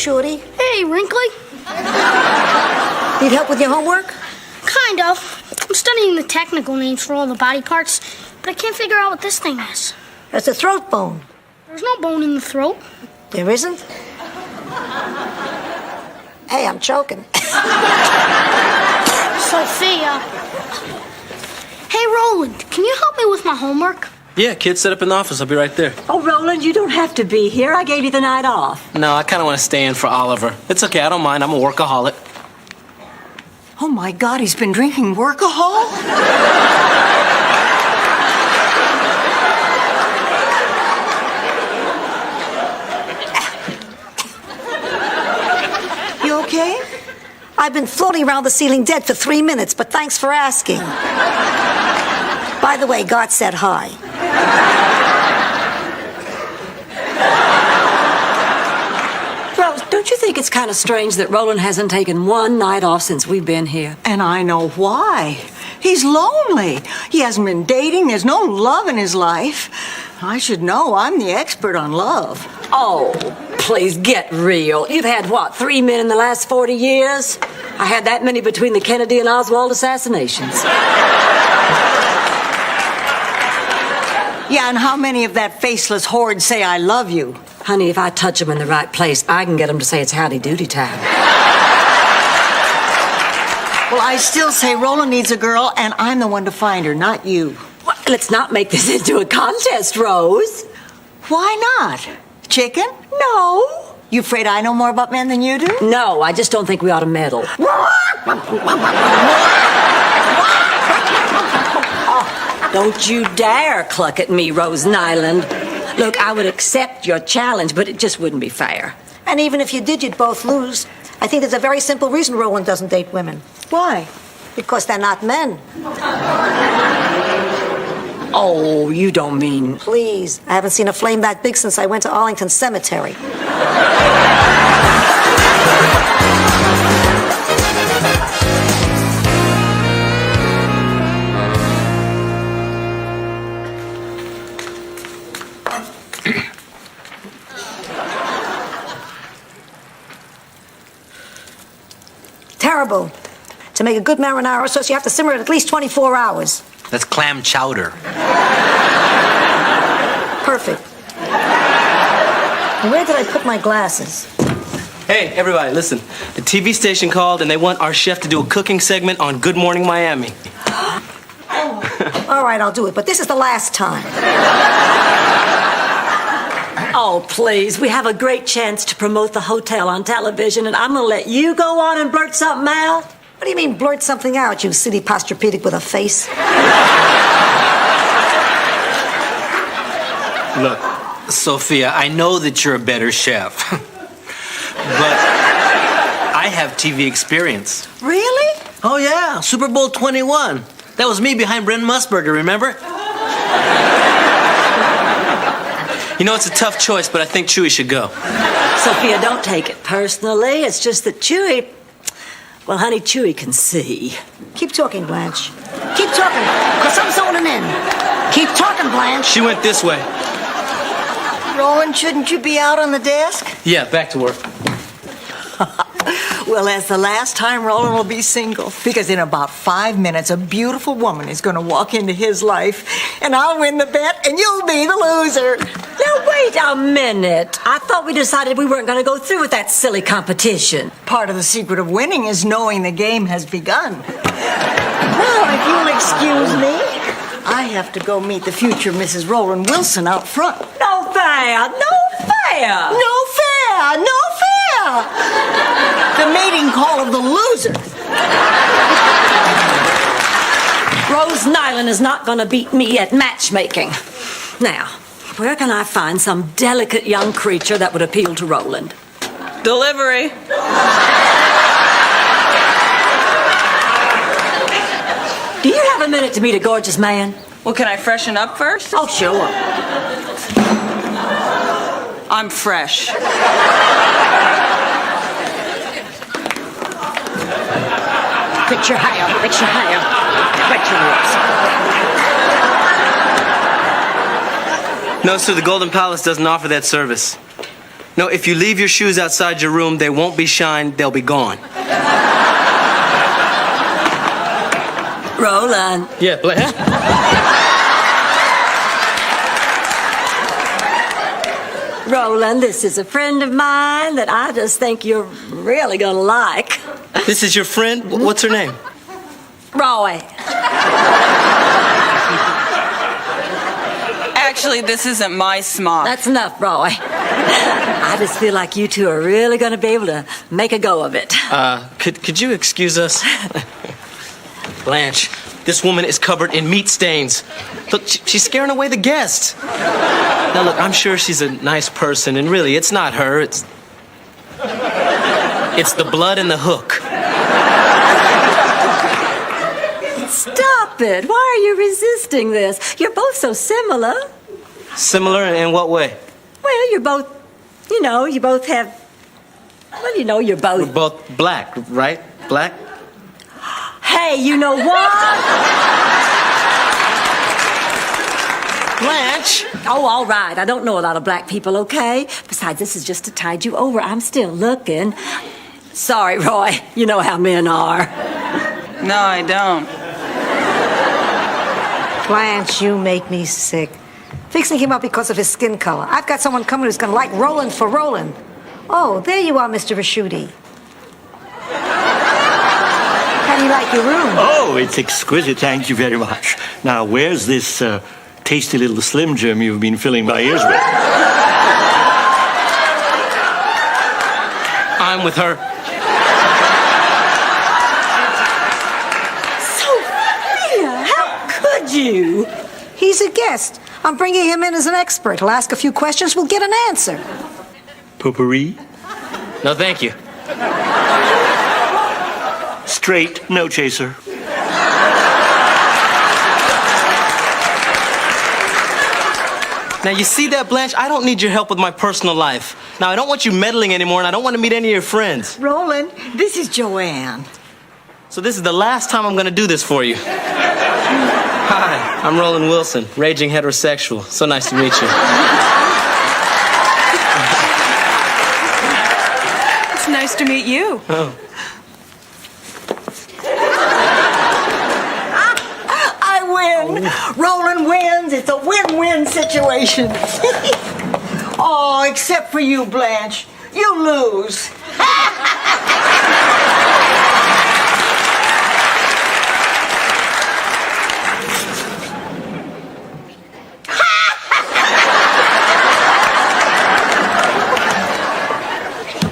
Shorty. Hey, Wrinkly. Need help with your homework? Kind of. I'm studying the technical names for all the body parts, but I can't figure out what this thing is. That's a throat bone. There's no bone in the throat. There isn't? Hey, I'm choking. Sophia. Hey, Roland, can you help me with my homework? Yeah, kid, set up in the office. I'll be right there. Oh, Roland, you don't have to be here. I gave you the night off. No, I kind of want to stay in for Oliver. It's okay, I don't mind. I'm a workaholic. Oh, my God, he's been drinking workahol? You okay? I've been floating around the ceiling dead for 3 minutes, but thanks for asking. By the way, God said hi. Rose, don't you think it's kind of strange that Roland hasn't taken one night off since we've been here? And I know why. He's lonely. He hasn't been dating. There's no love in his life. I should know. I'm the expert on love. Oh, please get real. You've had, what, 3 men in the last 40 years? I had that many between the Kennedy and Oswald assassinations. Yeah, and how many of that faceless horde say I love you? Honey, if I touch them in the right place, I can get them to say it's howdy doody time. Well, I still say Roland needs a girl, and I'm the one to find her, not you. Well, let's not make this into a contest, Rose. Why not? Chicken? No. You afraid I know more about men than you do? No, I just don't think we ought to meddle. Don't you dare cluck at me, Rose Nyland. Look, I would accept your challenge, but it just wouldn't be fair. And even if you did, you'd both lose. I think there's a very simple reason Roland doesn't date women. Why? Because they're not men. Oh, you don't mean... Please, I haven't seen a flame that big since I went to Arlington Cemetery. Terrible. To make a good marinara sauce, you have to simmer it at least 24 hours. That's clam chowder. Perfect. And where did I put my glasses? Hey, everybody, listen. The TV station called and they want our chef to do a cooking segment on Good Morning Miami. All right, I'll do it, but this is the last time. Oh, please. We have a great chance to promote the hotel on television, and I'm going to let you go on and blurt something out? What do you mean, blurt something out, you city posturepedic with a face? Look, Sophia, I know that you're a better chef. But I have TV experience. Really? Oh, yeah. Super Bowl 21. That was me behind Brent Musburger, remember? You know, it's a tough choice, but I think Chewy should go. Sophia, don't take it personally. It's just that Chewy... Well, honey, Chewy can see. Keep talking, Blanche. Keep talking, because I'm zoning in. Keep talking, Blanche. She went this way. Roland, shouldn't you be out on the desk? Yeah, back to work. Well, that's the last time Roland will be single. Because in about 5 minutes, a beautiful woman is going to walk into his life, and I'll win the bet, and you'll be the loser. Now, wait a minute. I thought we decided we weren't going to go through with that silly competition. Part of the secret of winning is knowing the game has begun. Well, if you'll excuse me, I have to go meet the future Mrs. Roland Wilson out front. No fair! No fair! No fair! No fair! The mating call of the loser. Rose Nyland is not going to beat me at matchmaking. Now, where can I find some delicate young creature that would appeal to Roland? Delivery. Do you have a minute to meet a gorgeous man? Well, can I freshen up first? Oh, sure. I'm fresh. Picture higher, picture higher. Wet your lips. No, sir, the Golden Palace doesn't offer that service. No, if you leave your shoes outside your room, they won't be shined, they'll be gone. Roland. Yeah, Blanche. Roland, this is a friend of mine that I just think you're really gonna like. This is your friend? What's her name? Roy. Actually, this isn't my smock. That's enough, Roy. I just feel like you two are really gonna be able to make a go of it. Could you excuse us? Blanche, this woman is covered in meat stains. Look, she's scaring away the guests. Now, look, I'm sure she's a nice person, and really, it's not her. It's the blood and the hook. Stop it. Why are you resisting this? You're both so similar. Similar in what way? Well, you're both, you both have, you're both. We're both black, right? Black? Hey, you know what? Blanche! Oh, all right. I don't know a lot of black people, okay? Besides, this is just to tide you over. I'm still looking. Sorry, Roy. You know how men are. No, I don't. Blanche, you make me sick. Fixing him up because of his skin color. I've got someone coming who's going to like Roland for Roland. Oh, there you are, Mr. Raschuti. How do you like your room? Oh, it's exquisite. Thank you very much. Now, where's this tasty little Slim Jim you've been filling my ears with? I'm with her. Sophia, how could you? He's a guest. I'm bringing him in as an expert. He'll ask a few questions. We'll get an answer. Potpourri? No, thank you. Straight, no chaser. Now, you see that, Blanche? I don't need your help with my personal life. Now, I don't want you meddling anymore, and I don't want to meet any of your friends. Roland, this is Joanne. So this is the last time I'm going to do this for you. Hi, I'm Roland Wilson, raging heterosexual. So nice to meet you. It's nice to meet you. Oh. I win. Roland wins. It's a win-win situation. Oh, except for you, Blanche. You lose.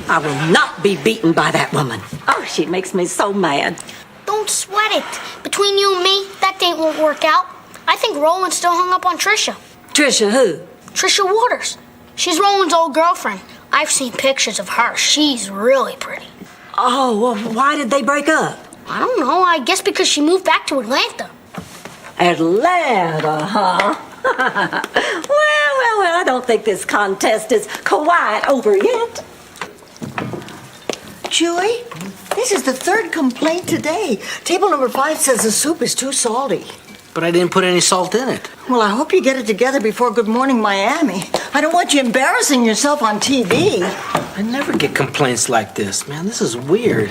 I will not be beaten by that woman. Oh, she makes me so mad. Don't sweat it. Between you and me, that date won't work out. I think Roland's still hung up on Trisha. Trisha who? Trisha Waters. She's Roland's old girlfriend. I've seen pictures of her. She's really pretty. Oh, well, why did they break up? I don't know. I guess because she moved back to Atlanta. Atlanta, huh? Well, I don't think this contest is quite over yet. Joey, this is the third complaint today. Table number 5 says the soup is too salty. But I didn't put any salt in it. Well, I hope you get it together before Good Morning Miami. I don't want you embarrassing yourself on TV. I never get complaints like this, man. This is weird.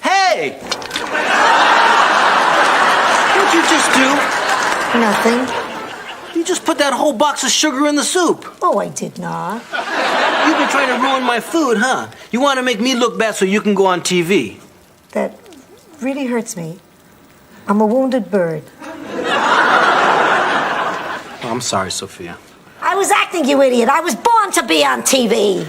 Hey! What'd you just do? Nothing. You just put that whole box of sugar in the soup. Oh, I did not. You've been trying to ruin my food, huh? You want to make me look bad so you can go on TV. That really hurts me. I'm a wounded bird. Oh, I'm sorry, Sophia. I was acting, you idiot. I was born to be on TV.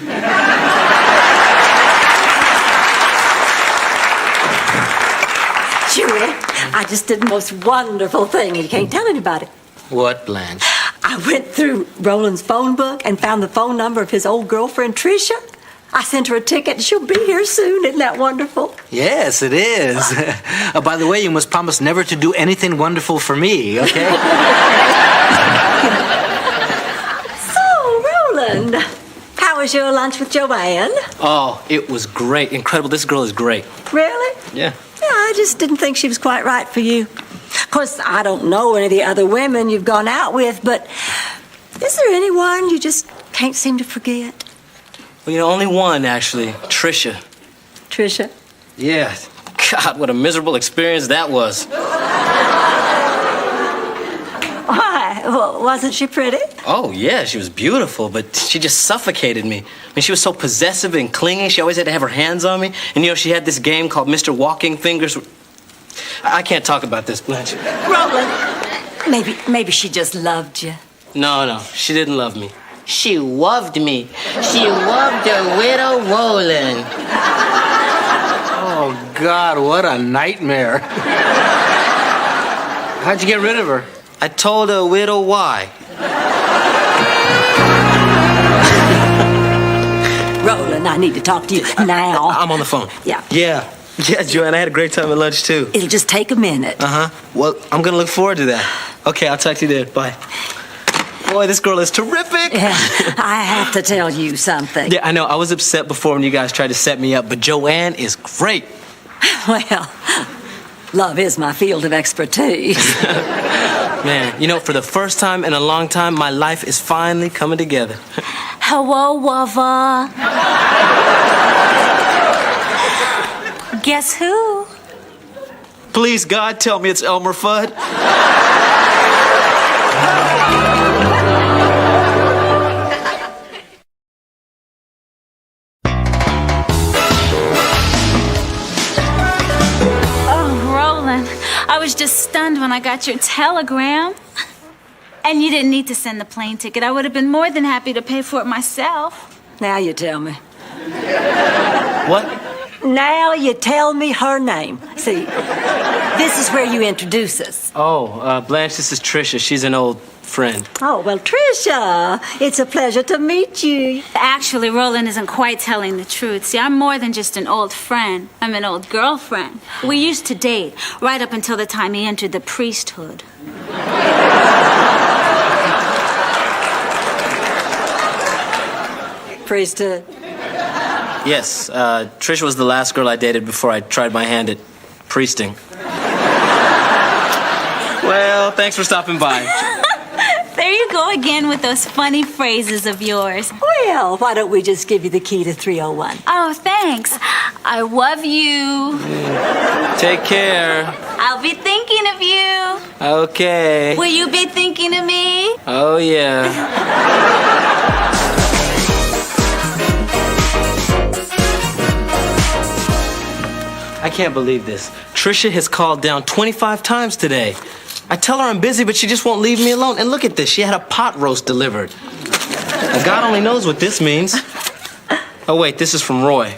Julie, I just did the most wonderful thing, and you can't tell anybody. What, Blanche? I went through Roland's phone book and found the phone number of his old girlfriend, Trisha. I sent her a ticket. She'll be here soon. Isn't that wonderful? Yes, it is. By the way, you must promise never to do anything wonderful for me, okay? So, Roland, how was your lunch with Joanne? Oh, it was great. Incredible. This girl is great. Really? Yeah. Yeah, I just didn't think she was quite right for you. Of course, I don't know any of the other women you've gone out with, but is there anyone you just can't seem to forget? Well, only one, actually. Trisha. Trisha? Yeah. God, what a miserable experience that was. Why? Well, wasn't she pretty? Oh, yeah, she was beautiful, but she just suffocated me. I mean, she was so possessive and clingy. She always had to have her hands on me. And, she had this game called Mr. Walking Fingers. I can't talk about this, Blanche. Roland, maybe she just loved you. No, she didn't love me. She loved me. She loved the widow Roland. Oh, God, what a nightmare. How'd you get rid of her? I told the widow why. Roland, I need to talk to you now. I'm on the phone. Yeah. Yeah, Joanne, I had a great time at lunch, too. It'll just take a minute. Uh-huh. Well, I'm gonna look forward to that. Okay, I'll talk to you there. Bye. Boy, this girl is terrific. Yeah, I have to tell you something. Yeah, I know. I was upset before when you guys tried to set me up, but Joanne is great. Well, love is my field of expertise. Man, for the first time in a long time, my life is finally coming together. Hello, Wava. Guess who? Please, God, tell me it's Elmer Fudd. I was just stunned when I got your telegram. And you didn't need to send the plane ticket. I would have been more than happy to pay for it myself. Now you tell me. What? Now you tell me her name. See, this is where you introduce us. Oh, Blanche, this is Trisha. She's an old friend. Oh, well, Trisha, it's a pleasure to meet you. Actually, Roland isn't quite telling the truth. See, I'm more than just an old friend. I'm an old girlfriend. We used to date right up until the time he entered the priesthood. Priesthood? Yes, Trisha was the last girl I dated before I tried my hand at priesting. Well, thanks for stopping by. There you go again with those funny phrases of yours. Well, why don't we just give you the key to 301? Oh, thanks. I love you. Take care. I'll be thinking of you. Okay. Will you be thinking of me? Oh, yeah. I can't believe this. Trisha has called down 25 times today. I tell her I'm busy, but she just won't leave me alone. And look at this. She had a pot roast delivered. Now, God only knows what this means. Oh, wait, this is from Roy.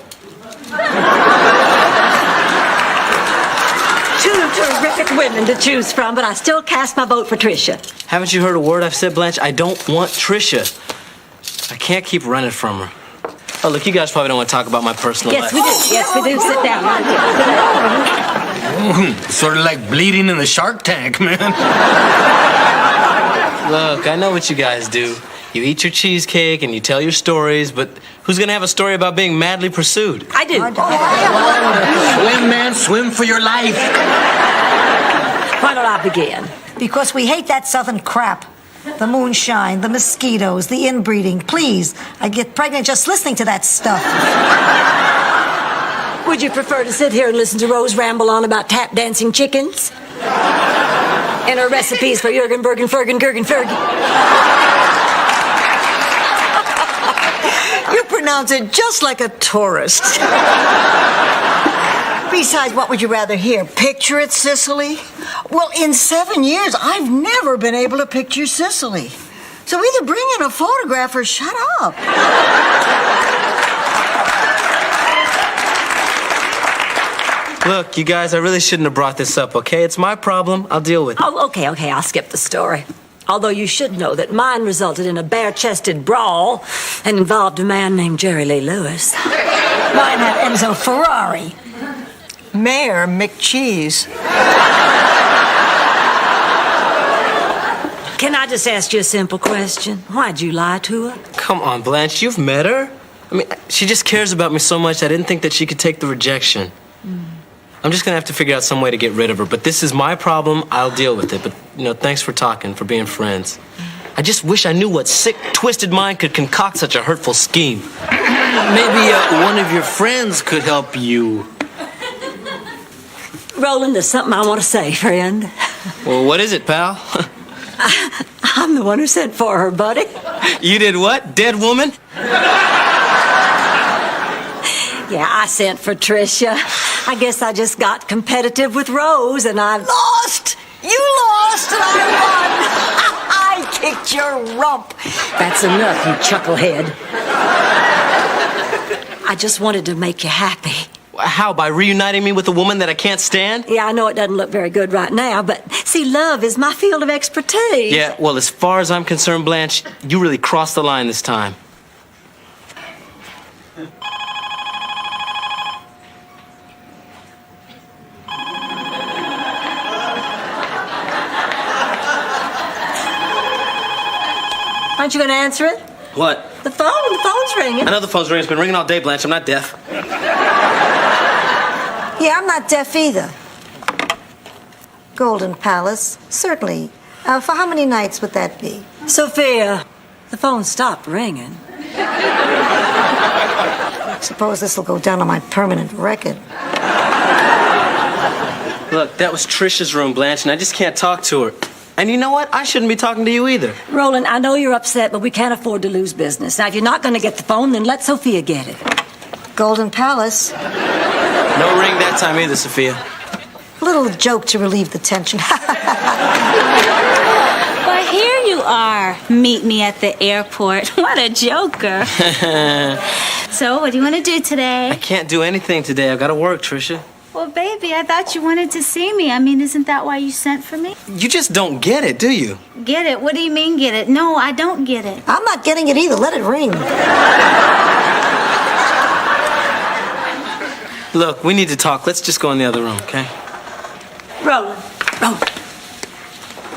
Two terrific women to choose from, but I still cast my vote for Trisha. Haven't you heard a word I've said, Blanche? I don't want Trisha. I can't keep running from her. Oh, look, you guys probably don't want to talk about my personal life. Yes, we do. Sit down. Sort of like bleeding in the Shark Tank, man. Look, I know what you guys do. You eat your cheesecake and you tell your stories, but who's going to have a story about being madly pursued? I do. Swim, man, swim for your life. Why don't I begin? Because we hate that southern crap. The moonshine, the mosquitoes, the inbreeding. Please, I get pregnant just listening to that stuff. Would you prefer to sit here and listen to Rose ramble on about tap dancing chickens? And her recipes for Jurgen, Bergen, Fergen, Gergen, Fergen? You pronounce it just like a tourist. Besides, what would you rather hear? Picture it, Sicily? Well, in 7 years, I've never been able to picture Sicily. So either bring in a photograph or shut up. Look, you guys, I really shouldn't have brought this up, okay? It's my problem. I'll deal with it. Oh, okay, I'll skip the story. Although you should know that mine resulted in a bare-chested brawl and involved a man named Jerry Lee Lewis. Mine had Enzo Ferrari. Mayor McCheese. Can I just ask you a simple question? Why'd you lie to her? Come on, Blanche, you've met her. I mean, she just cares about me so much, I didn't think that she could take the rejection. I'm just gonna have to figure out some way to get rid of her. But this is my problem. I'll deal with it. But, thanks for talking, for being friends. I just wish I knew what sick, twisted mind could concoct such a hurtful scheme. Maybe one of your friends could help you. Roland, there's something I want to say, friend. Well, what is it, pal? I'm the one who sent for her, buddy. You did what? Dead woman? Yeah, I sent for Tricia. I guess I just got competitive with Rose, and I Lost! You lost and I won! I kicked your rump. That's enough, you chucklehead. I just wanted to make you happy. How, by reuniting me with a woman that I can't stand? Yeah, I know it doesn't look very good right now, but see, love is my field of expertise. Yeah, well, as far as I'm concerned, Blanche, you really crossed the line this time. Aren't you going to answer it? What? The phone's ringing. I know the phone's ringing. It's been ringing all day, Blanche. I'm not deaf. Yeah, I'm not deaf either. Golden Palace, certainly. For how many nights would that be? Sophia, the phone stopped ringing. Suppose this will go down on my permanent record. Look, that was Trisha's room, Blanche, and I just can't talk to her. And you know what? I shouldn't be talking to you either. Roland, I know you're upset, but we can't afford to lose business. Now, if you're not going to get the phone, then let Sophia get it. Golden Palace. No ring that time either, Sophia. A little joke to relieve the tension. Well, here you are. Meet me at the airport. What a joker. So, what do you want to do today? I can't do anything today. I've got to work, Trisha. Well, baby, I thought you wanted to see me. I mean, isn't that why you sent for me? You just don't get it, do you? Get it? What do you mean, get it? No, I don't get it. I'm not getting it either. Let it ring. Look, we need to talk. Let's just go in the other room, okay? Roland,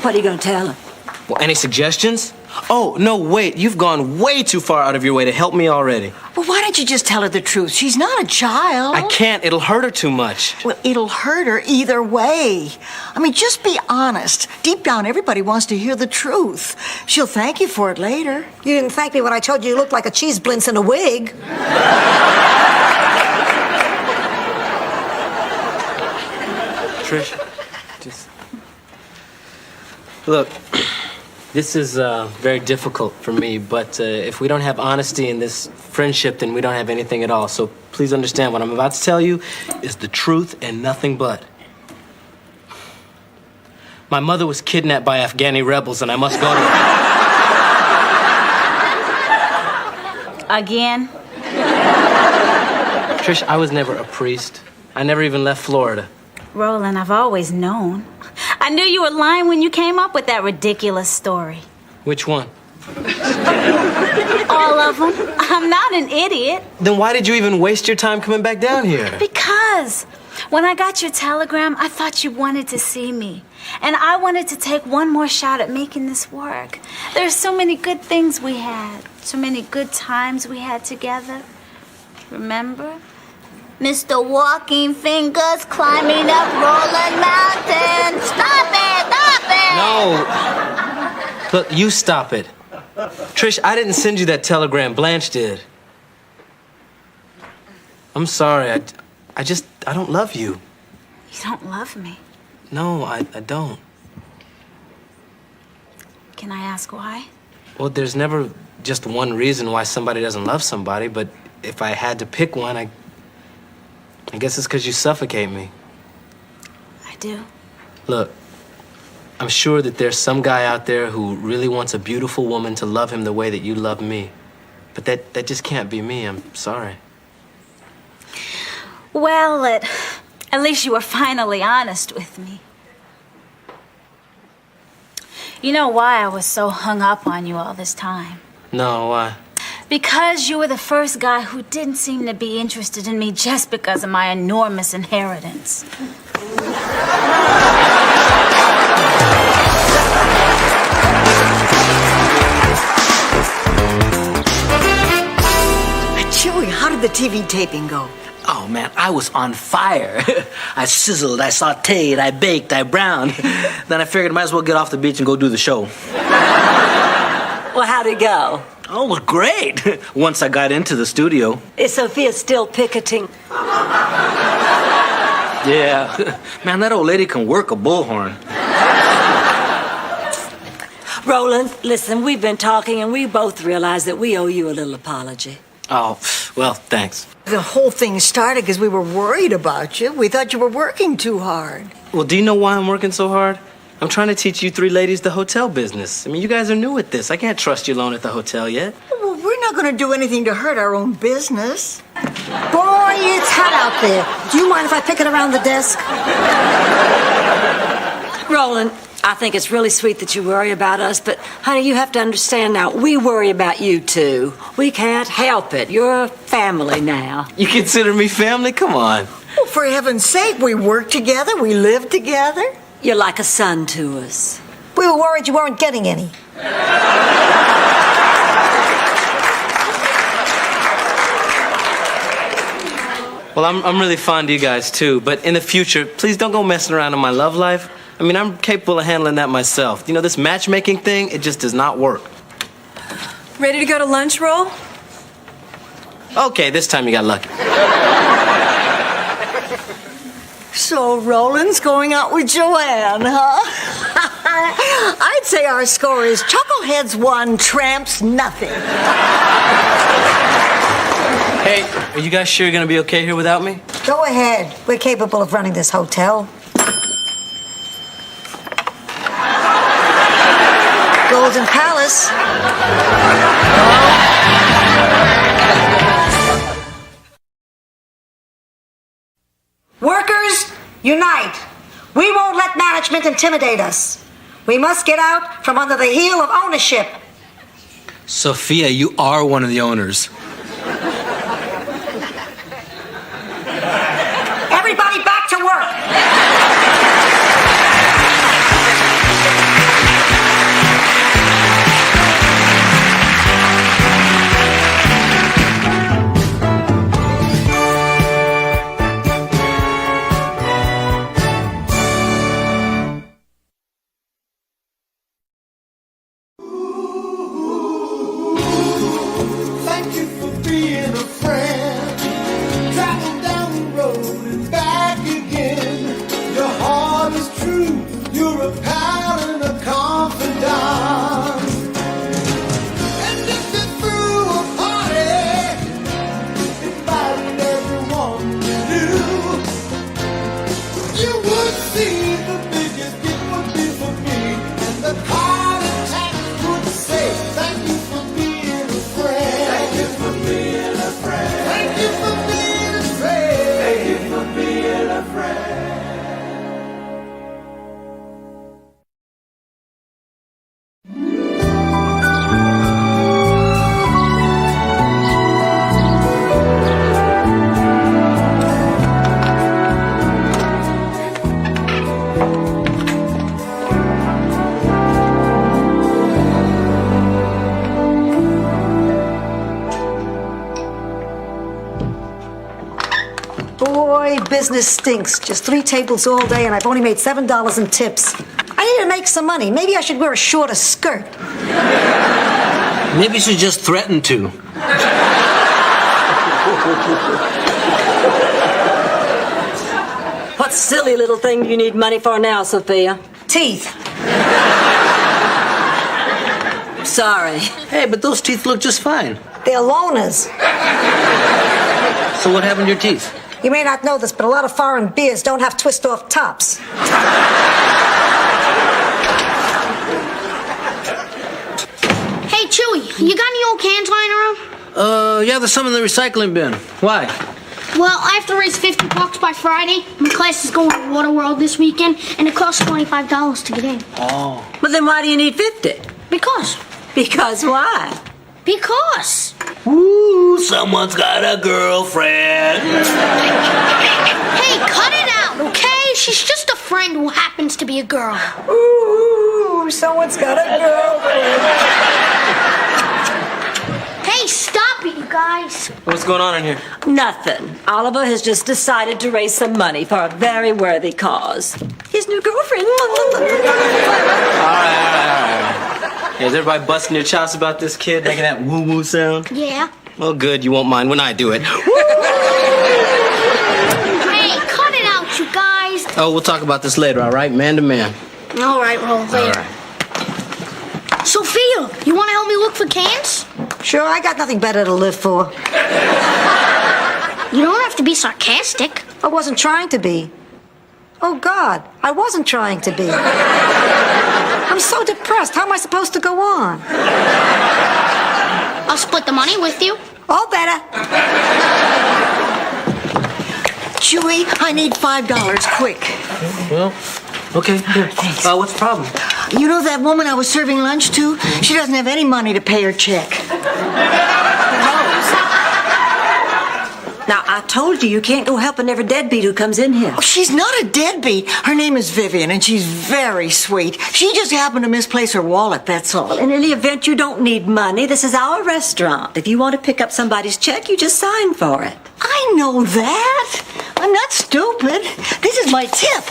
what are you going to tell him? Well, any suggestions? Oh, no, wait. You've gone way too far out of your way to help me already. Well, why don't you just tell her the truth? She's not a child. I can't. It'll hurt her too much. Well, it'll hurt her either way. I mean, just be honest. Deep down, everybody wants to hear the truth. She'll thank you for it later. You didn't thank me when I told you you looked like a cheese blintz in a wig. Trish, just... Look, this is very difficult for me, but if we don't have honesty in this friendship, then we don't have anything at all. So please understand what I'm about to tell you is the truth and nothing but. My mother was kidnapped by Afghani rebels, and I must go to her. Again? Trish, I was never a priest. I never even left Florida. Roland, I've always known. I knew you were lying when you came up with that ridiculous story. Which one? All of them. I'm not an idiot. Then why did you even waste your time coming back down here? Because when I got your telegram, I thought you wanted to see me. And I wanted to take one more shot at making this work. There's so many good things we had. So many good times we had together. Remember? Mr. Walking Fingers climbing up Rolling Mountain. Stop it! Stop it! No. Look, you stop it. Trish, I didn't send you that telegram. Blanche did. I'm sorry. I don't love you. You don't love me. No, I don't. Can I ask why? Well, there's never just one reason why somebody doesn't love somebody, but if I had to pick one, I guess it's because you suffocate me. I do. Look, I'm sure that there's some guy out there who really wants a beautiful woman to love him the way that you love me. But that just can't be me. I'm sorry. Well, at least you were finally honest with me. You know why I was so hung up on you all this time? No, why? Because you were the first guy who didn't seem to be interested in me just because of my enormous inheritance. I did the TV taping go? Oh, man, I was on fire. I sizzled, I sauteed, I baked, I browned. Then I figured I might as well get off the beach and go do the show. Well, how'd it go? Oh, it was great. Once I got into the studio. Is Sophia still picketing? Yeah. Man, that old lady can work a bullhorn. Roland, listen, we've been talking and we both realize that we owe you a little apology. Oh, well, thanks. The whole thing started because we were worried about you. We thought you were working too hard. Well, do you know why I'm working so hard? I'm trying to teach you three ladies the hotel business. I mean, you guys are new at this. I can't trust you alone at the hotel yet. Well, we're not going to do anything to hurt our own business. Boy, it's hot out there. Do you mind if I pick it around the desk? Roland, I think it's really sweet that you worry about us, but honey, you have to understand now, we worry about you too. We can't help it. You're family now. You consider me family? Come on. Well, for heaven's sake, we work together, we live together. You're like a son to us. We were worried you weren't getting any. Well, I'm really fond of you guys, too. But in the future, please don't go messing around in my love life. I mean, I'm capable of handling that myself. You know, this matchmaking thing, it just does not work. Ready to go to lunch, Roll? Okay, this time you got lucky. So Roland's going out with Joanne, huh? I'd say our score is Chuckleheads 1, Tramps nothing. Hey, are you guys sure you're gonna be okay here without me? Go ahead. We're capable of running this hotel. Golden Palace. Workers, unite. We won't let management intimidate us. We must get out from under the heel of ownership. Sophia, you are one of the owners. Everybody back to work. Thank you for being a friend. Driving down the road and back again. Your heart is true. You're a pal and a confidant. And if you threw a party, inviting everyone you knew, you would see the biggest gift would be for me. And the card attack would say, thank you for being a friend. Thank you for being a friend. Thank you for being a friend. Thank you for being a friend. Boy, business stinks. Just 3 tables all day, and I've only made $7 in tips. I need to make some money. Maybe I should wear a shorter skirt. Maybe you should just threaten to. What silly little thing do you need money for now, Sophia? Teeth. Sorry. Hey, but those teeth look just fine. They're loners. So what happened to your teeth? You may not know this, but a lot of foreign beers don't have twist-off tops. Hey, Chewy, you got any old cans lying around? Yeah, there's some in the recycling bin. Why? Well, I have to raise $50 by Friday. My class is going to Waterworld this weekend, and it costs $25 to get in. Oh. Well, then why do you need 50? Because. Because why? Because. Ooh, someone's got a girlfriend. Hey, cut it out, okay? She's just a friend who happens to be a girl. Ooh, someone's got a girlfriend. Hey, stop it, you guys. What's going on in here? Nothing. Oliver has just decided to raise some money for a very worthy cause. His new girlfriend. All right. Yeah, is everybody busting your chops about this kid making that woo-woo sound? Yeah. Well, good. You won't mind when I do it. Hey, cut it out, you guys. Oh, we'll talk about this later, all right? Man to man. All right, roll later. All right. Sophia, you want to help me look for cans? Sure, I got nothing better to live for. You don't have to be sarcastic. I wasn't trying to be. Oh, God, I wasn't trying to be. I'm so depressed. How am I supposed to go on? I'll split the money with you. All better. Chewy, I need $5, quick. Well, okay. Here. What's the problem? You know that woman I was serving lunch to? She doesn't have any money to pay her check. Now, I told you can't go helping every deadbeat who comes in here. Oh, she's not a deadbeat. Her name is Vivian, and she's very sweet. She just happened to misplace her wallet, that's all. In any event, you don't need money. This is our restaurant. If you want to pick up somebody's check, you just sign for it. I know that. I'm not stupid. This is my tip.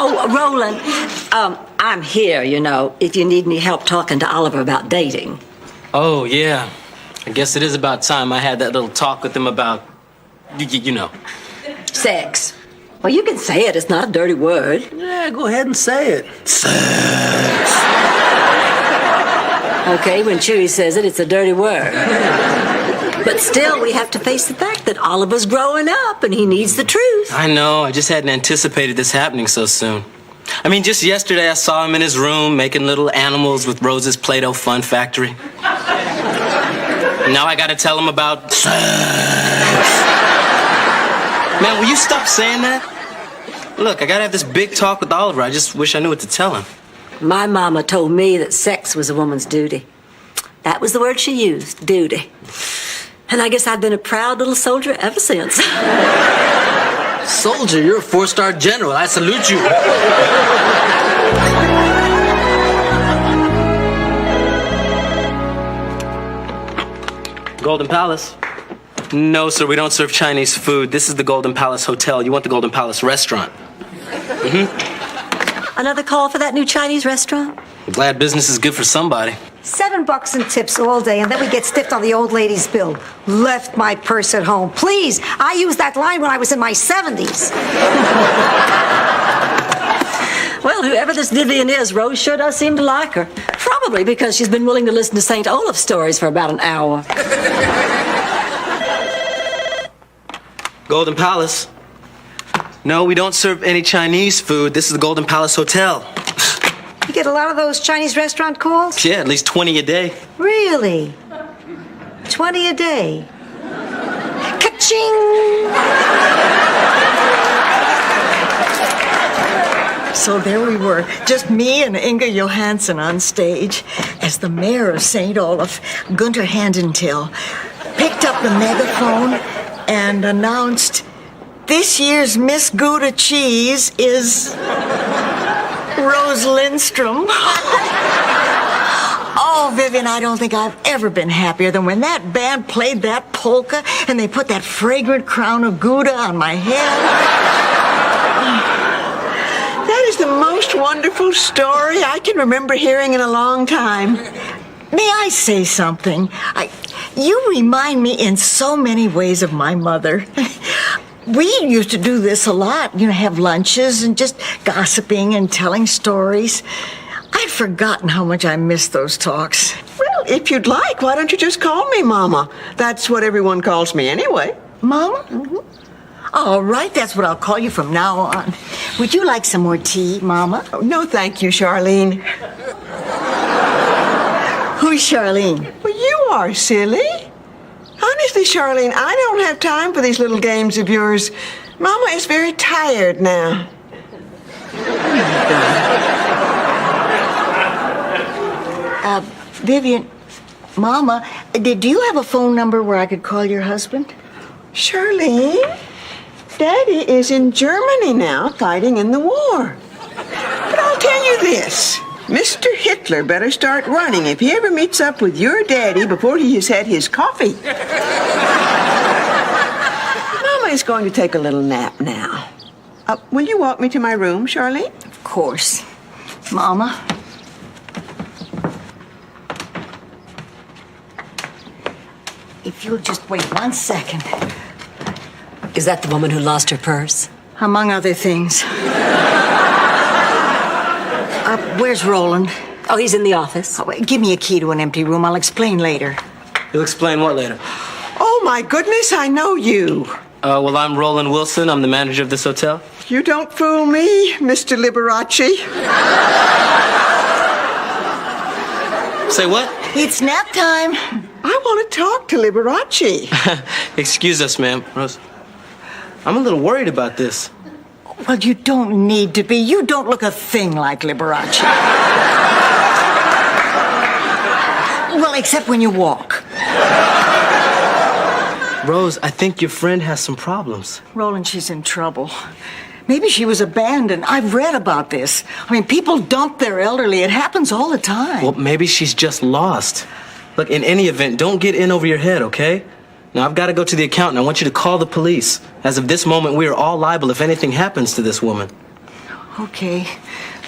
Oh, Roland, I'm here, you know, if you need any help talking to Oliver about dating. Oh, yeah. I guess it is about time I had that little talk with him about, you know. Sex. Well, you can say it. It's not a dirty word. Yeah, go ahead and say it. Okay, when Chewy says it, it's a dirty word. But still, we have to face the fact that Oliver's growing up and he needs the truth. I know. I just hadn't anticipated this happening so soon. I mean, just yesterday I saw him in his room making little animals with Rose's Play-Doh Fun Factory. Now I gotta tell him about sex. Man, will you stop saying that? Look, I gotta have this big talk with Oliver. I just wish I knew what to tell him. My mama told me that sex was a woman's duty. That was the word she used, duty. And I guess I've been a proud little soldier ever since. Soldier, you're a 4-star general. I salute you. Golden Palace? No, sir, we don't serve Chinese food. This is the Golden Palace Hotel. You want the Golden Palace restaurant. Another call for that new Chinese restaurant? I'm glad business is good for somebody. $7 in tips all day, and then we get stiffed on the old lady's bill. Left my purse at home. Please, I used that line when I was in my 70s. Well, whoever this Vivian is, Rose sure does seem to like her. Probably because she's been willing to listen to St. Olaf stories for about an hour. Golden Palace? No, we don't serve any Chinese food. This is the Golden Palace Hotel. You get a lot of those Chinese restaurant calls? Yeah, at least 20 a day. Really? 20 a day? Ka-ching! So there we were, just me and Inga Johansson on stage, as the mayor of St. Olaf, Gunter Handentil, picked up the megaphone and announced, "This year's Miss Gouda Cheese is Rose Lindstrom." Oh, Vivian, I don't think I've ever been happier than when that band played that polka and they put that fragrant crown of Gouda on my head. That is the most wonderful story I can remember hearing in a long time. May I say something? You remind me in so many ways of my mother. We used to do this a lot, have lunches and just gossiping and telling stories. I'd forgotten how much I missed those talks. Well, if you'd like, why don't you just call me Mama? That's what everyone calls me anyway. Mama? Mm-hmm. All right, that's what I'll call you from now on. Would you like some more tea, Mama? Oh, no, thank you, Charlene. Who's Charlene? Well, you are, silly. Honestly, Charlene, I don't have time for these little games of yours. Mama is very tired now. Vivian, Mama, do you have a phone number where I could call your husband? Charlene, Daddy is in Germany now, fighting in the war. But I'll tell you this. Mr. Hitler better start running if he ever meets up with your daddy before he has had his coffee. Mama is going to take a little nap now. Will you walk me to my room, Charlene? Of course. Mama. If you'll just wait 1 second. Is that the woman who lost her purse? Among other things. Where's Roland? Oh, he's in the office. Oh, wait, give me a key to an empty room. I'll explain later. You'll explain what later? Oh, my goodness, I know you. Well, I'm Roland Wilson. I'm the manager of this hotel. You don't fool me, Mr. Liberace. Say what? It's nap time. I want to talk to Liberace. Excuse us, ma'am. Rose, I'm a little worried about this. Well, you don't need to be. You don't look a thing like Liberace. Well, except when you walk. Rose, I think your friend has some problems. Roland, she's in trouble. Maybe she was abandoned. I've read about this. I mean, people dump their elderly. It happens all the time. Well, maybe she's just lost. Look, in any event, don't get in over your head, okay? Now, I've got to go to the accountant. I want you to call the police. As of this moment, we are all liable if anything happens to this woman. Okay.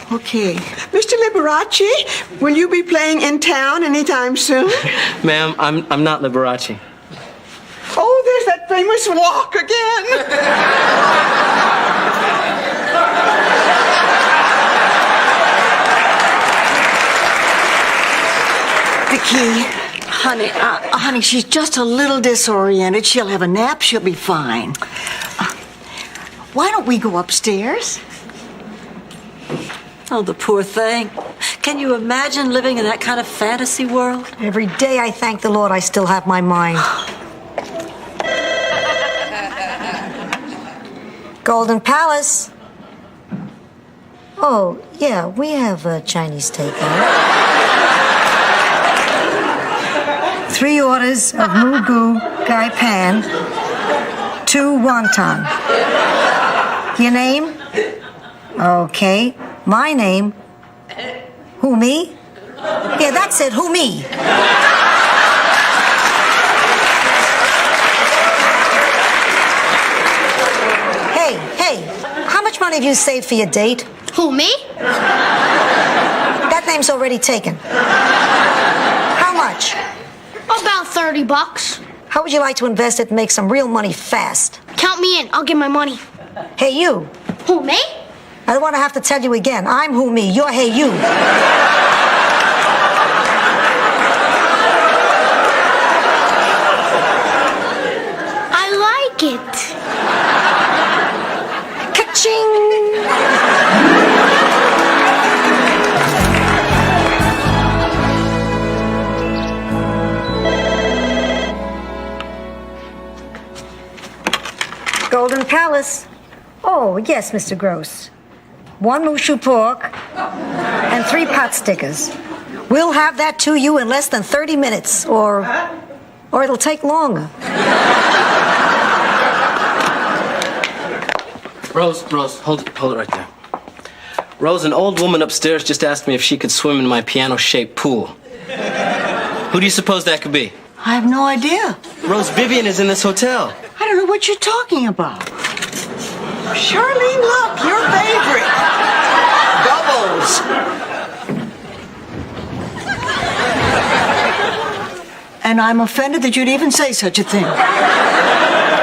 Mr. Liberace, will you be playing in town anytime soon? Ma'am, I'm not Liberace. Oh, there's that famous walk again. The key. Honey, she's just a little disoriented. She'll have a nap. She'll be fine. Why don't we go upstairs? Oh, the poor thing. Can you imagine living in that kind of fantasy world? Every day I thank the Lord I still have my mind. Golden Palace. Oh, yeah, we have a Chinese takeout. 3 orders of mugu gai pan, 2 wonton. Your name? Okay. My name? Who, me? Yeah, that's it. Who, me? Hey, how much money have you saved for your date? Who, me? That name's already taken. How much? About $30. How would you like to invest it and make some real money fast? Count me in. I'll get my money. Hey, you. Who, me? I don't want to have to tell you again. I'm who, me. You're hey, you. I like it. Ka-ching! Golden Palace. Oh, yes, Mr. Gross. 1 mushu pork and 3 pot stickers. We'll have that to you in less than 30 minutes, or it'll take longer. Rose, hold it right there. Rose, an old woman upstairs just asked me if she could swim in my piano-shaped pool. Who do you suppose that could be? I have no idea. Rose, Vivian is in this hotel. I don't know what you're talking about. Charlene, look, your favorite. Bubbles. And I'm offended that you'd even say such a thing.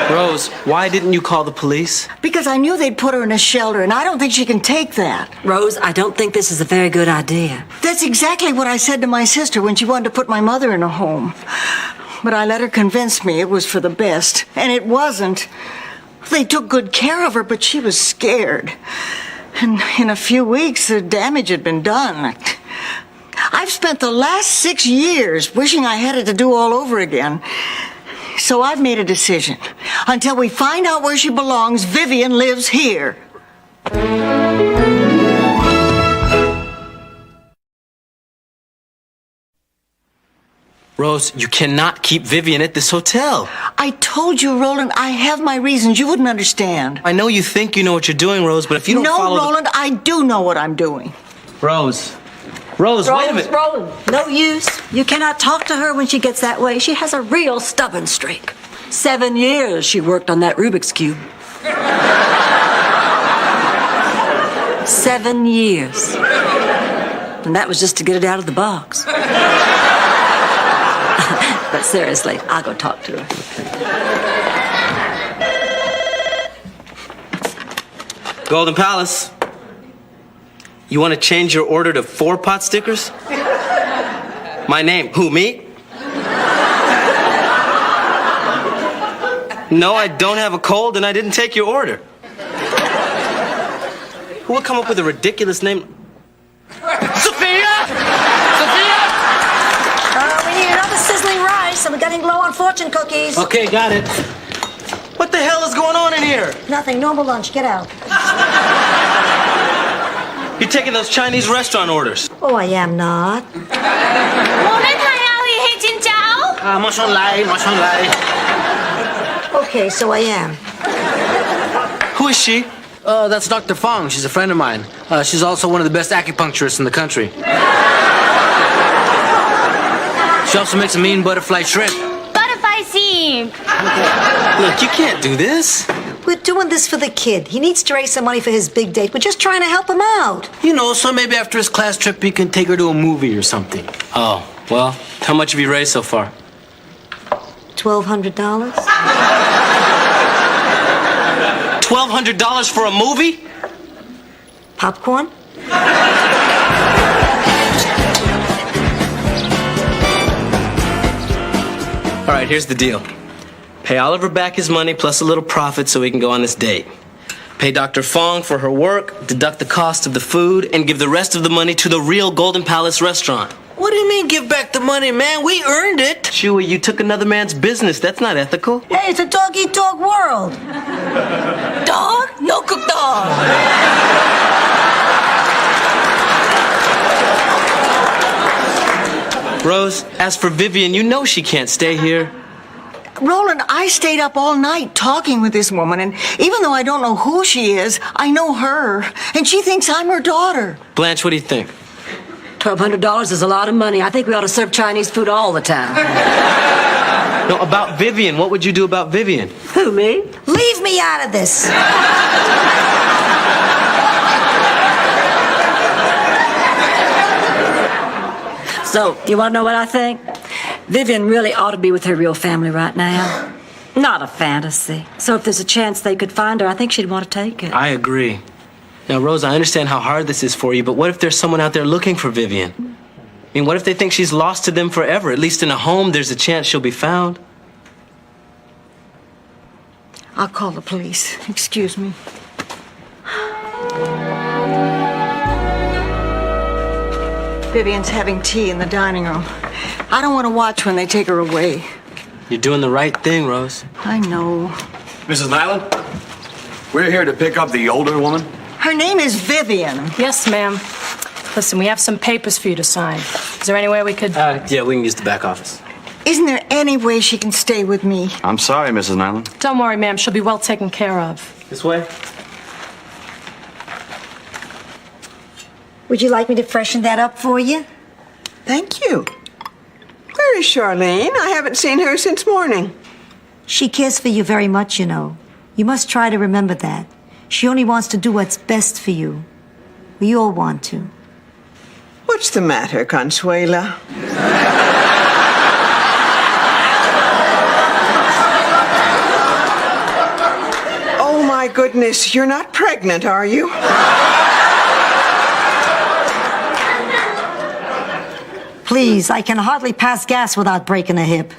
Rose, why didn't you call the police? Because I knew they'd put her in a shelter, and I don't think she can take that. Rose, I don't think this is a very good idea. That's exactly what I said to my sister when she wanted to put my mother in a home. But I let her convince me it was for the best, and it wasn't. They took good care of her, but she was scared. And in a few weeks, the damage had been done. I've spent the last 6 years wishing I had it to do all over again. So I've made a decision. Until we find out where she belongs, Vivian lives here. Rose, you cannot keep Vivian at this hotel. I told you, Roland, I have my reasons. You wouldn't understand. I know you think you know what you're doing, Rose, but if you don't follow... No, Roland, I do know what I'm doing. Rose, Rose, wait a minute. No use. You cannot talk to her when she gets that way. She has a real stubborn streak. 7 years she worked on that Rubik's Cube. 7 years. And that was just to get it out of the box. But seriously, I'll go talk to her. Golden Palace. You want to change your order to 4 pot stickers? My name. Who, me? No, I don't have a cold and I didn't take your order. Who would come up with a ridiculous name? Sophia! Sophia! We need another sizzling rice, and we're getting low on fortune cookies. Okay, got it. What the hell is going on in here? Nothing. Normal lunch. Get out. You're taking those Chinese restaurant orders. Oh, I am not. 我们还要一起进招。马上来，马上来。 Okay, so I am. Who is she? That's Dr. Fong. She's a friend of mine. She's also one of the best acupuncturists in the country. She also makes a mean butterfly shrimp. Butterfly seam. Look, you can't do this. We're doing this for the kid. He needs to raise some money for his big date. We're just trying to help him out. You know, so maybe after his class trip, he can take her to a movie or something. Oh, well, how much have you raised so far? $1,200? $1,200 for a movie? Popcorn? All right, here's the deal. Pay Oliver back his money plus a little profit so he can go on this date. Pay Dr. Fong for her work, deduct the cost of the food, and give the rest of the money to the real Golden Palace restaurant. What do you mean give back the money, man? We earned it. Chewy, you took another man's business. That's not ethical. Hey, it's a dog-eat-dog world. Dog? No cook dog. Rose, as for Vivian, you know she can't stay here. Roland, I stayed up all night talking with this woman, and even though I don't know who she is, I know her, and she thinks I'm her daughter. Blanche, what do you think? $1,200 is a lot of money. I think we ought to serve Chinese food all the time. No, about Vivian. What would you do about Vivian? Who, me? Leave me out of this. So, you want to know what I think? Vivian really ought to be with her real family right now. Not a fantasy. So if there's a chance they could find her, I think she'd want to take it. I agree. Now, Rose, I understand how hard this is for you, but what if there's someone out there looking for Vivian? I mean, what if they think she's lost to them forever? At least in a home, there's a chance she'll be found. I'll call the police. Excuse me. Vivian's having tea in the dining room. I don't want to watch when they take her away. You're doing the right thing, Rose. I know. Mrs. Nyland, we're here to pick up the older woman. Her name is Vivian. Yes, ma'am. Listen, we have some papers for you to sign. Is there any way we could... Yeah, we can use the back office. Isn't there any way she can stay with me? I'm sorry, Mrs. Nyland. Don't worry, ma'am. She'll be well taken care of. This way? Would you like me to freshen that up for you? Thank you. Where is Charlene? I haven't seen her since morning. She cares for you very much, you know. You must try to remember that. She only wants to do what's best for you. We all want to. What's the matter, Consuela? Oh, my goodness. You're not pregnant, are you? Please, I can hardly pass gas without breaking a hip.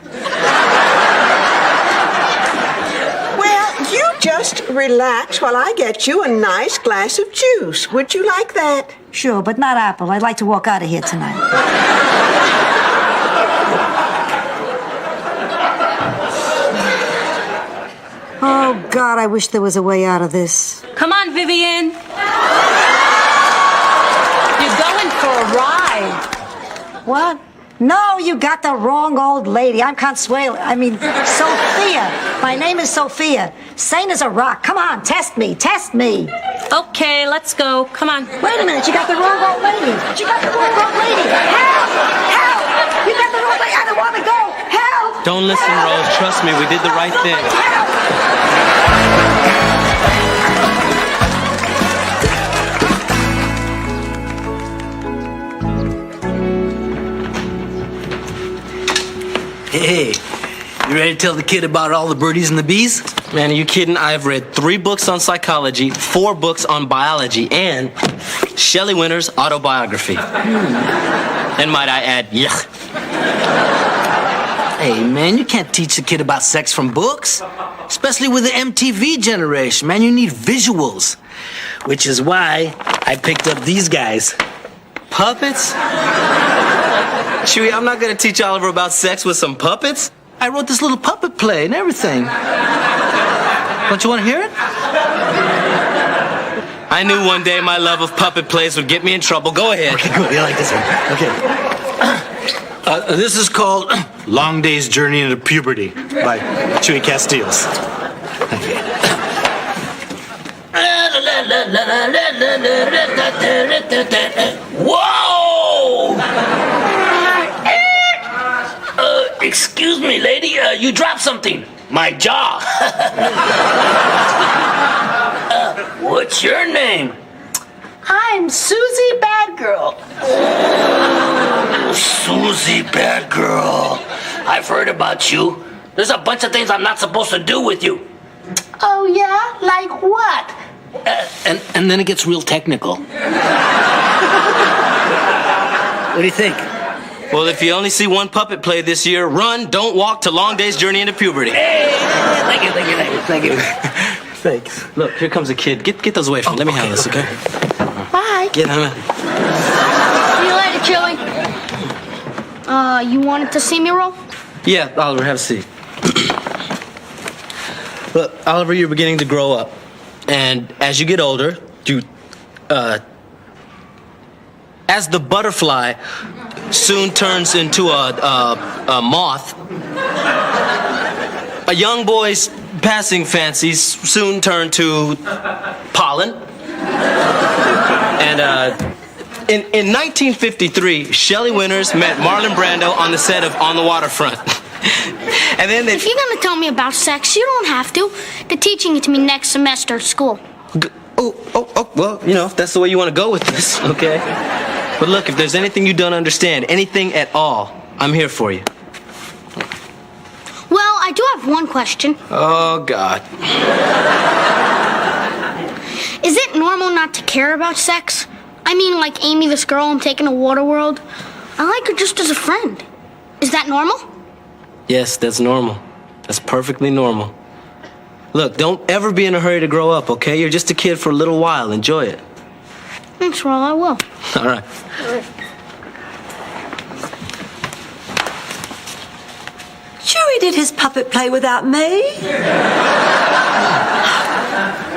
Well, you just relax while I get you a nice glass of juice. Would you like that? Sure, but not apple. I'd like to walk out of here tonight. Oh, God, I wish there was a way out of this. Come on, Vivian. You're going for a ride. What? No, you got the wrong old lady. I'm Consuela. Sophia. My name is Sophia. Sane as a rock. Come on, test me. Test me. Okay, let's go. Come on. Wait a minute, you got the wrong old lady. Help! Help! You got the wrong lady. I don't want to go. Help! Don't listen, Rose. Trust me, we did the right thing. Hey, you ready to tell the kid about all the birdies and the bees? Man, are you kidding? I've read 3 books on psychology, 4 books on biology, and Shelley Winter's autobiography. And might I add, yuck. Hey, man, you can't teach a kid about sex from books. Especially with the MTV generation, man. You need visuals. Which is why I picked up these guys. Puppets? Chewie, I'm not gonna teach Oliver about sex with some puppets. I wrote this little puppet play and everything. Don't you want to hear it? I knew one day my love of puppet plays would get me in trouble. Go ahead. Okay, good. You like this one? Okay. This is called Long Day's Journey into Puberty by Chewy Castiles. Okay. Whoa! Excuse me, lady. You dropped something. My jaw. What's your name? I'm Susie Badgirl. Oh, Susie Badgirl. I've heard about you. There's a bunch of things I'm not supposed to do with you. Oh, yeah? Like what? And then it gets real technical. What do you think? Well, if you only see one puppet play this year, run, don't walk to Long Day's Journey into Puberty. Hey, thank you. Thanks. Look, here comes a kid. Get those away from me. Let me handle this, okay? Bye. Get him. See you later, Chili. You wanted to see me roll? Yeah, Oliver, have a seat. Look, Oliver, you're beginning to grow up. And as you get older, as the butterfly soon turns into a moth, a young boy's passing fancies soon turn to pollen. And in 1953, Shelley Winters met Marlon Brando on the set of On the Waterfront. And then if you're gonna tell me about sex, you don't have to. They're teaching it to me next semester at school. Well, you know, if that's the way you want to go with this, okay? But look, if there's anything you don't understand, anything at all, I'm here for you. Well, I do have one question. Oh, God. Is it normal not to care about sex? I mean, like Amy, this girl I'm taking to Waterworld. I like her just as a friend. Is that normal? Yes, that's normal. That's perfectly normal. Look, don't ever be in a hurry to grow up, okay? You're just a kid for a little while. Enjoy it. Thanks, Ron. I will. All right. Chewy did his puppet play without me.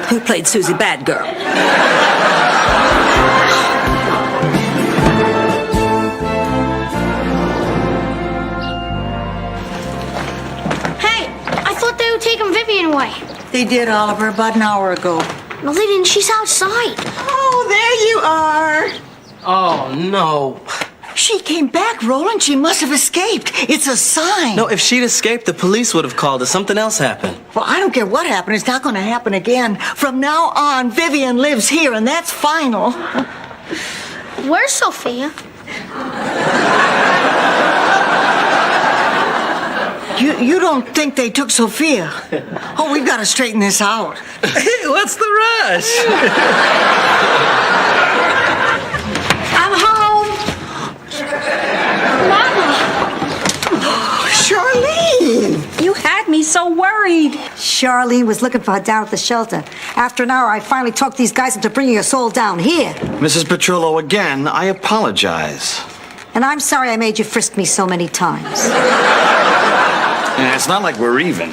Who played Susie Badgirl? Hey, I thought they were taking Vivian away. They did, Oliver, about an hour ago. No, they didn't. She's outside. Oh, there you are. Oh, no. She came back, Roland. She must have escaped. It's a sign. No, if she'd escaped, the police would have called us. Something else happened. Well, I don't care what happened. It's not going to happen again. From now on, Vivian lives here, and that's final. Where's Sophia? You don't think they took Sophia? Oh, we've got to straighten this out. Hey, what's the rush? I'm home. Charlene! You had me so worried. Charlene was looking for her down at the shelter. After an hour, I finally talked these guys into bringing us all down here. Mrs. Petrillo, again, I apologize. And I'm sorry I made you frisk me so many times. And it's not like we're even.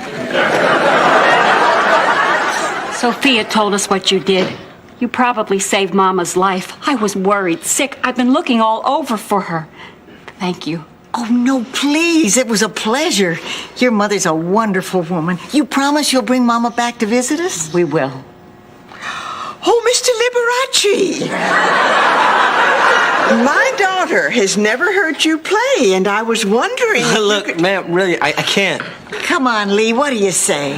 Sophia told us what you did. You probably saved Mama's life. I was worried, sick. I've been looking all over for her. Thank you. Oh, no, please. It was a pleasure. Your mother's a wonderful woman. You promise you'll bring Mama back to visit us? We will. Oh, Mr. Liberace. My daughter has never heard you play, and I was wondering... Look, ma'am, really, I can't. Come on, Lee, what do you say?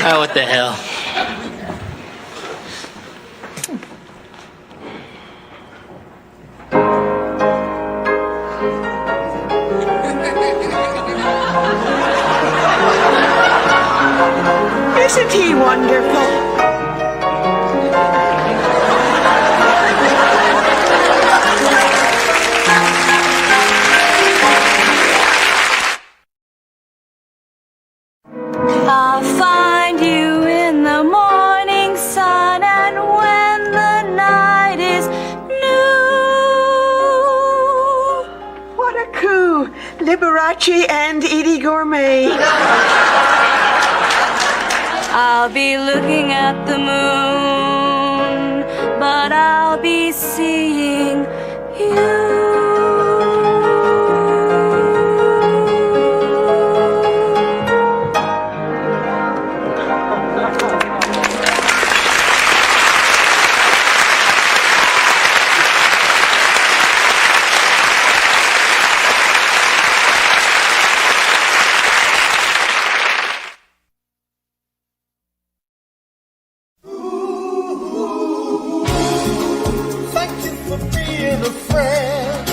Oh, what the hell? Isn't he wonderful? I'll find you in the morning sun and when the night is new. What a coup! Liberace and Edie Gourmet. I'll be looking at the moon, but I'll be seeing you. Thank you for being a friend.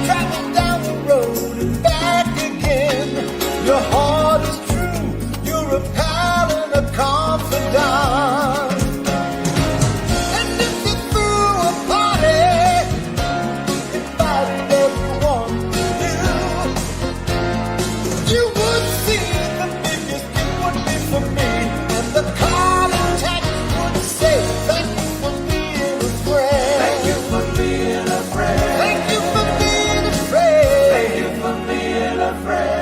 Traveling down the road and back again. Your heart is true. You're a pal and a confidant. And if you threw a party, invited everyone you would see the biggest gift would be for me. And the card and text would say, thank you for being a friend. Thank you for being a friend. Thank you for being a friend. Thank you for being a friend.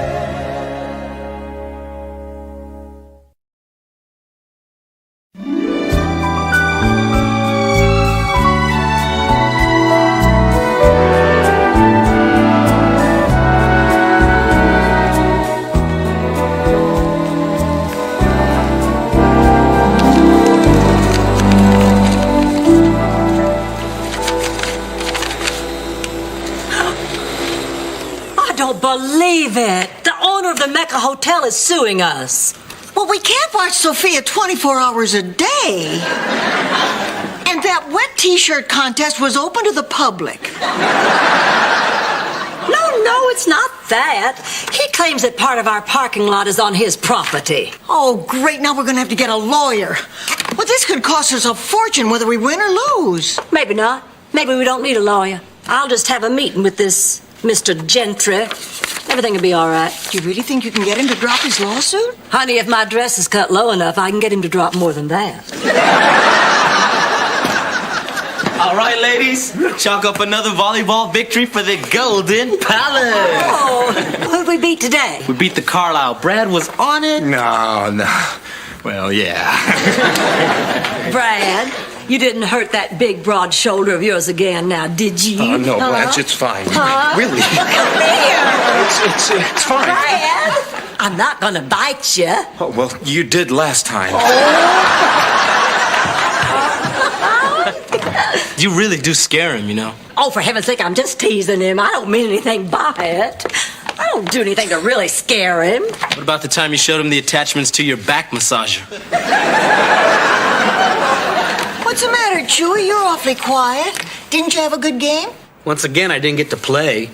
I don't believe it. The owner of the Mecca Hotel is suing us. Well, we can't watch Sophia 24 hours a day. And that wet t-shirt contest was open to the public. No, it's not that. He claims that part of our parking lot is on his property. Oh, great. Now we're going to have to get a lawyer. Well, this could cost us a fortune whether we win or lose. Maybe not. Maybe we don't need a lawyer. I'll just have a meeting with this Mr. Gentry. Everything will be all right. Do you really think you can get him to drop his lawsuit? Honey, if my dress is cut low enough, I can get him to drop more than that. All right, ladies, chalk up another volleyball victory for the Golden Palace. Oh, who'd we beat today? We beat the Carlisle. Brad was on it. No. Well, yeah. Brad, you didn't hurt that big, broad shoulder of yours again now, did you? Oh, no, Blanche, it's fine. Really? Come here. It's fine. Brad, I'm not going to bite you. Oh, well, you did last time. You really do scare him, you know. Oh, for heaven's sake, I'm just teasing him. I don't mean anything by it. I don't do anything to really scare him. What about the time you showed him the attachments to your back massager? What's the matter, Chewy? You're awfully quiet. Didn't you have a good game? Once again, I didn't get to play.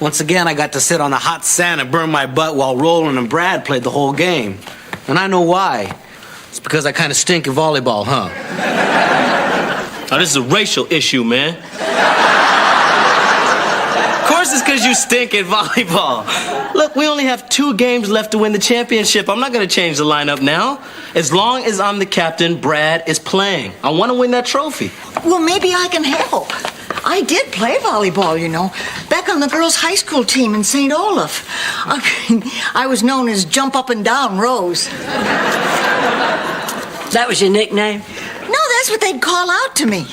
Once again, I got to sit on the hot sand and burn my butt while Roland and Brad played the whole game. And I know why. It's because I kind of stink at volleyball, huh? Oh, this is a racial issue, man. Of course it's because you stink at volleyball. Look, we only have 2 games left to win the championship. I'm not going to change the lineup now. As long as I'm the captain, Brad is playing. I want to win that trophy. Well, maybe I can help. I did play volleyball, you know, back on the girls' high school team in St. Olaf. I was known as Jump Up and Down Rose. That was your nickname? No, that's what they'd call out to me.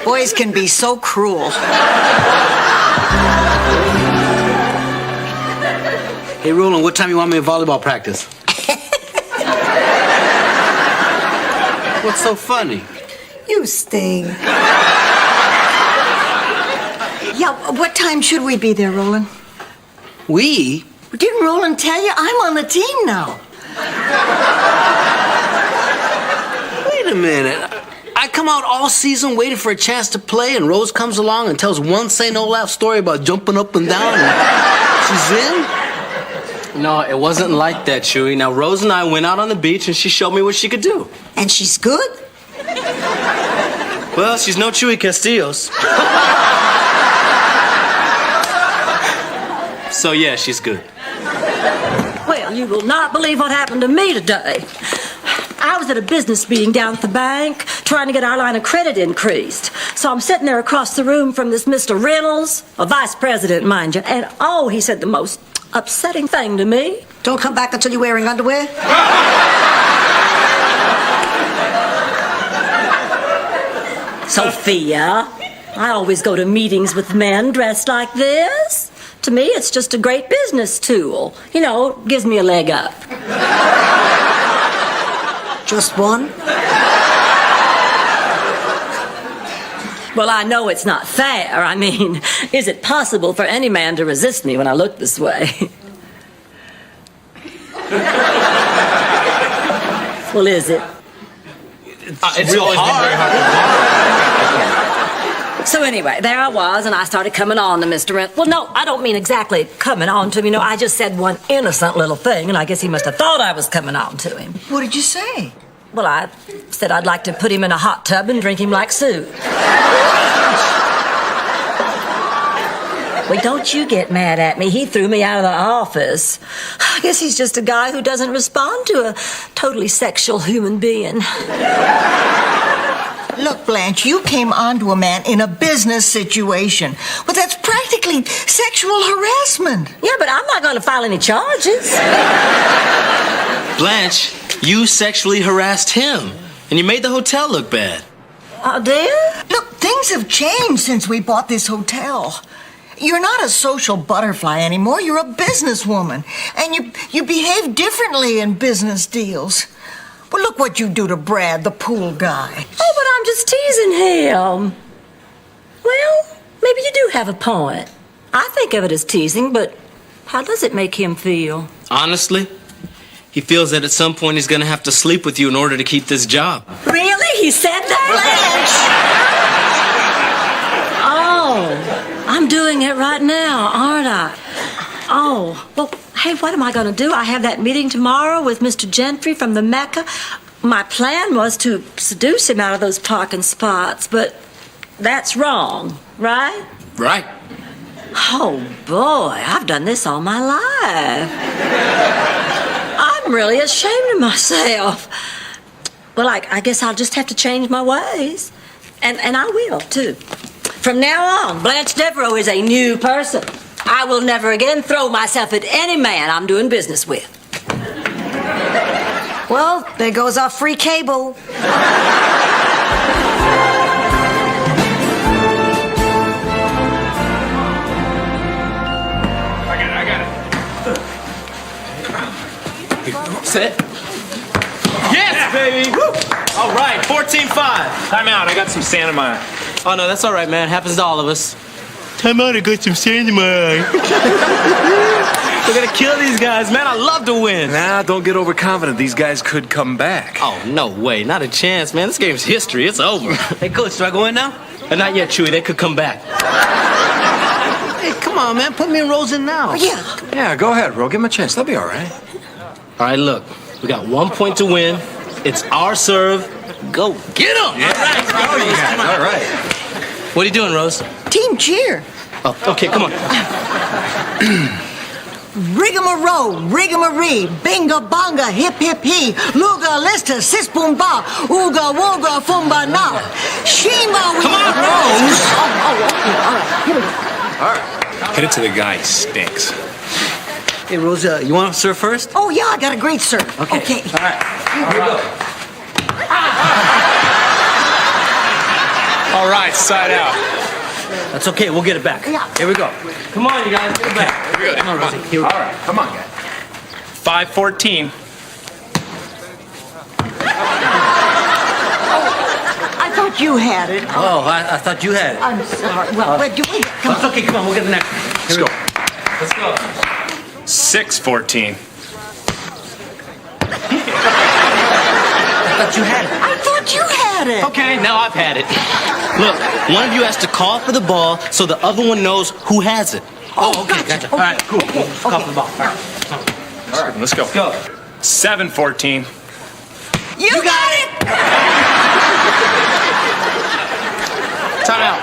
Boys can be so cruel. Hey, Roland, what time you want me at volleyball practice? What's so funny? You sting. Yeah, what time should we be there, Roland? We? Didn't Roland tell you? I'm on the team now. Wait a minute. I come out all season waiting for a chance to play, and Rose comes along and tells one St. Olaf story about jumping up and down, and she's in? No, it wasn't like that, Chewy. Now, Rose and I went out on the beach, and she showed me what she could do. And she's good? Well, she's no Chewy Castillos. So, yeah, she's good. Well, you will not believe what happened to me today. I was at a business meeting down at the bank trying to get our line of credit increased. So I'm sitting there across the room from this Mr. Reynolds, a vice president, mind you, and oh, he said the most upsetting thing to me. Don't come back until you're wearing underwear? Sophia, I always go to meetings with men dressed like this. To me, it's just a great business tool. You know, gives me a leg up. Just one? Well, I know it's not fair. I mean, is it possible for any man to resist me when I look this way? Well, is it? It's real hard. So anyway, there I was, and I started coming on to Mr. Rent. Well, no, I don't mean exactly coming on to him. You know, I just said one innocent little thing, and I guess he must have thought I was coming on to him. What did you say? Well, I said I'd like to put him in a hot tub and drink him like soup. Well, don't you get mad at me. He threw me out of the office. I guess he's just a guy who doesn't respond to a totally sexual human being. Look, Blanche, you came onto a man in a business situation. Well, that's practically sexual harassment. Yeah, but I'm not going to file any charges. Blanche, you sexually harassed him, and you made the hotel look bad. Oh, dear? Look, things have changed since we bought this hotel. You're not a social butterfly anymore. You're a businesswoman. And you behave differently in business deals. Well, look what you do to Brad, the pool guy. Oh, but I'm just teasing him. Well, maybe you do have a point. I think of it as teasing, but how does it make him feel? Honestly, he feels that at some point he's going to have to sleep with you in order to keep this job. Really? He said that? Oh, I'm doing it right now, aren't I? Oh, well, hey, what am I going to do? I have that meeting tomorrow with Mr. Gentry from the Mecca. My plan was to seduce him out of those parking spots, but that's wrong, right? Right. Oh, boy, I've done this all my life. I'm really ashamed of myself. Well, I guess I'll just have to change my ways. And I will, too. From now on, Blanche Devereaux is a new person. I will never again throw myself at any man I'm doing business with. Well, there goes our free cable. I got it. Set. Yes, baby! Woo! All right, 14-5. Time out. I got some sand in my eye. Oh, no, that's all right, man. Happens to all of us. Time out, I got some sand in my eye. We're gonna kill these guys, man. I love to win. Nah, don't get overconfident. These guys could come back. Oh, no way. Not a chance, man. This game's history. It's over. Hey, Coach, do I go in now? Not yet, Chewy. They could come back. Hey, come on, man. Put me and Rose in now. Yeah, go ahead, bro. Give him a chance. They'll be all right. All right, look. We got 1 point to win. It's our serve. Go get them. Yeah. All right. All right. What are you doing, Rose? Team cheer. Oh, okay, come on. Rigmarole, rigamaree, binga bonga, hip hip hee, luga lista, sis boom ba, ooga wooga fumba na, shima we. Come on, Rose. All right. Hit it to the guy. He stinks. Hey, Rose, you want to serve first? Oh yeah, I got a great serve. Okay. All right. Here we go. All right, side out. That's okay. We'll get it back. Yeah. Here we go. Come on, you guys. Get it back. Here we go. Come on, Rosie. Here we go. All right, come on, guys. 5-14. I thought you had it. Oh, I thought you had it. I'm sorry. Well, wait, do we? Come It's okay, come on, we'll get the next one. Let's go. Let's go. 6-14. I thought you had it. I thought you had it. Okay, now I've had it. Look, one of you has to call for the ball so the other one knows who has it. Oh, okay, gotcha. All right, cool. Call for the ball. All right. All right, let's go. Let's go. 7-14. You got it. Time out.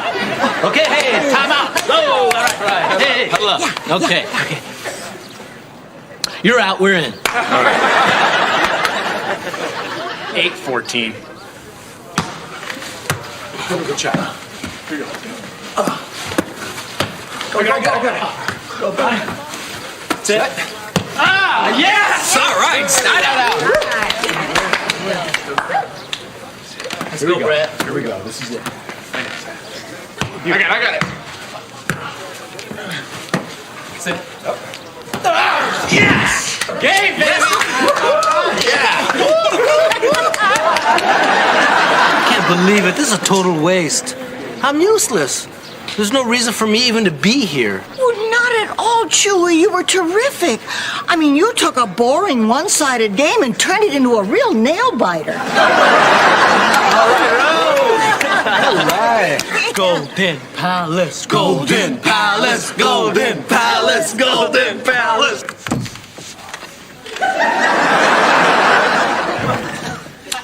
Okay, hey, time out. Oh, all right. Hey, huddle up. Okay. You're out, we're in. 8-14. Good shot. Here you go. I got it. Go back. That's it. Ah, yes! All right. Slide out. Let's go, Brad. Here we go. This is it. I got it. Sit. Ah, yes! Game, baby! I can't believe it. This is a total waste. I'm useless. There's no reason for me even to be here. Well, not at all, Chewy. You were terrific. I mean, you took a boring, one-sided game and turned it into a real nail-biter. All right. Golden Palace, Golden Palace, Golden Palace, Golden Palace.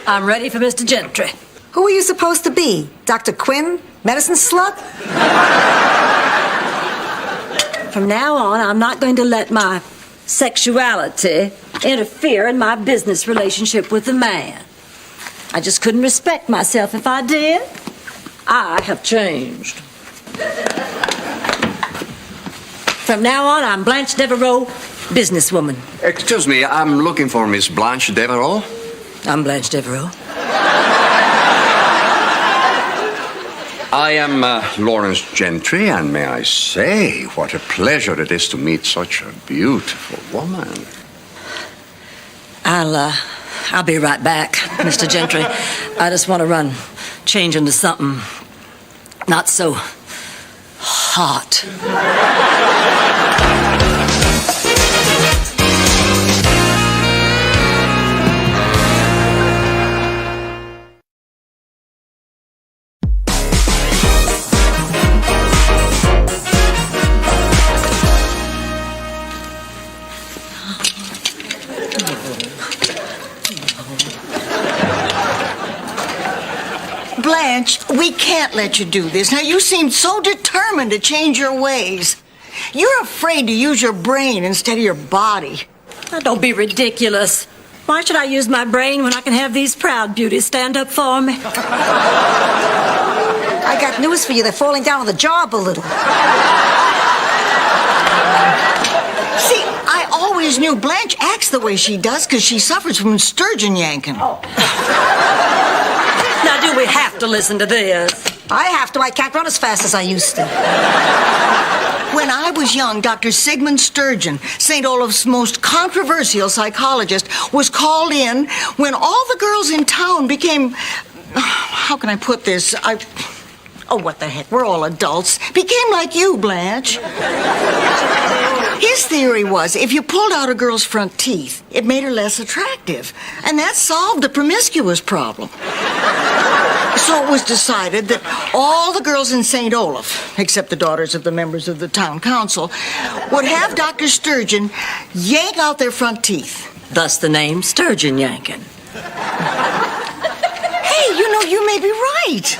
I'm ready for Mr. Gentry. Who are you supposed to be? Dr. Quinn? Medicine slut? From now on, I'm not going to let my sexuality interfere in my business relationship with the man. I just couldn't respect myself if I did. I have changed. From now on, I'm Blanche Devereaux, businesswoman. Excuse me, I'm looking for Miss Blanche Devereaux. I'm Blanche Devereaux. I am Lawrence Gentry, and may I say, what a pleasure it is to meet such a beautiful woman. I'll be right back, Mr. Gentry. I just want to change into something not so hot. Blanche, we can't let you do this. Now, you seem so determined to change your ways. You're afraid to use your brain instead of your body. Now, don't be ridiculous. Why should I use my brain when I can have these proud beauties stand up for me? I got news for you. They're falling down on the job a little. See, I always knew Blanche acts the way she does because she suffers from sturgeon yanking. Now, do we have to listen to this? I have to. I can't run as fast as I used to. When I was young, Dr. Sigmund Sturgeon, St. Olaf's most controversial psychologist, was called in when all the girls in town became... How can I put this? Oh, what the heck, we're all adults. Became like you, Blanche. His theory was if you pulled out a girl's front teeth, it made her less attractive. And that solved the promiscuous problem. So it was decided that all the girls in St. Olaf, except the daughters of the members of the town council, would have Dr. Sturgeon yank out their front teeth. Thus the name Sturgeon Yankin. Hey, you may be right.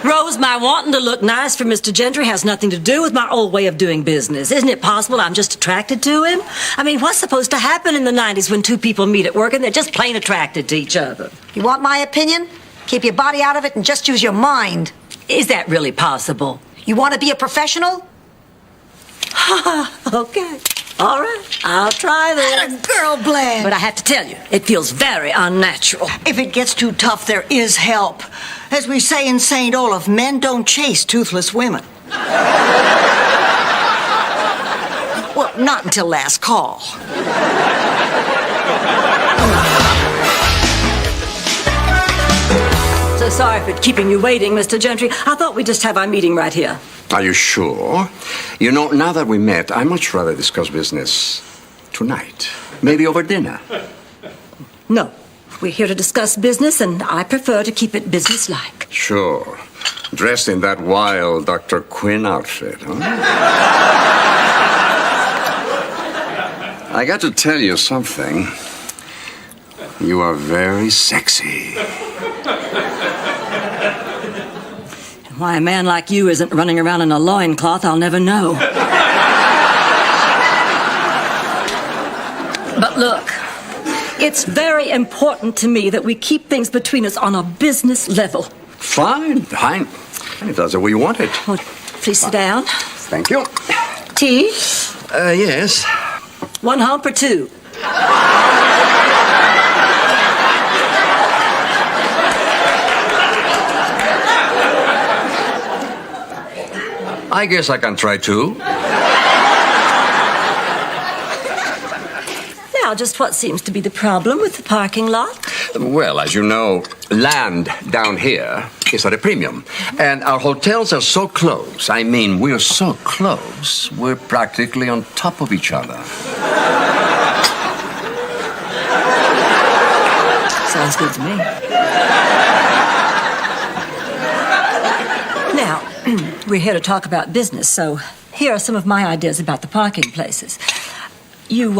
Rose, my wanting to look nice for Mr. Gentry has nothing to do with my old way of doing business. Isn't it possible I'm just attracted to him? I mean, what's supposed to happen in the 90s when two people meet at work and they're just plain attracted to each other? You want my opinion? Keep your body out of it and just use your mind. Is that really possible? You want to be a professional? Okay. All right. I'll try this. Atta girl, Blanche. But I have to tell you, it feels very unnatural. If it gets too tough, there is help. As we say in St. Olaf, men don't chase toothless women. Well, not until last call. So sorry for keeping you waiting, Mr. Gentry. I thought we'd just have our meeting right here. Are you sure? You know, now that we met, I'd much rather discuss business tonight. Maybe over dinner. No. We're here to discuss business, and I prefer to keep it businesslike. Sure. Dressed in that wild Dr. Quinn outfit, huh? I got to tell you something. You are very sexy. Why a man like you isn't running around in a loincloth, I'll never know. But look, it's very important to me that we keep things between us on a business level. Fine. If that's the way you want it. Well, please sit down. Thank you. Tea? Yes. One hump or two? I guess I can try two. Now, just what seems to be the problem with the parking lot? Well, as you know, land down here is at a premium. And our hotels are so close. I mean, we're so close, we're practically on top of each other. Sounds good to me. Now, we're here to talk about business, so here are some of my ideas about the parking places. You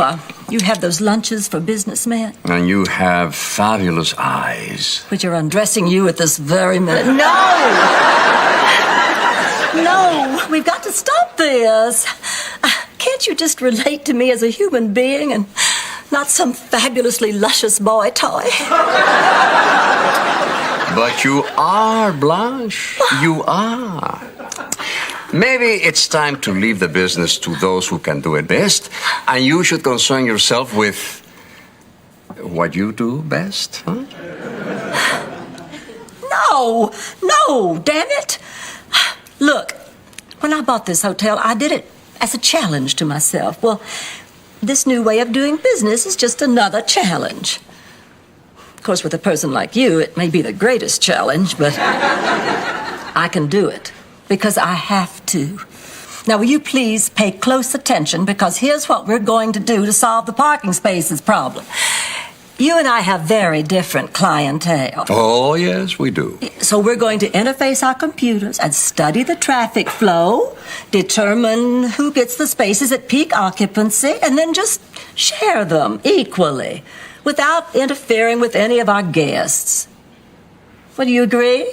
have those lunches for businessmen? And you have fabulous eyes. Which are undressing you at this very minute. No! No, we've got to stop this. Can't you just relate to me as a human being and not some fabulously luscious boy toy? But you are, Blanche. You are. Maybe it's time to leave the business to those who can do it best, and you should concern yourself with what you do best, huh? No, damn it. Look, when I bought this hotel, I did it as a challenge to myself. Well, this new way of doing business is just another challenge. Of course, with a person like you, it may be the greatest challenge, but I can do it because I have to. Now, will you please pay close attention, because here's what we're going to do to solve the parking spaces problem. You and I have very different clientele. Oh, yes, we do. So we're going to interface our computers and study the traffic flow, determine who gets the spaces at peak occupancy, and then just share them equally without interfering with any of our guests. Well, do you agree?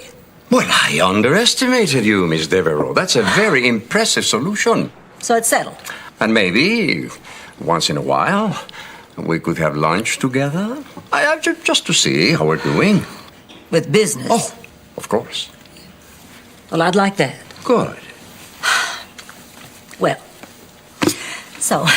Well, I underestimated you, Miss Devereaux. That's a very impressive solution. So it's settled. And maybe, once in a while, we could have lunch together. Just to see how we're doing. With business? Oh, of course. Well, I'd like that. Good. Well, so,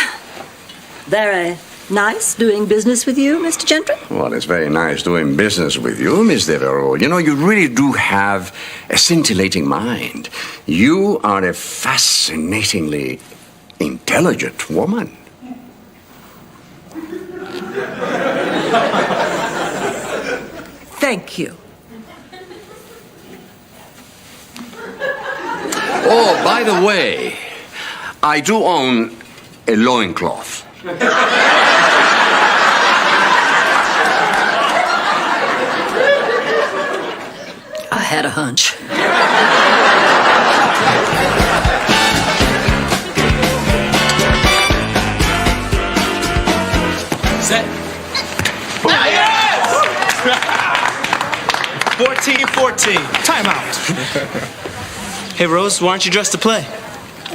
very nice doing business with you, Mr. Gentry? Well, it's very nice doing business with you, Miss Devereaux. You know, you really do have a scintillating mind. You are a fascinatingly intelligent woman. Thank you. Oh, by the way, I do own a loincloth. I had a hunch. Set. Yes! 14-14. Timeout. Hey, Rose, why aren't you dressed to play?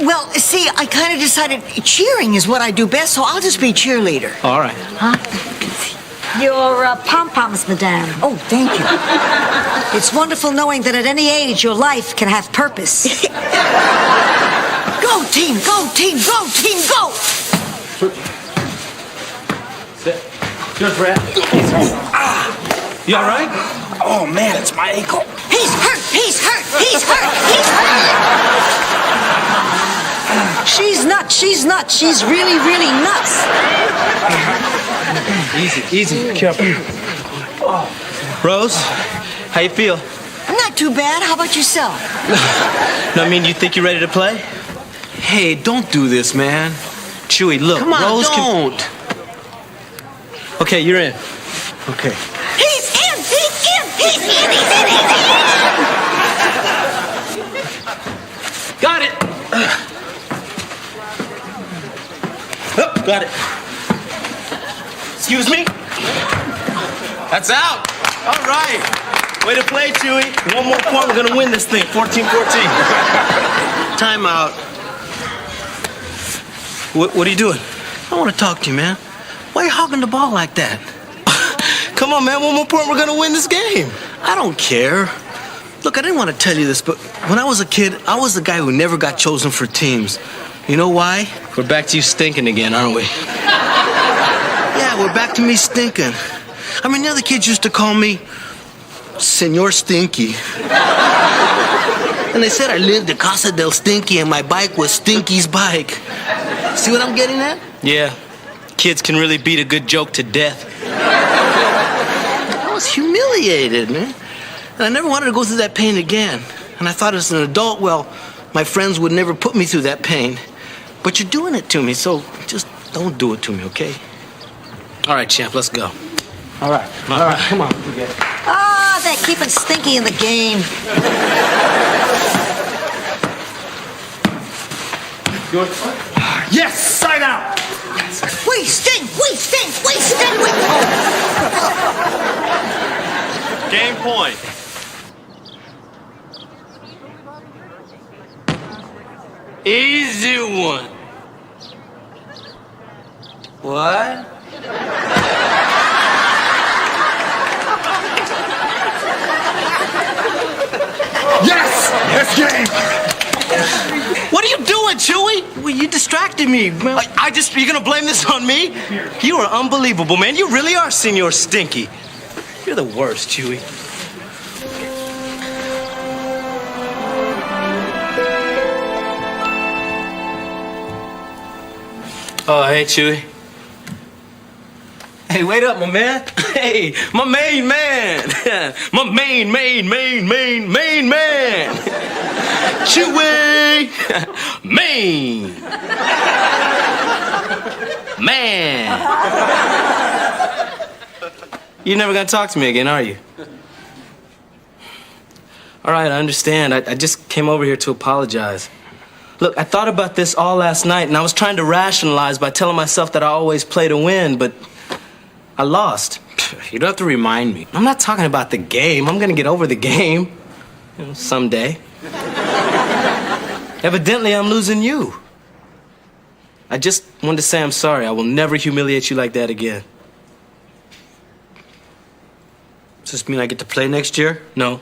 Well, see, I kind of decided cheering is what I do best, so I'll just be cheerleader. All right. Huh? Your pom-poms, madame. Oh, thank you. It's wonderful knowing that at any age your life can have purpose. Go, team, go, team, go, team, go! Just Brad. You all right? Oh, man, it's my ankle. He's hurt, he's hurt, he's hurt, he's hurt! She's nuts. She's nuts. She's really, really nuts. Easy. Careful. Rose, how you feel? Not too bad. How about yourself? No, I mean, you think you're ready to play? Hey, don't do this, man. Chewy, look. Come on, Rose don't. Okay, you're in. Okay. He's in. He's in. He's in. He's in. He's in. Got it. Oh, got it. Excuse me? That's out. All right. Way to play, Chewy. One more point, we're gonna win this thing. 14-14. Timeout. What are you doing? I want to talk to you, man. Why are you hogging the ball like that? Come on, man. One more point, we're gonna win this game. I don't care. Look, I didn't want to tell you this, but when I was a kid, I was the guy who never got chosen for teams. You know why? We're back to you stinking again, aren't we? Yeah, we're back to me stinking. I mean, the other kids used to call me Senor Stinky. And they said I lived at Casa del Stinky and my bike was Stinky's bike. See what I'm getting at? Yeah. Kids can really beat a good joke to death. I was humiliated, man. And I never wanted to go through that pain again. And I thought as an adult, well, my friends would never put me through that pain. But you're doing it to me, so just don't do it to me, okay? All right, champ, let's go. All right, come on. Ah, they're keeping Stinky in the game. Yes, side out. Wait, Stink! Wait, Stink! Wait, Stink! Wait! Game point. Easy one. What? Yes, game. What are you doing, Chewy? Well, you distracted me, man. You're gonna blame this on me? You are unbelievable, man. You really are Senor Stinky. You're the worst, Chewy. Oh, hey, Chewy. Hey, wait up, my man. Hey, my main man. My main man. Chewy. Main. Man. You're never gonna talk to me again, are you? All right, I understand. I just came over here to apologize. Look, I thought about this all last night, and I was trying to rationalize by telling myself that I always play to win, but I lost. You don't have to remind me. I'm not talking about the game. I'm gonna get over the game. Someday. Evidently, I'm losing you. I just wanted to say I'm sorry. I will never humiliate you like that again. Does this mean I get to play next year? No.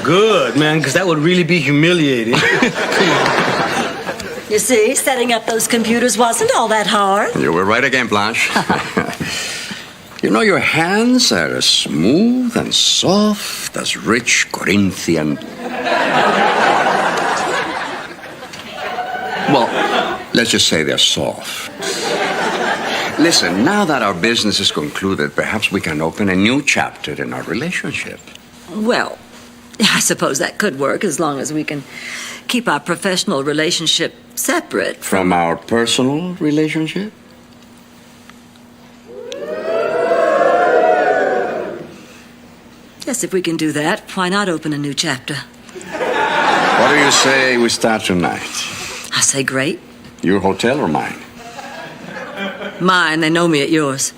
Good, man, because that would really be humiliating. You see, setting up those computers wasn't all that hard. You were right again, Blanche. You know, your hands are as smooth and soft as rich Corinthian. Well, let's just say they're soft. Listen, now that our business is concluded, perhaps we can open a new chapter in our relationship. Well, I suppose that could work as long as we can keep our professional relationship separate From our personal relationship? Yes, if we can do that, why not open a new chapter? What do you say we start tonight? I say great. Your hotel or mine? Mine, they know me at yours.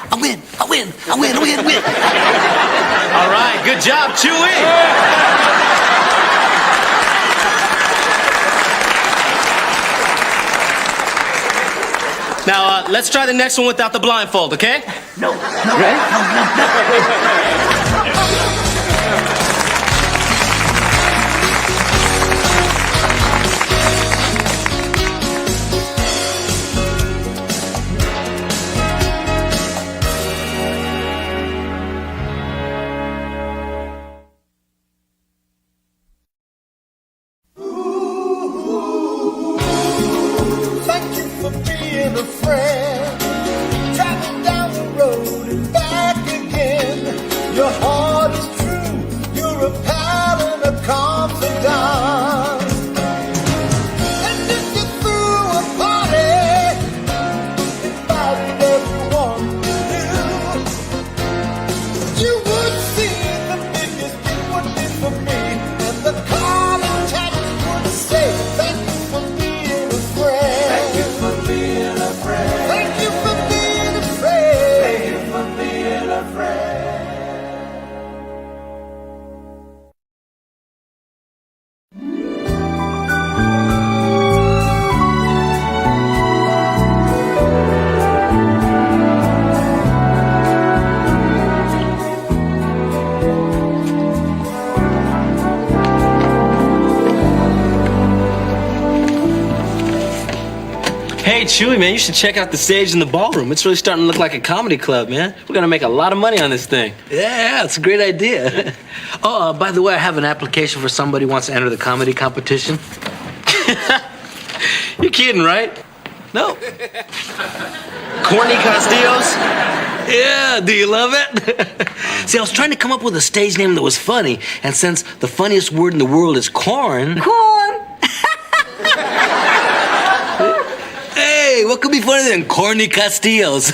I win. All right, good job, Chewy. Now, let's try the next one without the blindfold, okay? No. Ready? for being a friend. Traveling down the road and back again. Your heart is true, you're a pal and a confidant. And if you threw a party, invited everyone you would see the biggest gift would be for me. And the card attached would say, thank you for being a friend. Thank you for being a friend. Thank you for being a friend. Thank you for being a friend. Hey, Chewy, man, you should check out the stage in the ballroom. It's really starting to look like a comedy club, man. We're gonna make a lot of money on this thing. Yeah, it's a great idea. Oh, by the way, I have an application for somebody who wants to enter the comedy competition. You're kidding, right? No. Corny Castillos? Yeah, do you love it? See, I was trying to come up with a stage name that was funny, and since the funniest word in the world is corn... Corn! Hey, what could be funnier than corny Castillos?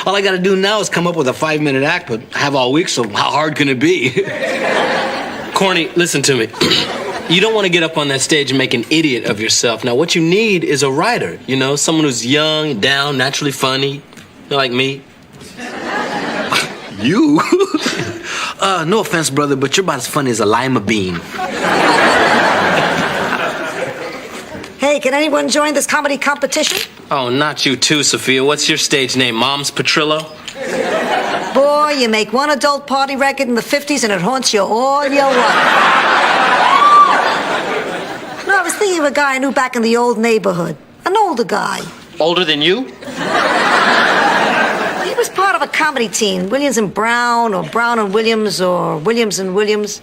All I gotta do now is come up with a 5-minute act, but I have all week, so how hard can it be? Corny, listen to me. You don't want to get up on that stage and make an idiot of yourself. Now, what you need is a writer, you know, someone who's young, down, naturally funny, like me. You? No offense, brother, but you're about as funny as a lima bean. Hey, can anyone join this comedy competition? Oh, not you too, Sophia. What's your stage name? Mom's Petrillo? Boy, you make one adult party record in the 50s and it haunts you all your life. No, I was thinking of a guy I knew back in the old neighborhood. An older guy. Older than you? He was part of a comedy team, Williams and Brown, or Brown and Williams, or Williams and Williams.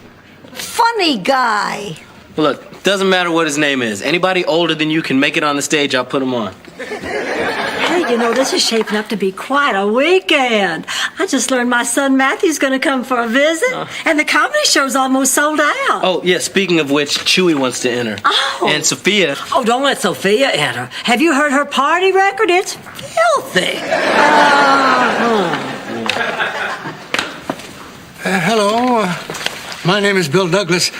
Funny guy. Look, doesn't matter what his name is. Anybody older than you can make it on the stage, I'll put him on. Hey, you know, this is shaping up to be quite a weekend. I just learned my son Matthew's going to come for a visit, and the comedy show's almost sold out. Oh, yeah, speaking of which, Chewy wants to enter. Oh. And Sophia... Oh, don't let Sophia enter. Have you heard her party record? It's filthy. Hello. My name is Bill Douglas.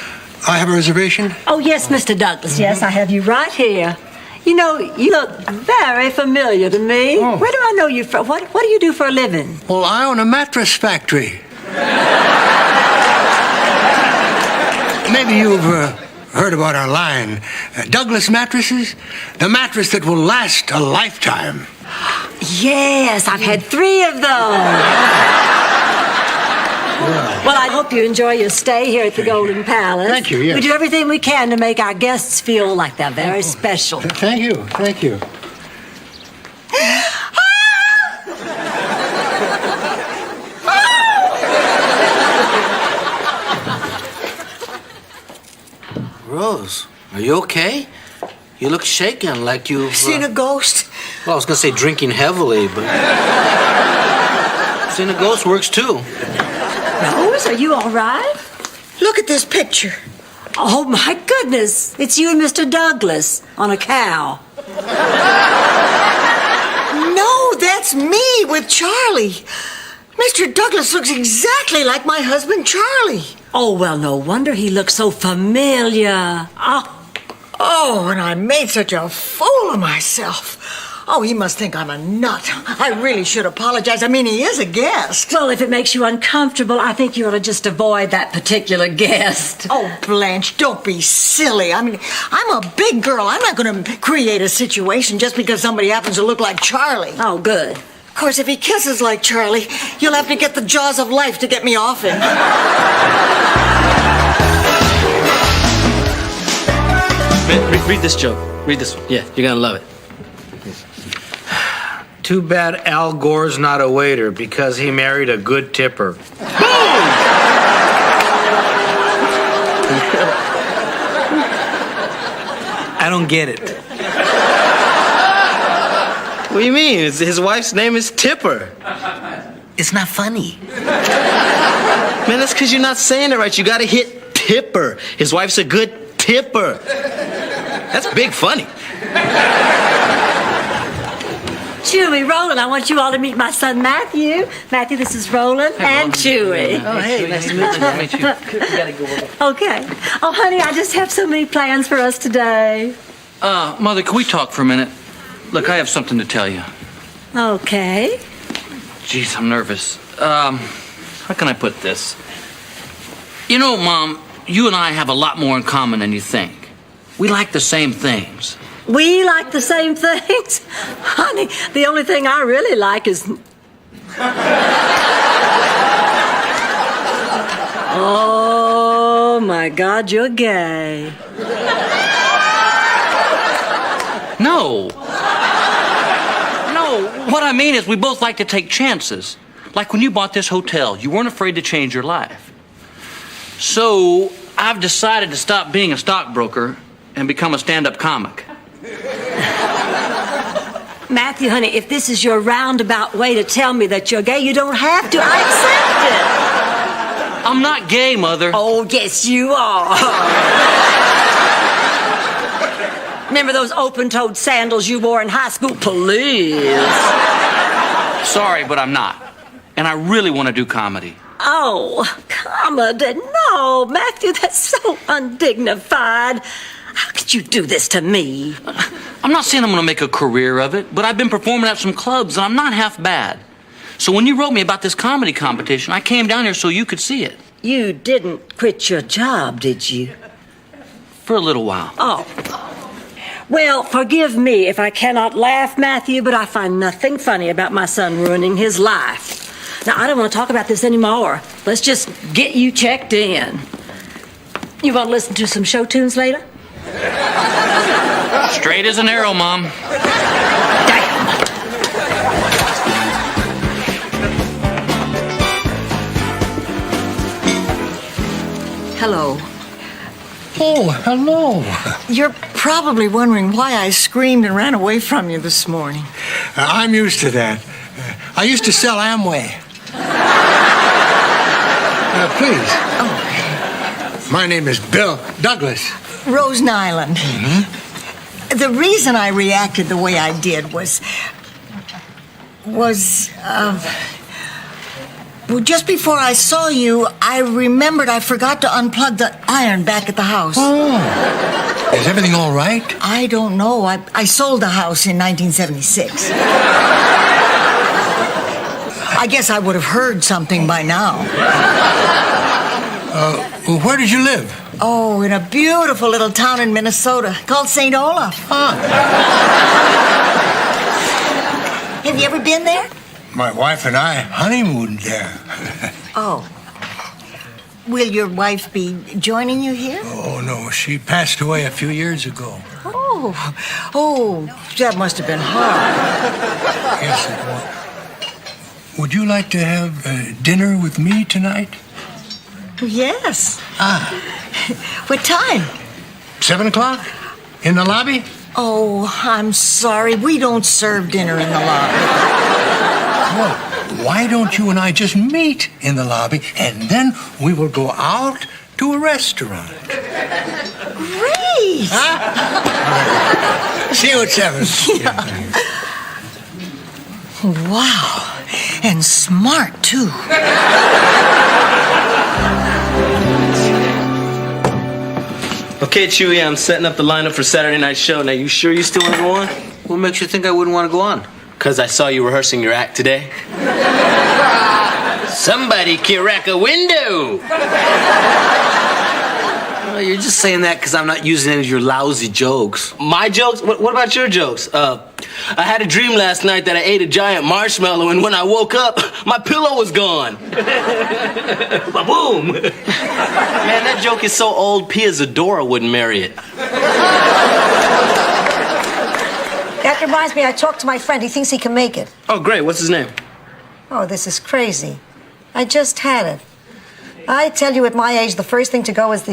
I have a reservation. Oh, yes, Mr. Douglas. Yes, I have you right here. You know, you look very familiar to me. Oh. Where do I know you from? What do you do for a living? Well, I own a mattress factory. Maybe you've heard about our line. Douglas Mattresses, the mattress that will last a lifetime. Yes, I've had 3 of those. Well, I hope you enjoy your stay here at the Golden Palace. Thank you, yes. We do everything we can to make our guests feel like they're very special. Thank you, thank you. Rose, are you okay? You look shaken, like you've... Seen a ghost? Well, I was gonna say drinking heavily, but... Seeing a ghost works too. Rose, are you all right? Look at this picture. Oh, my goodness. It's you and Mr. Douglas on a cow. No, that's me with Charlie. Mr. Douglas looks exactly like my husband, Charlie. Oh, well, no wonder he looks so familiar. Oh, and I made such a fool of myself. Oh, he must think I'm a nut. I really should apologize. I mean, he is a guest. Well, if it makes you uncomfortable, I think you ought to just avoid that particular guest. Oh, Blanche, don't be silly. I mean, I'm a big girl. I'm not going to create a situation just because somebody happens to look like Charlie. Oh, good. Of course, if he kisses like Charlie, you'll have to get the jaws of life to get me off him. Read this joke. Read this one. Yeah, you're gonna love it. Too bad Al Gore's not a waiter because he married a good tipper. I don't get it. What do you mean? His wife's name is Tipper. It's not funny. Man, that's because you're not saying it right. You gotta hit Tipper. His wife's a good tipper. That's big funny. Chewy, Roland, I want you all to meet my son, Matthew. Matthew, this is Roland and Chewy. Oh, hey, nice to meet you. Nice to meet you. We gotta go over. Okay. Oh, honey, I just have so many plans for us today. Mother, can we talk for a minute? Look, I have something to tell you. Okay. Jeez, I'm nervous. How can I put this? You know, Mom, you and I have a lot more in common than you think. We like the same things. We like the same things? Honey, the only thing I really like is... Oh, my God, you're gay. No. No, what I mean is we both like to take chances. Like when you bought this hotel, you weren't afraid to change your life. So I've decided to stop being a stockbroker and become a stand-up comic. Matthew, honey, if this is your roundabout way to tell me that you're gay, you don't have to. I accept it. I'm not gay, Mother. Oh, yes, you are. Remember those open-toed sandals you wore in high school? Please. Sorry, but I'm not. And I really want to do comedy. Oh, comedy. No, Matthew, that's so undignified. How could you do this to me? I'm not saying I'm going to make a career of it, but I've been performing at some clubs, and I'm not half bad. So when you wrote me about this comedy competition, I came down here so you could see it. You didn't quit your job, did you? For a little while. Oh. Well, forgive me if I cannot laugh, Matthew, but I find nothing funny about my son ruining his life. Now, I don't want to talk about this anymore. Let's just get you checked in. You want to listen to some show tunes later? Straight as an arrow, Mom. Damn. Hello. Oh, hello. You're probably wondering why I screamed and ran away from you this morning. I'm used to that. I used to sell Amway. Please. Oh. My name is Bill Douglas. Rose Nyland. Mm-hmm. The reason I reacted the way I did was well, just before I saw you, I remembered I forgot to unplug the iron back at the house. Oh. Is everything all right? I don't know. I sold the house in 1976. I guess I would have heard something by now. Where did you live? Oh, in a beautiful little town in Minnesota called St. Olaf. Huh. Have you ever been there? My wife and I honeymooned there. Oh. Will your wife be joining you here? Oh, no. She passed away a few years ago. Oh, that must have been hard. Yes, it was. Would you like to have dinner with me tonight? Yes. Ah. What time? 7 o'clock? In the lobby? Oh, I'm sorry. We don't serve dinner in the lobby. Well, why don't you and I just meet in the lobby, and then we will go out to a restaurant. Great! Huh? See you at 7. Yeah. Wow. And smart, too. Okay, Chewy, I'm setting up the lineup for Saturday night's show. Now, you sure you still want to go on? What makes you think I wouldn't want to go on? Because I saw you rehearsing your act today. Somebody can rack a window. Well, you're just saying that because I'm not using any of your lousy jokes. My jokes? What about your jokes? I had a dream last night that I ate a giant marshmallow, and when I woke up, my pillow was gone. Ba-boom. Man, that joke is so old, Pia Zadora wouldn't marry it. That reminds me, I talked to my friend. He thinks he can make it. Oh, great. What's his name? Oh, this is crazy. I just had it. I tell you, at my age, the first thing to go is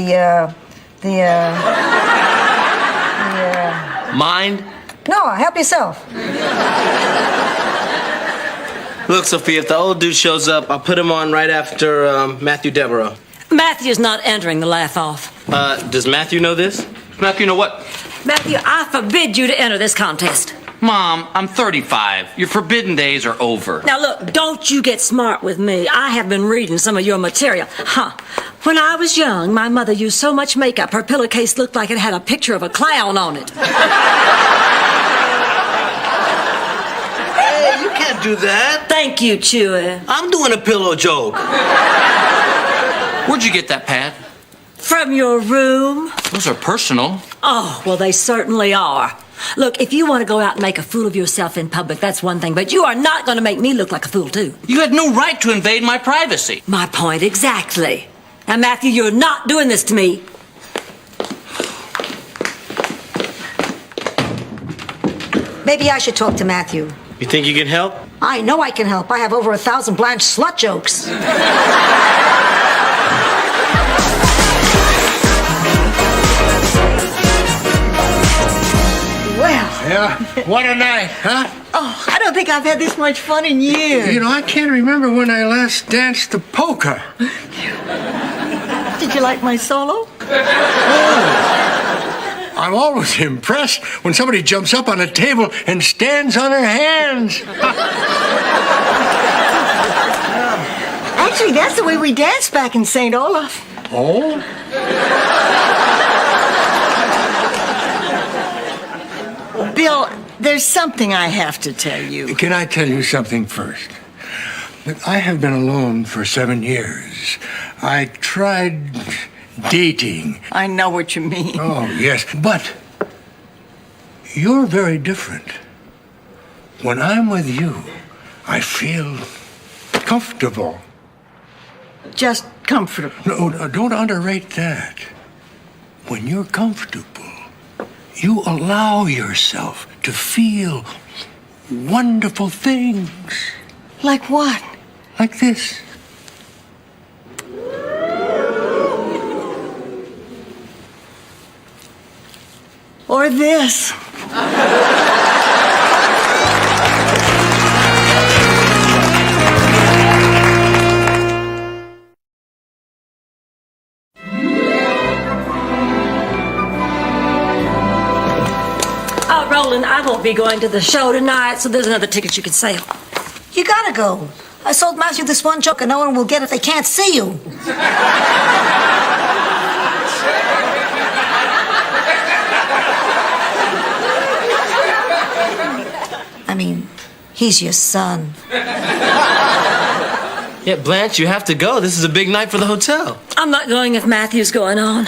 Mind No, help yourself. Look, Sophia, if the old dude shows up, I'll put him on right after Matthew Devereaux. Matthew's not entering the laugh-off. Does Matthew know this? Matthew know what? Matthew, I forbid you to enter this contest. Mom, I'm 35. Your forbidden days are over. Now look, don't you get smart with me. I have been reading some of your material. When I was young, my mother used so much makeup, her pillowcase looked like it had a picture of a clown on it. Hey, you can't do that. Thank you, Chewy. I'm doing a pillow joke. Where'd you get that pad? From your room. Those are personal. Oh, well, they certainly are. Look, if you want to go out and make a fool of yourself in public, that's one thing, but you are not going to make me look like a fool, too. You had no right to invade my privacy. My point exactly. Now, Matthew, you're not doing this to me. Maybe I should talk to Matthew. You think you can help? I know I can help. I have over 1,000 Blanche slut jokes. Yeah, what a night, huh? Oh, I don't think I've had this much fun in years. You know, I can't remember when I last danced the polka. Did you like my solo? Oh. I'm always impressed when somebody jumps up on a table and stands on her hands. Actually, that's the way we danced back in St. Olaf. Oh? Bill, there's something I have to tell you. Can I tell you something first? Look, I have been alone for 7 years. I tried dating. I know what you mean. Oh, yes, but you're very different. When I'm with you, I feel comfortable. Just comfortable. No, don't underrate that. When you're comfortable, you allow yourself to feel wonderful things. Like what? Like this. Or this. Roland, I won't be going to the show tonight, so there's another ticket you can sell. You gotta go. I sold Matthew this one joke and no one will get it if they can't see you. I mean, he's your son. Yeah, Blanche, you have to go. This is a big night for the hotel. I'm not going if Matthew's going on.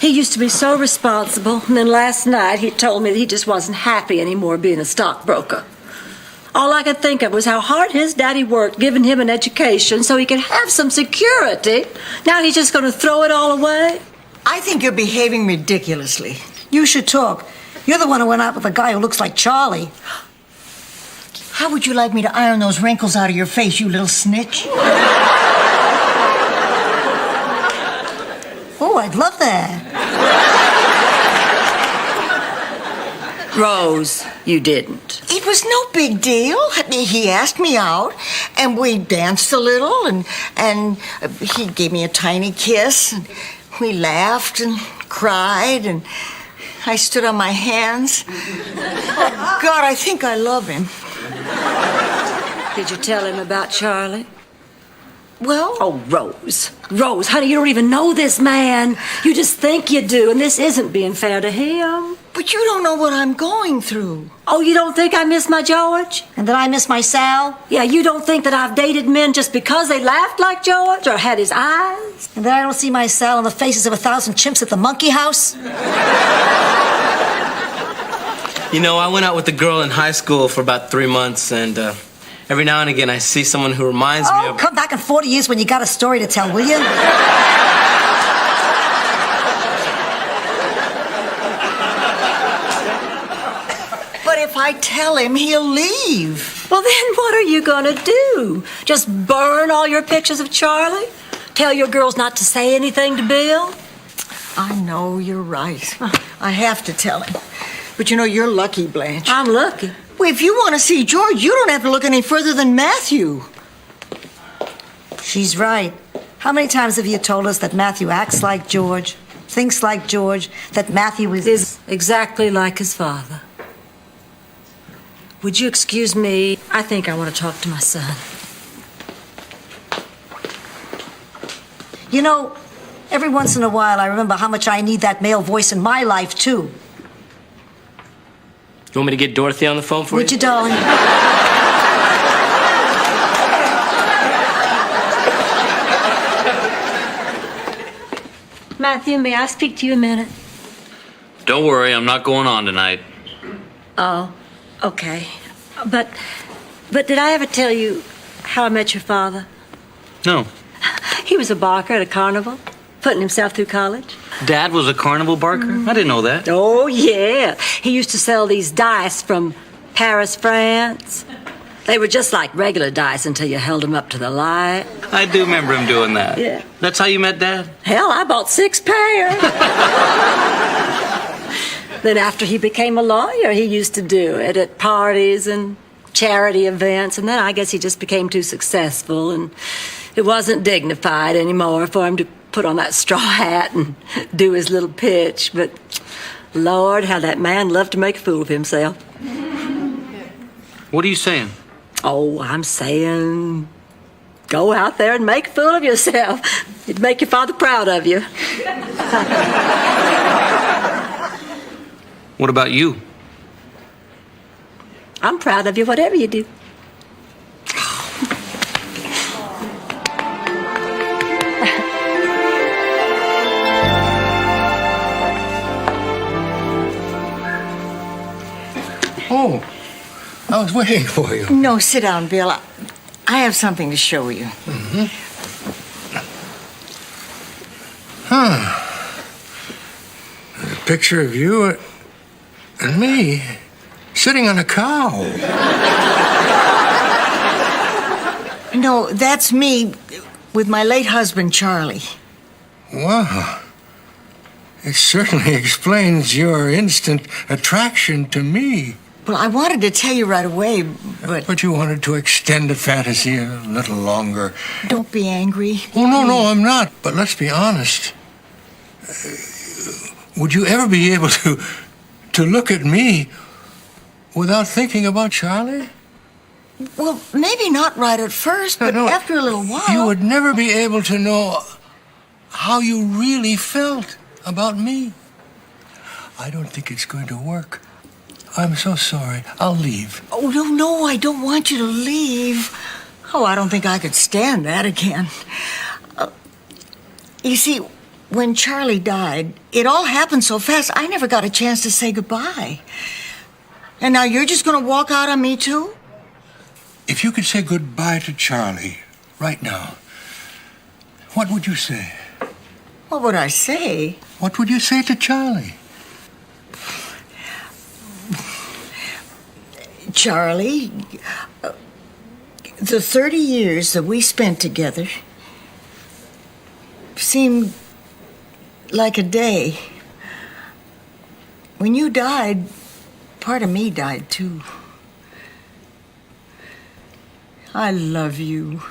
He used to be so responsible, and then last night he told me that he just wasn't happy anymore being a stockbroker. All I could think of was how hard his daddy worked giving him an education so he could have some security. Now he's just going to throw it all away? I think you're behaving ridiculously. You should talk. You're the one who went out with a guy who looks like Charlie. How would you like me to iron those wrinkles out of your face, you little snitch? Oh, I'd love that. Rose, you didn't. It was no big deal. He asked me out, and we danced a little, and he gave me a tiny kiss, and we laughed and cried, and I stood on my hands. Oh, God, I think I love him. Did you tell him about Charlie? Well? Oh, Rose. Rose, honey, you don't even know this man. You just think you do, and this isn't being fair to him. But you don't know what I'm going through. Oh, you don't think I miss my George? And that I miss my Sal? Yeah, you don't think that I've dated men just because they laughed like George or had his eyes? And that I don't see my Sal in the faces of 1,000 chimps at the monkey house? You know, I went out with a girl in high school for about 3 months, and every now and again I see someone who reminds me of... Oh, come back in 40 years when you got a story to tell, will you? But if I tell him, he'll leave. Well, then what are you going to do? Just burn all your pictures of Charlie? Tell your girls not to say anything to Bill? I know, you're right. I have to tell him. But you know, you're lucky, Blanche. I'm lucky. Well, if you want to see George, you don't have to look any further than Matthew. She's right. How many times have you told us that Matthew acts like George, thinks like George, that Matthew is exactly like his father? Would you excuse me? I think I want to talk to my son. You know, every once in a while I remember how much I need that male voice in my life, too. You want me to get Dorothy on the phone for you? Would you, darling? Matthew, may I speak to you a minute? Don't worry, I'm not going on tonight. Oh, okay. But did I ever tell you how I met your father? No. He was a barker at a carnival, putting himself through college. Dad was a carnival barker? I didn't know that. Oh, yeah. He used to sell these dice from Paris, France. They were just like regular dice until you held them up to the light. I do remember him doing that. Yeah. That's how you met Dad? Hell, I bought 6 pairs. Then after he became a lawyer, he used to do it at parties and charity events. And then I guess he just became too successful, and it wasn't dignified anymore for him to put on that straw hat and do his little pitch. But Lord, how that man loved to make a fool of himself. What are you saying? Oh, I'm saying go out there and make a fool of yourself. It'd make your father proud of you. What about you? I'm proud of you, whatever you do. Oh, I was waiting for you. No, sit down, Bill. I have something to show you. Mm-hmm. Huh. A picture of you and me sitting on a cow. No, that's me with my late husband, Charlie. Wow. It certainly explains your instant attraction to me. Well, I wanted to tell you right away, but... But you wanted to extend the fantasy a little longer. Don't be angry. Oh, no, I'm not. But let's be honest. Would you ever be able to look at me without thinking about Charlie? Well, maybe not right at first, but after a little while... You would never be able to know how you really felt about me. I don't think it's going to work. I'm so sorry. I'll leave. Oh, no, I don't want you to leave. Oh, I don't think I could stand that again. You see, when Charlie died, it all happened so fast, I never got a chance to say goodbye. And now you're just going to walk out on me, too? If you could say goodbye to Charlie right now, what would you say? What would I say? What would you say to Charlie? Charlie, the 30 years that we spent together seemed like a day. When you died, part of me died too. I love you,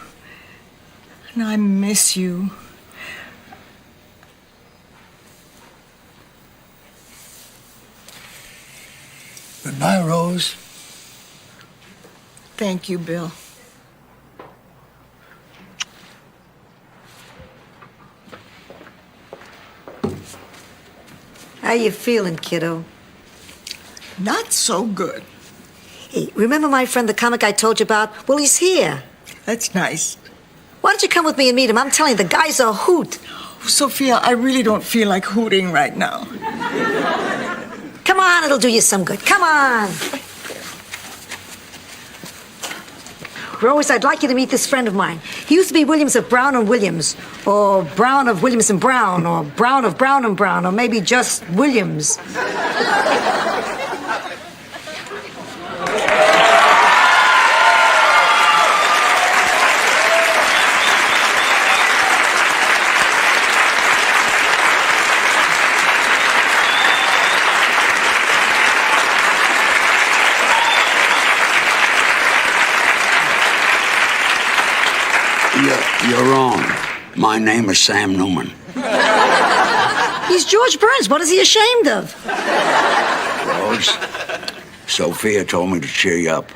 and I miss you. Goodbye, Rose. Thank you, Bill. How you feeling, kiddo? Not so good. Hey, remember my friend, the comic I told you about? Well, he's here. That's nice. Why don't you come with me and meet him? I'm telling you, the guy's a hoot. Sophia, I really don't feel like hooting right now. Come on, it'll do you some good. Come on. Rose, I'd like you to meet this friend of mine. He used to be Williams of Brown and Williams, or Brown of Williams and Brown, or Brown of Brown and Brown, or maybe just Williams. You're wrong. My name is Sam Newman. He's George Burns. What is he ashamed of? Rose, Sophia told me to cheer you up.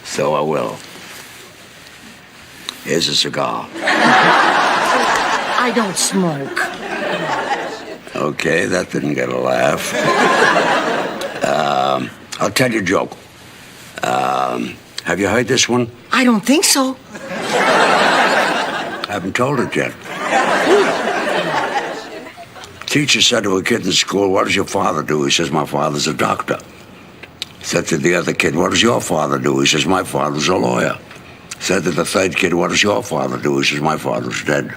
So I will. Here's a cigar. I don't smoke. Okay, that didn't get a laugh. I'll tell you a joke. Have you heard this one? I don't think so. I haven't told it yet. Teacher said to a kid in school, "What does your father do?" He says, "My father's a doctor." Said to the other kid, "What does your father do?" He says, "My father's a lawyer." Said to the third kid, "What does your father do?" He says, "My father's dead."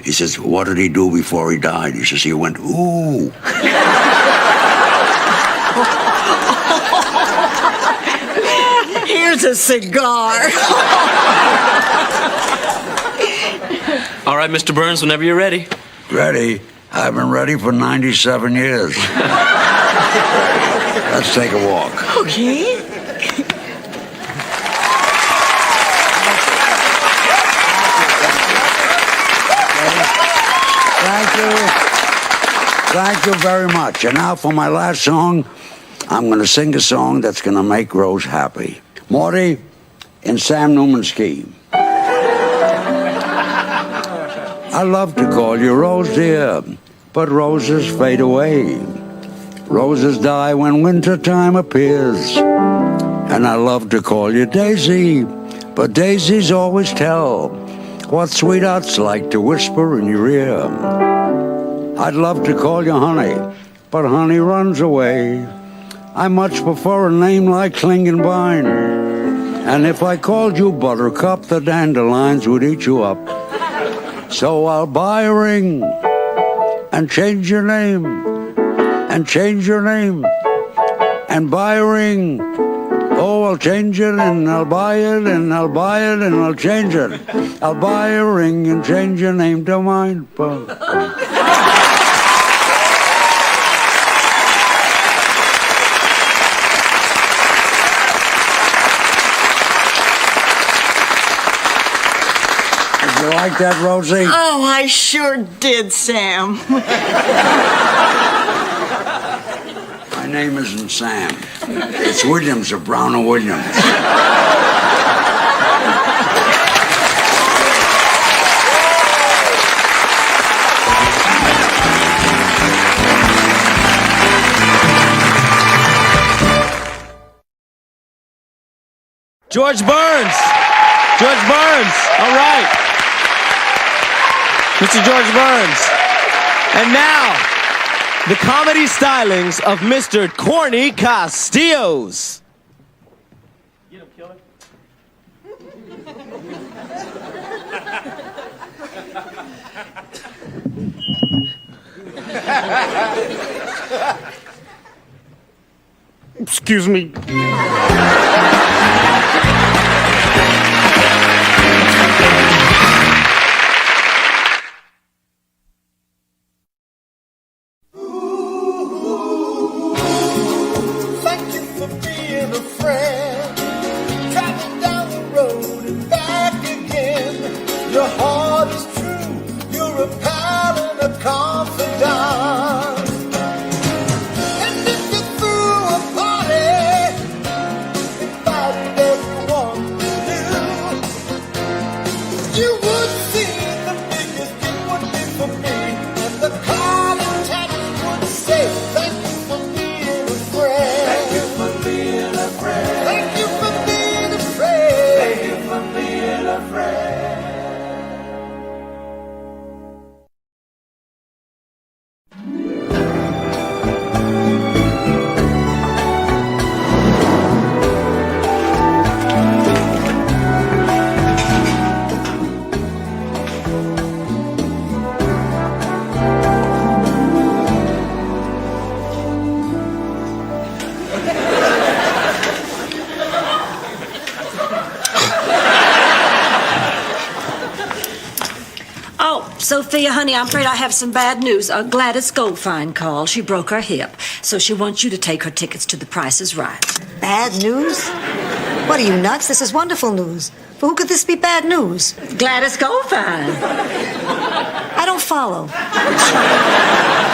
He says, "What did he do before he died?" He says, "He went, ooh." Here's a cigar. All right, Mr. Burns, whenever you're ready. Ready? I've been ready for 97 years. Let's take a walk. Okay. Thank you very much. And now for my last song, I'm going to sing a song that's going to make Rose happy. Morty, in Sam Newman's key. I love to call you Rose, dear, but roses fade away. Roses die when winter time appears. And I love to call you Daisy, but daisies always tell what sweethearts like to whisper in your ear. I'd love to call you honey, but honey runs away. I much prefer a name like Klingenbein. And if I called you Buttercup, the dandelions would eat you up. So I'll buy a ring and change your name, and change your name, and buy a ring. Oh, I'll change it, and I'll buy it, and I'll buy it, and I'll change it. I'll buy a ring and change your name to mine. You like that, Rosie? Oh, I sure did, Sam. My name isn't Sam. It's Williams of Brown and Williams. George Burns. George Burns. All right. Mr. George Burns. And now, the comedy stylings of Mr. Corny Castillos. Get him, killer. Excuse me. Thank you for being a friend. Traveling down the road and back again. Your heart is true. You're a pal and a confidant. And if you threw a party, invited everyone you knew, you would see the biggest gift would be for me. And the card and text would say, thank you for being a friend. Thank you for being a friend. Thank you for being a friend. Thank you for being a friend. Oh, Sophia, honey, I'm afraid I have some bad news. Gladys Goldfine called. She broke her hip, so she wants you to take her tickets to The Price is Right. Bad news? What are you, nuts? This is wonderful news. For who could this be bad news? Gladys Goldfine. I don't follow.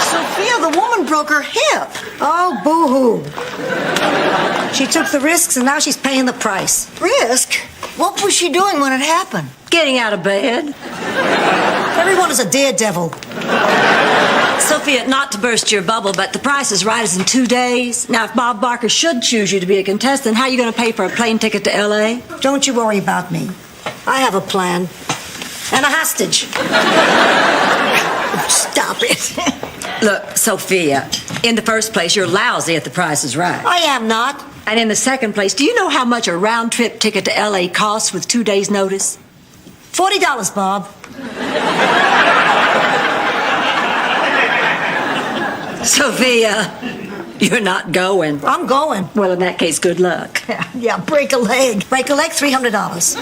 Sophia, the woman broke her hip. Oh, boo-hoo. She took the risks, and now she's paying the price. Risk? What was she doing when it happened? Getting out of bed. Everyone is a daredevil. Sophia, not to burst your bubble, but The Price is Right is in 2 days. Now, if Bob Barker should choose you to be a contestant, how are you going to pay for a plane ticket to L.A.? Don't you worry about me. I have a plan. And a hostage. Stop it. Look, Sophia, in the first place, you're lousy at The Price is Right. I am not. And in the second place, do you know how much a round-trip ticket to L.A. costs with 2 days' notice? $40, Bob. Sophia, you're not going. I'm going. Well, in that case, good luck. Yeah, break a leg. Break a leg, $300.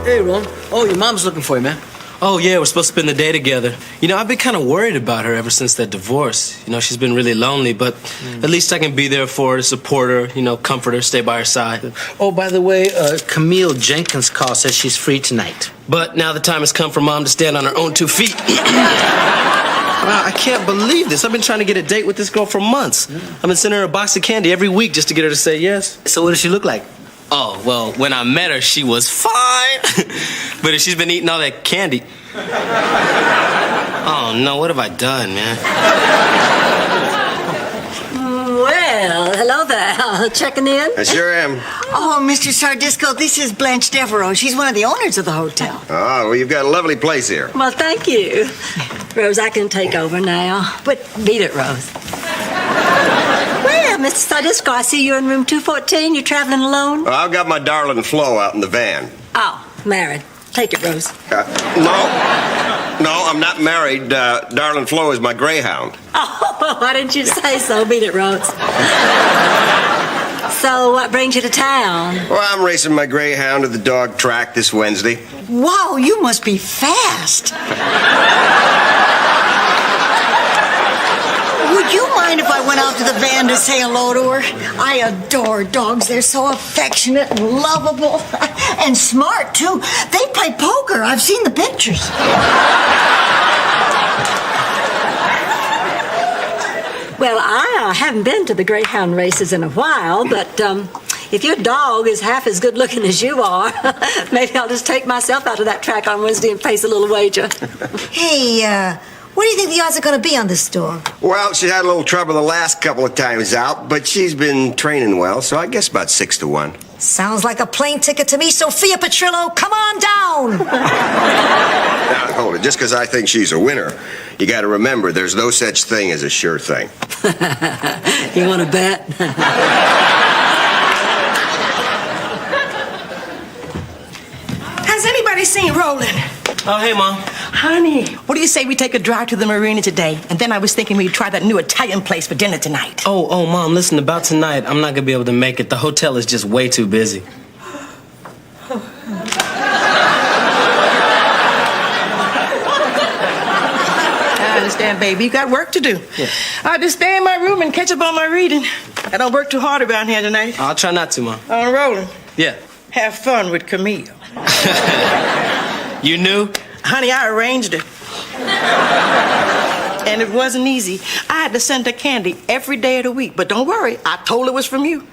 Hey, Ron. Oh, your mom's looking for you, man. Oh, yeah, we're supposed to spend the day together. You know, I've been kind of worried about her ever since that divorce. You know, she's been really lonely, but at least I can be there for her, support her, you know, comfort her, stay by her side. Oh, by the way, Camille Jenkins' call says she's free tonight. But now the time has come for Mom to stand on her own 2 feet. Wow, I can't believe this. I've been trying to get a date with this girl for months. I've been sending her a box of candy every week just to get her to say yes. So what does she look like? Oh, well, when I met her, she was fine. But if she's been eating all that candy... Oh, no, what have I done, man? Well, hello there. Checking in? I sure am. Oh, Mr. Sardisco, this is Blanche Devereaux. She's one of the owners of the hotel. Oh, well, you've got a lovely place here. Well, thank you. Rose, I can take over now. But beat it, Rose. Well, Mr. Sardisco, I see you're in room 214. You're traveling alone? Well, I've got my darling Flo out in the van. Oh, married. Take it, Rose. No, I'm not married. Darling Flo is my greyhound. Oh, why didn't you say so? Beat it, Rose. So, what brings you to town? Well, I'm racing my greyhound to the dog track this Wednesday. Wow, you must be fast. Would you mind if I went out to the van to say hello to her? I adore dogs. They're so affectionate and lovable. And smart, too. They play poker. I've seen the pictures. Well, I haven't been to the greyhound races in a while, but if your dog is half as good looking as you are, maybe I'll just take myself out to that track on Wednesday and place a little wager. Hey, what do you think the odds are going to be on this dog? Well, she had a little trouble the last couple of times out, but she's been training well, so I guess about 6 to 1. Sounds like a plane ticket to me, Sophia Petrillo. Come on down. Now, hold it. Just because I think she's a winner, you got to remember there's no such thing as a sure thing. You want to bet? Has anybody seen Roland? Oh, hey, Mom. Honey, what do you say we take a drive to the marina today? And then I was thinking we'd try that new Italian place for dinner tonight. Oh, Mom, listen, about tonight, I'm not going to be able to make it. The hotel is just way too busy. I understand, baby. You got work to do. Yeah. I'll just stay in my room and catch up on my reading. I don't work too hard around here tonight. I'll try not to, Mom. Roland, Yeah. have fun with Camille. You knew? Honey, I arranged it. And it wasn't easy. I had to send her candy every day of the week. But don't worry, I told her it was from you.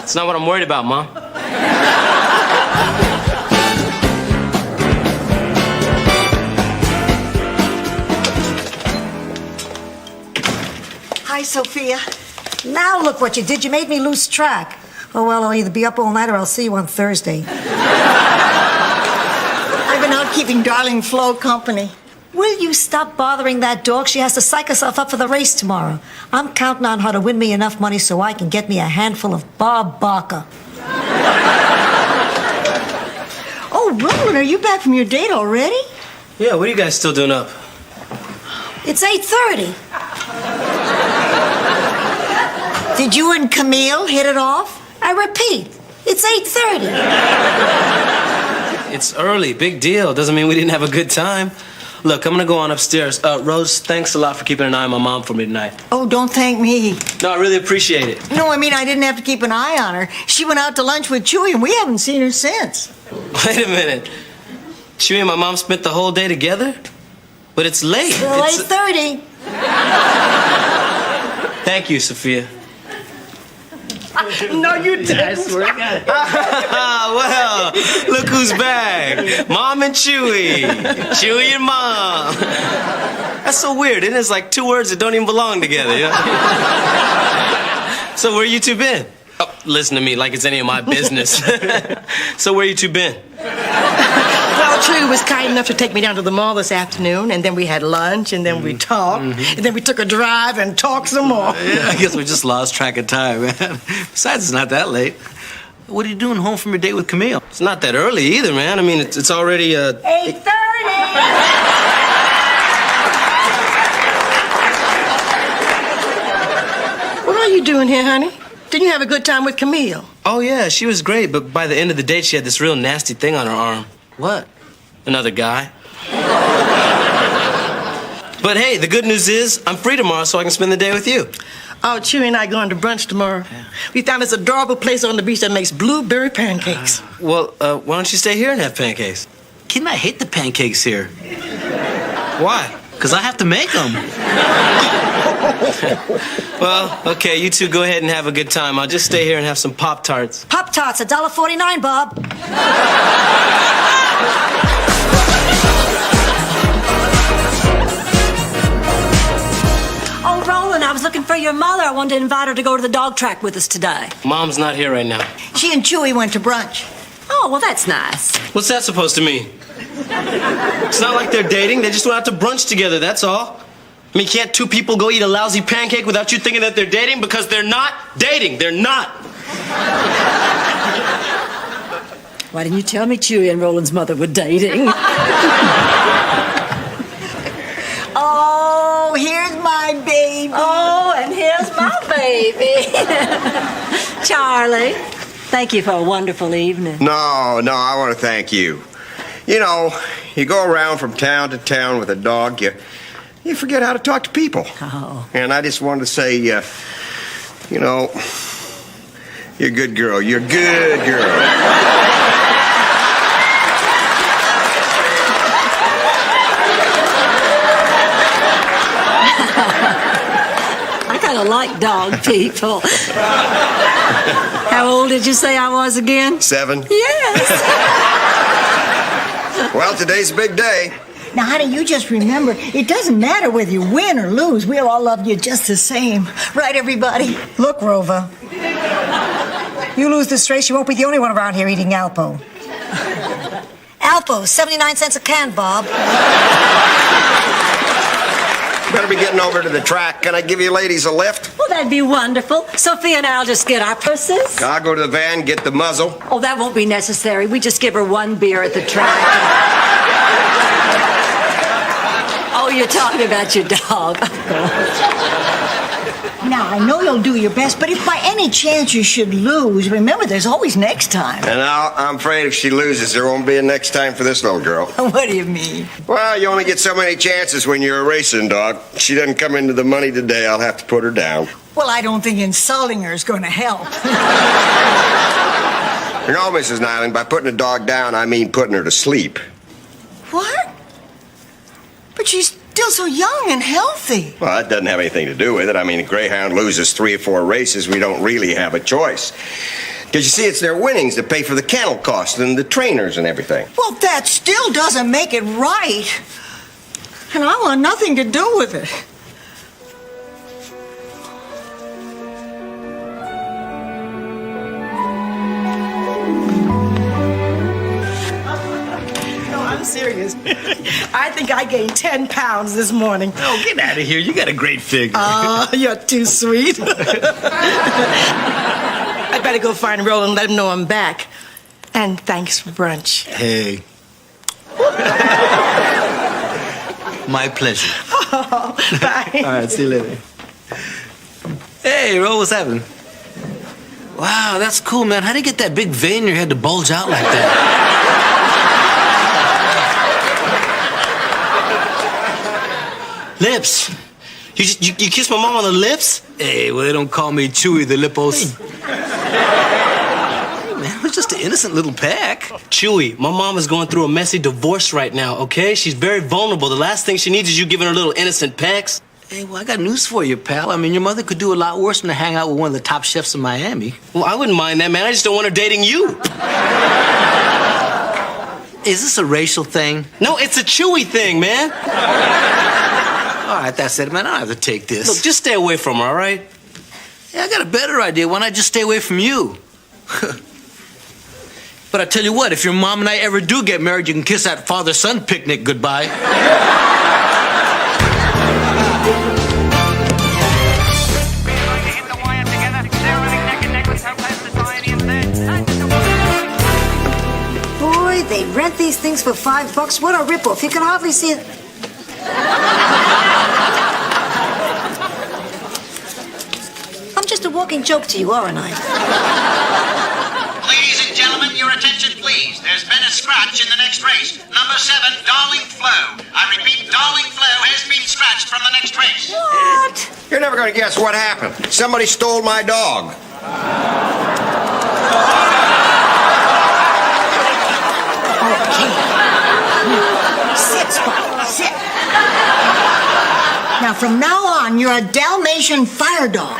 It's not what I'm worried about, Mom. Hi, Sophia. Now look what you did. You made me lose track. Oh, well, I'll either be up all night or I'll see you on Thursday. I've been out keeping darling Flo company. Will you stop bothering that dog? She has to psych herself up for the race tomorrow. I'm counting on her to win me enough money so I can get me a handful of Bob Barker. Oh, Roland, are you back from your date already? Yeah, what are you guys still doing up? It's 8:30. Did you and Camille hit it off? I repeat, it's 8:30. It's early, big deal. Doesn't mean we didn't have a good time. Look, I'm gonna go on upstairs. Rose, thanks a lot for keeping an eye on my mom for me tonight. Oh, don't thank me. No, I really appreciate it. No, I mean, I didn't have to keep an eye on her. She went out to lunch with Chewy, and we haven't seen her since. Wait a minute. Chewy and my mom spent the whole day together? But it's late. Still 8:30. Thank you, Sophia. No, you didn't. I swear to God. Well, look who's back. Mom and Chewy. Chewy and Mom. That's so weird, isn't it? It's like two words that don't even belong together. You know? So where you two been? Oh, listen to me like it's any of my business. So where you two been? Well, Chewy was kind enough to take me down to the mall this afternoon, and then we had lunch, and then we talked, and then we took a drive and talked some more. Yeah, I guess we just lost track of time, man. Besides, it's not that late. What are you doing home from your date with Camille? It's not that early either, man. I mean, it's already 8:30. What are you doing here, honey? Didn't you have a good time with Camille? Oh, yeah, she was great, but by the end of the date, she had this real nasty thing on her arm. What? Another guy. But hey, the good news is I'm free tomorrow, so I can spend the day with you. Oh, Chewy and I going to brunch tomorrow. Yeah. We found this adorable place on the beach that makes blueberry pancakes. Well, why don't you stay here and have pancakes? Kid, I hate the pancakes here. Why? Because I have to make them. Well, okay, you two go ahead and have a good time. I'll just stay here and have some Pop-Tarts. Pop-Tarts, $1.49, Bob. Oh, Roland, I was looking for your mother. I wanted to invite her to go to the dog track with us today. Mom's not here right now. She and Chewy went to brunch. Oh, well, that's nice. What's that supposed to mean? It's not like they're dating. They just went out to brunch together, that's all. I mean, can't two people go eat a lousy pancake without you thinking that they're dating? Because they're not dating. They're not. Why didn't you tell me Chewy and Roland's mother were dating? Oh, here's my baby. Oh, and here's my baby. Charlie, thank you for a wonderful evening. No, I want to thank you. You know, you go around from town to town with a dog, you forget how to talk to people. Oh. And I just wanted to say, you know, you're a good girl. You're a good girl. I kind of like dog people. How old did you say I was again? 7. Yes. Well, today's a big day. Now, honey, you just remember, it doesn't matter whether you win or lose. We'll all love you just the same. Right, everybody? Look, Rover. You lose this race, you won't be the only one around here eating Alpo. Alpo, 79 cents a can, Bob. Better be getting over to the track. Can I give you ladies a lift? Well, that'd be wonderful. Sophia and I'll just get our purses. I'll go to the van, get the muzzle. Oh, that won't be necessary. We just give her one beer at the track. Oh, you're talking about your dog. Now, I know you'll do your best, but if by any chance you should lose, remember there's always next time. And I'm afraid if she loses, there won't be a next time for this little girl. What do you mean? Well, you only get so many chances when you're a racing dog. If she doesn't come into the money today, I'll have to put her down. Well, I don't think insulting her is going to help. You know, Mrs. Nyland, by putting a dog down, I mean putting her to sleep. What? But she's still so young and healthy. Well, that doesn't have anything to do with it. I mean, a greyhound loses 3 or 4 races, we don't really have a choice. Because you see, it's their winnings that pay for the kennel costs and the trainers and everything. Well, that still doesn't make it right. And I want nothing to do with it. I'm serious. I think I gained 10 pounds this morning. Oh, get out of here. You got a great figure. Oh, you're too sweet. I better go find Roland and let him know I'm back. And thanks for brunch. Hey. My pleasure. Oh, bye. All right, see you later. Hey, Ro, what's happening? Wow, that's cool, man. How do you get that big vein in your head to bulge out like that? Lips. You kissed my mom on the lips? Hey, well, they don't call me Chewy the Lippos. Hey, man, it was just an innocent little peck. Chewy, my mom is going through a messy divorce right now, okay? She's very vulnerable. The last thing she needs is you giving her little innocent pecks. Hey, well, I got news for you, pal. I mean, your mother could do a lot worse than to hang out with one of the top chefs in Miami. Well, I wouldn't mind that, man. I just don't want her dating you. Is this a racial thing? No, it's a Chewy thing, man. All right, that's it, man. I don't have to take this. Look, just stay away from her, all right? Yeah, I got a better idea. Why not just stay away from you? But I tell you what, if your mom and I ever do get married, you can kiss that father-son picnic goodbye. Boy, they rent these things for $5. What a ripoff. You can hardly see it. I'm just a walking joke to you, aren't I? Ladies and gentlemen, your attention, please. There's been a scratch in the next race. Number 7, Darling Flo. I repeat, Darling Flo has been scratched from the next race. What? You're never going to guess what happened. Somebody stole my dog. Sit, Spot. Sit. Now, from now on, you're a Dalmatian fire dog.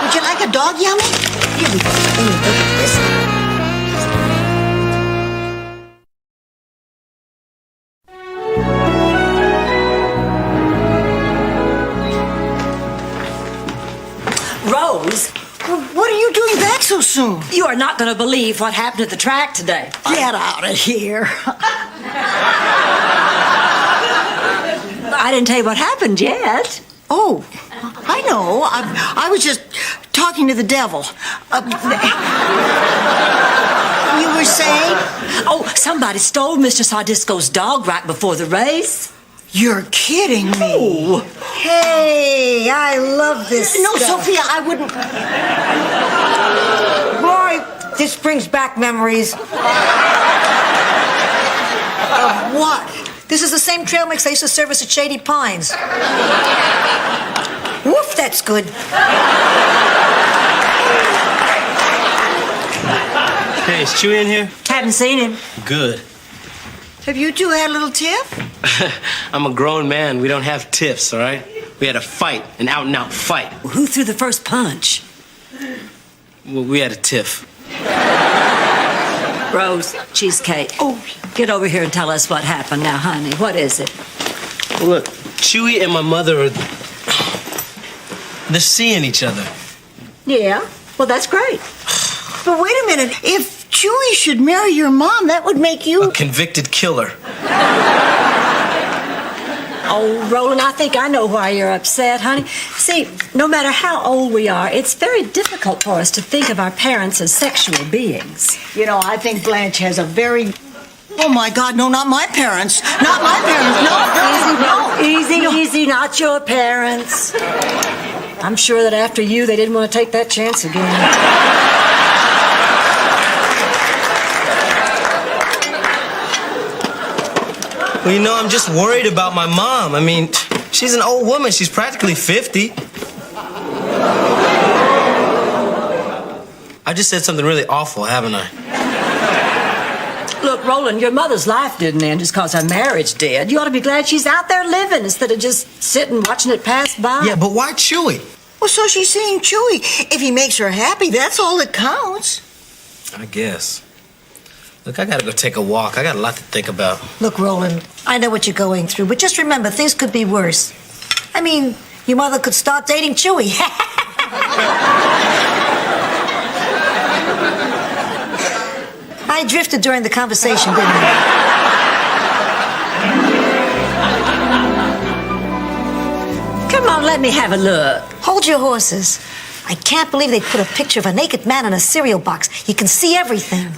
Would you like a dog, Yummy? Here we go. Listen. Rose, What are you doing back so soon? you are not going to believe what happened at the track today. Get out of here. I didn't tell you what happened yet. Oh, I know. I was just talking to the devil. You were saying? Oh, somebody stole Mr. Sardisco's dog right before the race. You're kidding me. Oh. Hey, I love this No, stuff. Sophia, I wouldn't. Boy, this brings back memories. Of what? This is the same trail mix I used to service at Shady Pines. Woof, that's good. Hey, is Chewy in here? Haven't seen him. Good. Have you two had a little tiff? I'm a grown man. We don't have tiffs, all right? We had a fight, an out-and-out fight. Well, who threw the first punch? Well, we had a tiff. Rose, cheesecake. Oh, get over here and tell us what happened now, honey. What is it? Well, look, Chewy and my mother they're seeing each other. Yeah, well, that's great. But wait a minute. If Chewy should marry your mom, that would make you A convicted killer. Oh, Roland, I think I know why you're upset, honey. See, no matter how old we are, it's very difficult for us to think of our parents as sexual beings. You know, I think Blanche has a very... Oh, my God, no, not my parents. Not my parents. No. Easy, not your parents. I'm sure that after you, they didn't want to take that chance again. Well, you know, I'm just worried about my mom. I mean, she's an old woman. She's practically 50. I just said something really awful, haven't I? Look, Roland, your mother's life didn't end just because her marriage did. You ought to be glad she's out there living instead of just sitting watching it pass by. Yeah, but why Chewy? Well, so she's seeing Chewy. If he makes her happy, that's all that counts. I guess. Look, I gotta go take a walk. I got a lot to think about. Look, Roland, I know what you're going through, but just remember, things could be worse. I mean, your mother could start dating Chewy. I drifted during the conversation, didn't I? Come on, let me have a look. Hold your horses. I can't believe they put a picture of a naked man in a cereal box. You can see everything.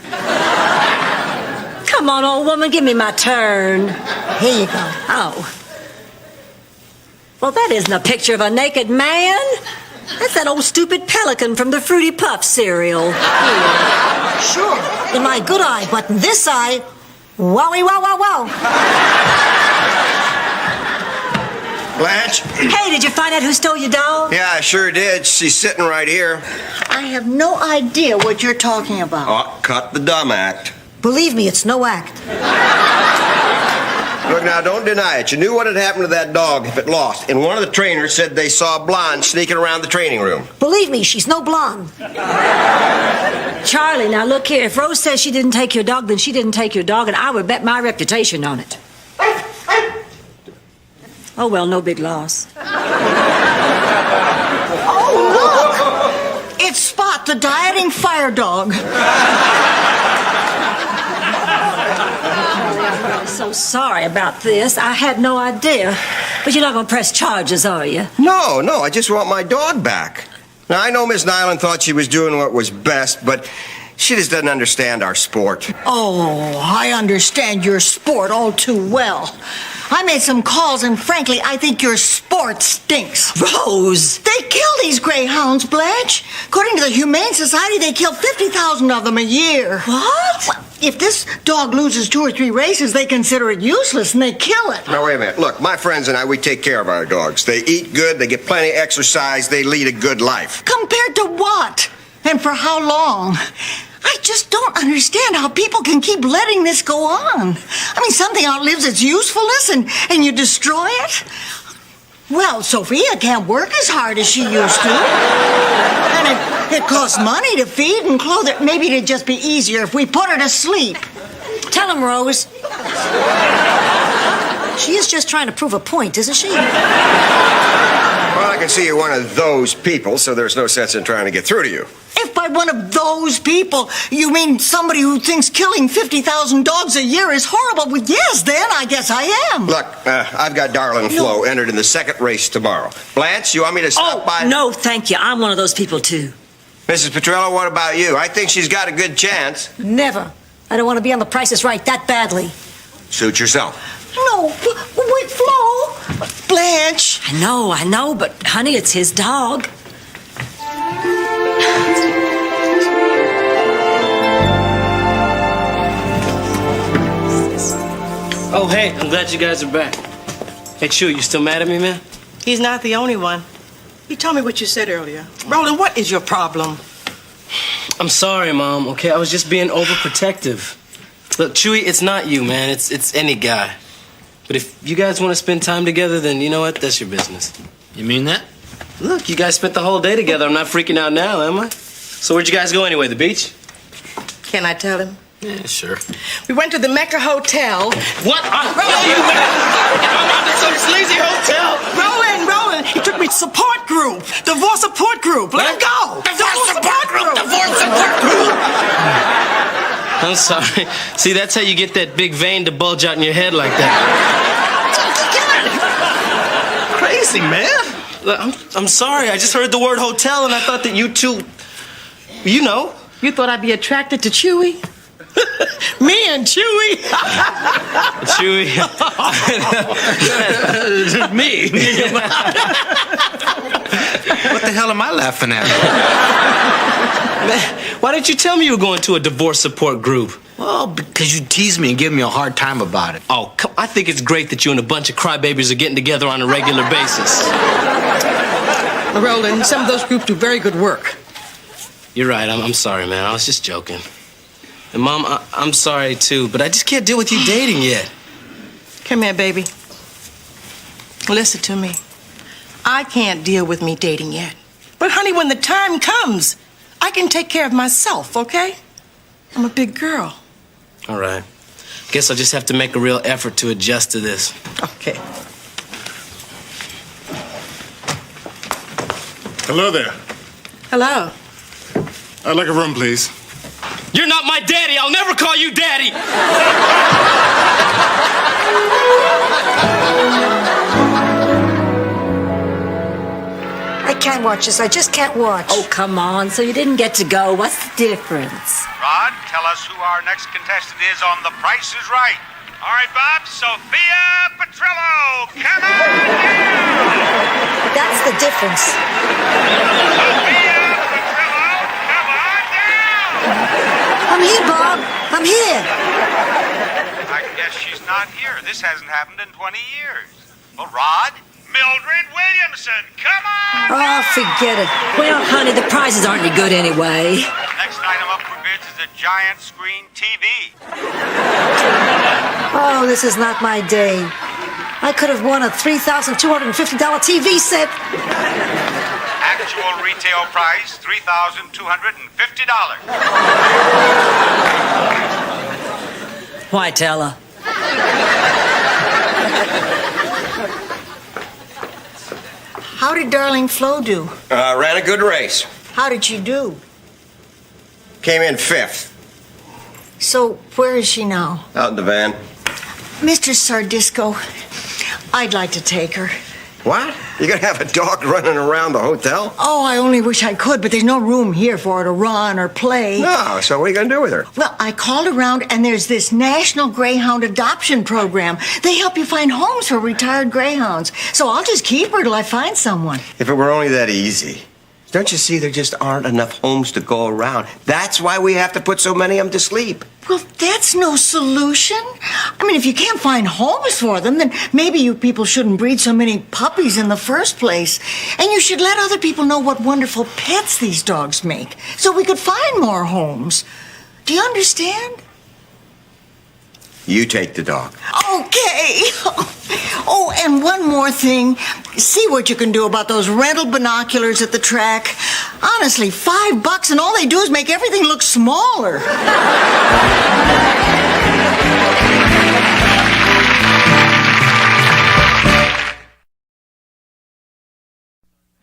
Come on, old woman, give me my turn. Here you go. Oh. Well, that isn't a picture of a naked man. That's that old stupid pelican from the Fruity Puff cereal. Sure, in my good eye, but in this eye, wowie, wow, wow, wow. Blanche? Hey, did you find out who stole your dog? Yeah, I sure did. She's sitting right here. I have no idea what you're talking about. Oh, cut the dumb act. Believe me, it's no act. Look, now, don't deny it. You knew what had happened to that dog if it lost. And one of the trainers said they saw a blonde sneaking around the training room. Believe me, she's no blonde. Charlie, now look here. If Rose says she didn't take your dog, then she didn't take your dog, and I would bet my reputation on it. Oh, well, no big loss. Oh, look! It's Spot, the dieting fire dog. I'm so sorry about this. I had no idea. But you're not going to press charges, are you? No, I just want my dog back. Now, I know Miss Nyland thought she was doing what was best, but she just doesn't understand our sport. Oh, I understand your sport all too well. I made some calls, and frankly, I think your sport stinks. Rose! They kill these greyhounds, Blanche. According to the Humane Society, they kill 50,000 of them a year. What? If this dog loses 2 or 3 races, they consider it useless, and they kill it. Now, wait a minute. Look, my friends and I, we take care of our dogs. They eat good, they get plenty of exercise, they lead a good life. Compared to what? And for how long? I just don't understand how people can keep letting this go on. I mean, something outlives its usefulness and you destroy it? Well, Sophia can't work as hard as she used to. And it costs money to feed and clothe her. Maybe it'd just be easier if we put her to sleep. Tell him, Rose. She is just trying to prove a point, isn't she? Well, I can see you're one of those people, so there's no sense in trying to get through to you. If by one of those people you mean somebody who thinks killing 50,000 dogs a year is horrible, well, yes, then I guess I am. Look, I've got Darlin' Flo entered in the second race tomorrow. Blanche, you want me to stop by? No, thank you. I'm one of those people, too. Mrs. Petrello, what about you? I think she's got a good chance. Never. I don't want to be on The Price is Right that badly. Suit yourself. No, wait, Flo. Blanche. I know, but honey, it's his dog. Oh, hey, I'm glad you guys are back. Hey, Chew, you still mad at me, man? He's not the only one. He told me what you said earlier. Roland, what is your problem? I'm sorry, Mom, okay? I was just being overprotective. Look, Chewy, it's not you, man. It's any guy. But if you guys want to spend time together, then you know what? That's your business. You mean that? Look, you guys spent the whole day together. I'm not freaking out now, am I? So where'd you guys go anyway? The beach? Can I tell him? Yeah, sure. We went to the Mecca Hotel. What? I'm at some sleazy hotel. Roland, he took me to support group. Divorce support group. Let him go. Divorce support group. Divorce support group. I'm sorry. See, that's how you get that big vein to bulge out in your head like that. Crazy, man. Look, I'm sorry. I just heard the word hotel and I thought that you two, you know. You thought I'd be attracted to Chewy? Me and Chewy? Chewy. Me? What the hell am I laughing at? Man, why didn't you tell me you were going to a divorce support group? Well, because you teased me and gave me a hard time about it. Oh, come, I think it's great that you and a bunch of crybabies are getting together on a regular basis. Roland, some of those groups do very good work. You're right. I'm sorry, man. I was just joking. And, Mom, I'm sorry, too, but I just can't deal with you dating yet. Come here, baby. Listen to me. I can't deal with me dating yet. But, honey, when the time comes, I can take care of myself, okay? I'm a big girl. All right. Guess I'll just have to make a real effort to adjust to this. Okay. Hello there. Hello. I'd like a room, please. You're not my daddy. I'll never call you daddy. I can't watch this. I just can't watch. Oh, come on. So you didn't get to go. What's the difference? Rod, tell us who our next contestant is on The Price is Right. All right, Bob, Sophia Petrello, come on down! That's the difference. Sophia Petrello, come on down! I'm here, Bob. I'm here. I guess she's not here. This hasn't happened in 20 years. Well, Rod, Mildred Williamson. Come on! Oh, forget it. Well, honey, the prices aren't any good anyway. Next item up for bids is a giant screen TV. Oh, this is not my day. I could have won a $3,250 TV set. Actual retail price, $3,250. Why tell her? How did Darling Flo do? Ran a good race. How did she do? Came in 5th. So, where is she now? Out in the van. Mr. Sardisco, I'd like to take her. What? You're gonna have a dog running around the hotel? Oh, I only wish I could, but there's no room here for her to run or play. No, so what are you gonna do with her? Well, I called around, and there's this National Greyhound Adoption Program. They help you find homes for retired greyhounds. So I'll just keep her till I find someone. If it were only that easy. Don't you see there just aren't enough homes to go around? That's why we have to put so many of them to sleep. Well, that's no solution. I mean, if you can't find homes for them, then maybe you people shouldn't breed so many puppies in the first place. And you should let other people know what wonderful pets these dogs make, so we could find more homes. Do you understand? You take the dog. Okay. Oh, and one more thing. See what you can do about those rental binoculars at the track. Honestly, $5 and all they do is make everything look smaller.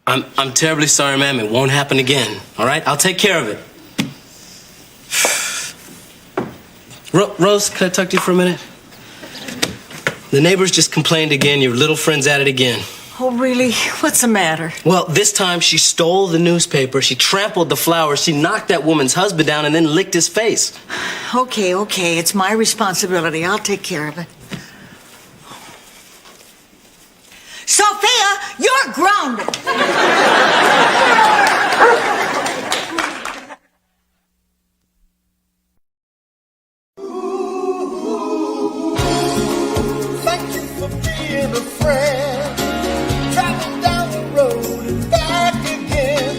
I'm terribly sorry, ma'am. It won't happen again. All right? I'll take care of it. Rose, can I talk to you for a minute? The neighbors just complained again. Your little friend's at it again. Oh, really? What's the matter? Well, this time she stole the newspaper, she trampled the flowers, she knocked that woman's husband down and then licked his face. Okay. It's my responsibility. I'll take care of it. Sophia, you're grounded. Thank you for being a friend. Traveling down the road and back again.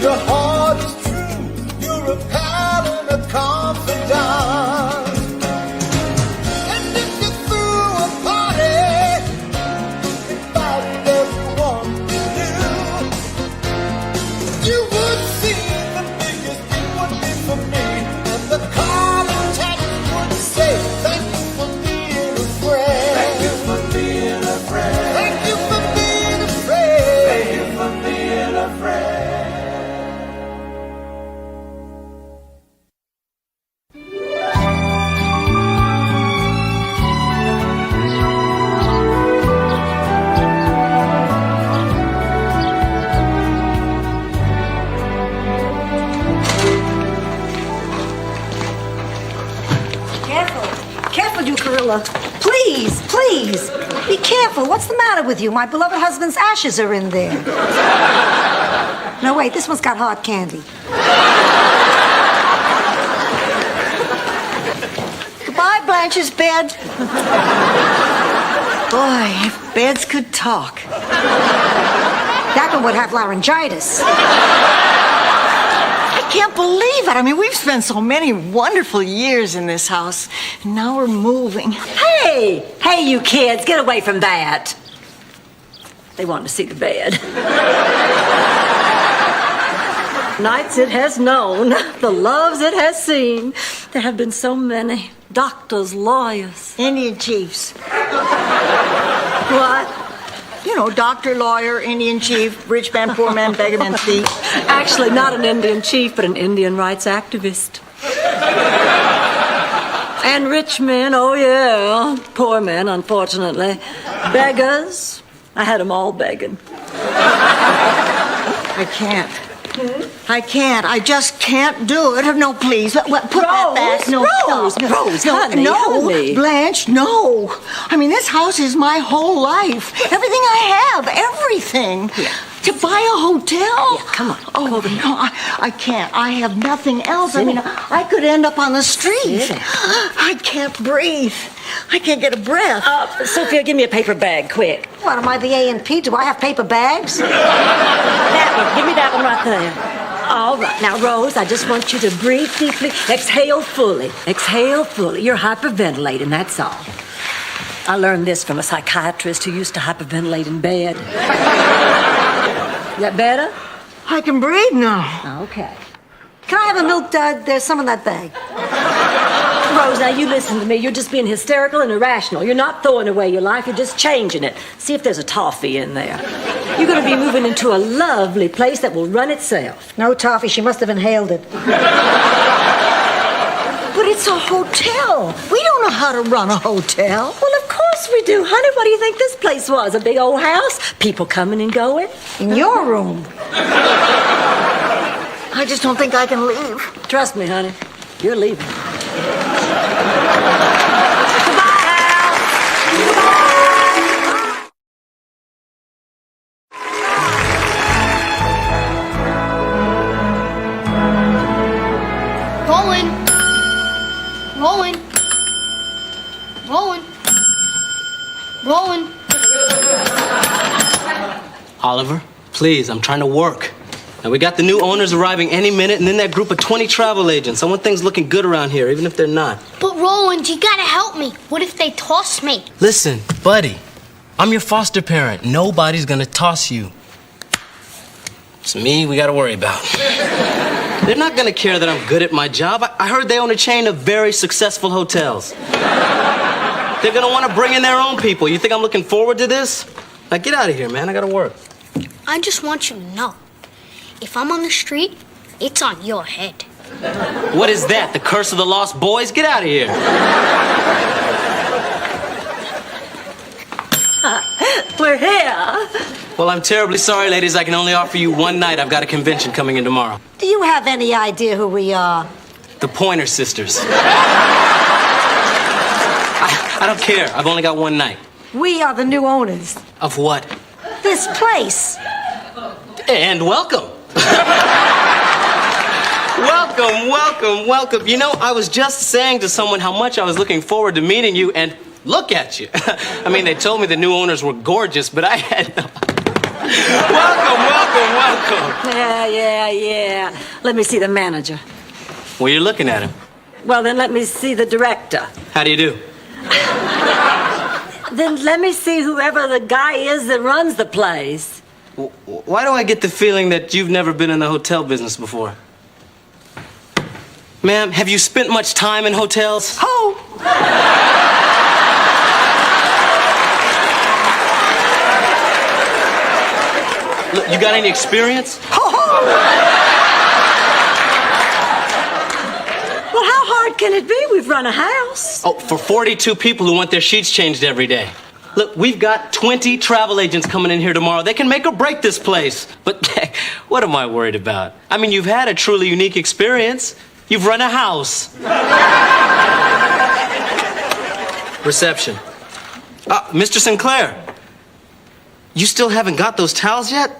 Your heart is true. You're a pal and a confidant. And if you threw a party, invited everyone you knew, you would see the biggest it would be for me. And the call and text would say, thank you for being a friend. Thank you for being a friend. Thank you for being a friend. Thank you for being a friend. Careful, you gorilla. Please. Be careful. What's the matter with you? My beloved husband's ashes are in there. No, wait, this one's got hard candy. Goodbye, Blanche's bed. Boy, if beds could talk. That one would have laryngitis. I can't believe it. I mean, we've spent so many wonderful years in this house, and now we're moving. Hey, you kids, get away from that. They want to see the bed. Nights it has known, the loves it has seen. There have been so many doctors, lawyers. Indian chiefs. What? You know, doctor, lawyer, Indian chief, rich man, poor man, beggar man, thief. Actually, not an Indian chief, but an Indian rights activist. And rich men, oh yeah. Poor men, unfortunately. Beggars. I had them all begging. I can't. I can't. I just can't do it. No, please. Put that back. No, Rose, honey, no, honey. Blanche, no. I mean, this house is my whole life. Everything I have, everything. Here, To buy a hotel? Yeah, come on. Oh, no, I can't. I have nothing else. I mean, I could end up on the street. I can't breathe. I can't get a breath. Sophia, give me a paper bag, quick. What, am I the A&P? Do I have paper bags? That one. Give me that one right there. All right. Now, Rose, I just want you to breathe deeply. Exhale fully. Exhale fully. You're hyperventilating, that's all. I learned this from a psychiatrist who used to hyperventilate in bed. Is that better? I can breathe now. Okay. Can I have a milk dud? There's some in that bag. Rose, now you listen to me. You're just being hysterical and irrational. You're not throwing away your life. You're just changing it. See if there's a toffee in there. You're going to be moving into a lovely place that will run itself. No toffee. She must have inhaled it. But it's a hotel. We don't know how to run a hotel. Well, of course we do, honey. What do you think this place was? A big old house? People coming and going? In your room. I just don't think I can leave. Trust me, honey. You're leaving. Rolling. Rolling. Rolling. Rolling. Oliver, please, I'm trying to work. Now, we got the new owners arriving any minute, and then that group of 20 travel agents. I want things looking good around here, even if they're not. But Roland, you gotta help me. What if they toss me? Listen, buddy, I'm your foster parent. Nobody's gonna toss you. It's me we gotta worry about. They're not gonna care that I'm good at my job. I heard they own a chain of very successful hotels. They're gonna wanna bring in their own people. You think I'm looking forward to this? Now get out of here, man. I gotta work. I just want you to know. If I'm on the street, it's on your head. What is that? The curse of the lost boys? Get out of here. We're here. Well, I'm terribly sorry, ladies. I can only offer you one night. I've got a convention coming in tomorrow. Do you have any idea who we are? The Pointer Sisters. I don't care. I've only got one night. We are the new owners. Of what? This place. And welcome. Welcome, welcome, welcome. You know, I was just saying to someone how much I was looking forward to meeting you, and look at you. I mean, they told me the new owners were gorgeous, but I had no... Welcome. Yeah. Let me see the manager. Well, you're looking at him. Well, then let me see the director. How do you do? Then let me see whoever the guy is that runs the place. Why do I get the feeling that you've never been in the hotel business before? Ma'am, have you spent much time in hotels? Oh! Look, you got any experience? Well, how hard can it be? We've run a house. Oh, for 42 people who want their sheets changed every day. Look, we've got 20 travel agents coming in here tomorrow. They can make or break this place. But what am I worried about? I mean, you've had a truly unique experience. You've run a house. Reception. Mr. Sinclair, you still haven't got those towels yet?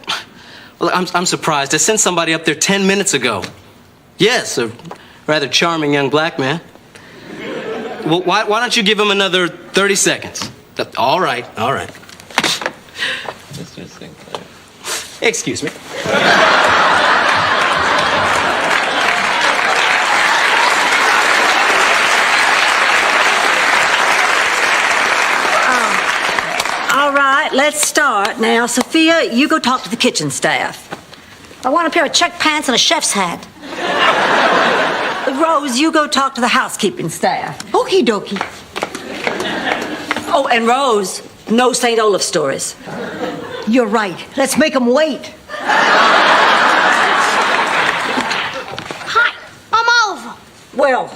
Well, I'm surprised. I sent somebody up there 10 minutes ago. Yes, a rather charming young black man. Well, why don't you give him another 30 seconds? All right. Mr. Sinclair. Excuse me. All right, let's start. Now, Sophia, you go talk to the kitchen staff. I want a pair of check pants and a chef's hat. Rose, you go talk to the housekeeping staff. Okie dokie. Oh, and Rose, no St. Olaf stories. You're right. Let's make them wait. Hi, I'm Oliver. Well,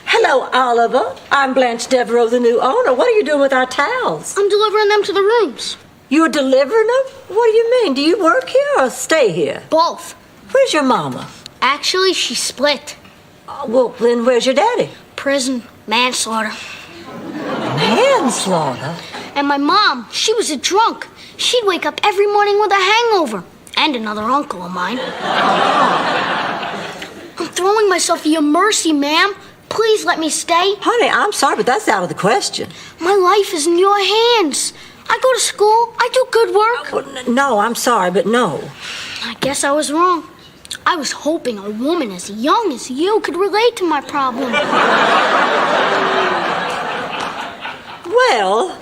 hello, Oliver. I'm Blanche Devereaux, the new owner. What are you doing with our towels? I'm delivering them to the rooms. You're delivering them? What do you mean? Do you work here or stay here? Both. Where's your mama? Actually, she split. Well, then where's your daddy? Prison. Manslaughter. Manslaughter? And my mom, she was a drunk. She'd wake up every morning with a hangover. And another uncle of mine. I'm throwing myself at your mercy, ma'am. Please let me stay. Honey, I'm sorry, but that's out of the question. My life is in your hands. I go to school. I do good work. No, I'm sorry, but no. I guess I was wrong. I was hoping a woman as young as you could relate to my problem. Well...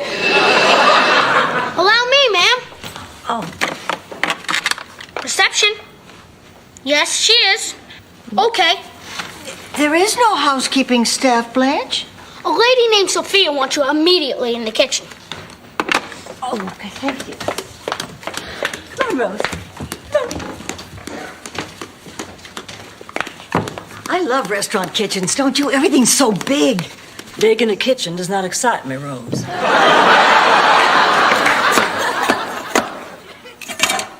Allow me, ma'am. Oh. Reception. Yes, she is. Okay. There is no housekeeping staff, Blanche. A lady named Sophia wants you immediately in the kitchen. Oh, okay, thank you. Come on, Rose. I love restaurant kitchens, don't you? Everything's so big. Big in a kitchen does not excite me, Rose.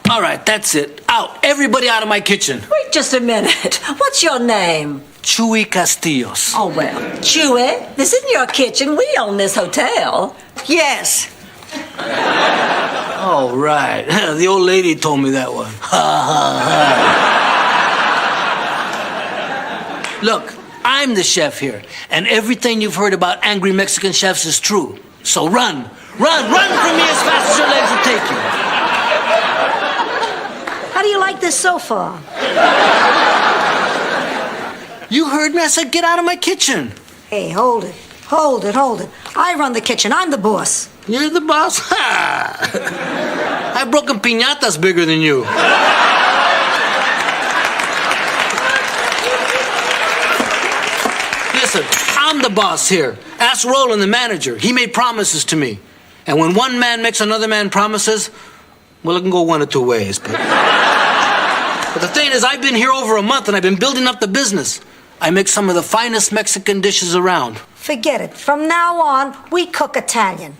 All right, that's it. Out. Everybody out of my kitchen. Wait just a minute. What's your name? Chuy Castillos. Oh, well. Chewy, this isn't your kitchen. We own this hotel. Yes. Oh, right. The old lady told me that one. Ha, ha, ha. Look, I'm the chef here, and everything you've heard about angry Mexican chefs is true. So run from me as fast as your legs will take you. How do you like this so far? You heard me. I said get out of my kitchen. Hey, hold it. I run the kitchen. I'm the boss. You're the boss? Ha! I've broken piñatas bigger than you. Listen, I'm the boss here. Ask Roland, the manager. He made promises to me. And when one man makes another man promises, well, it can go one of two ways. But the thing is, I've been here over a month and I've been building up the business. I make some of the finest Mexican dishes around. Forget it. From now on, we cook Italian.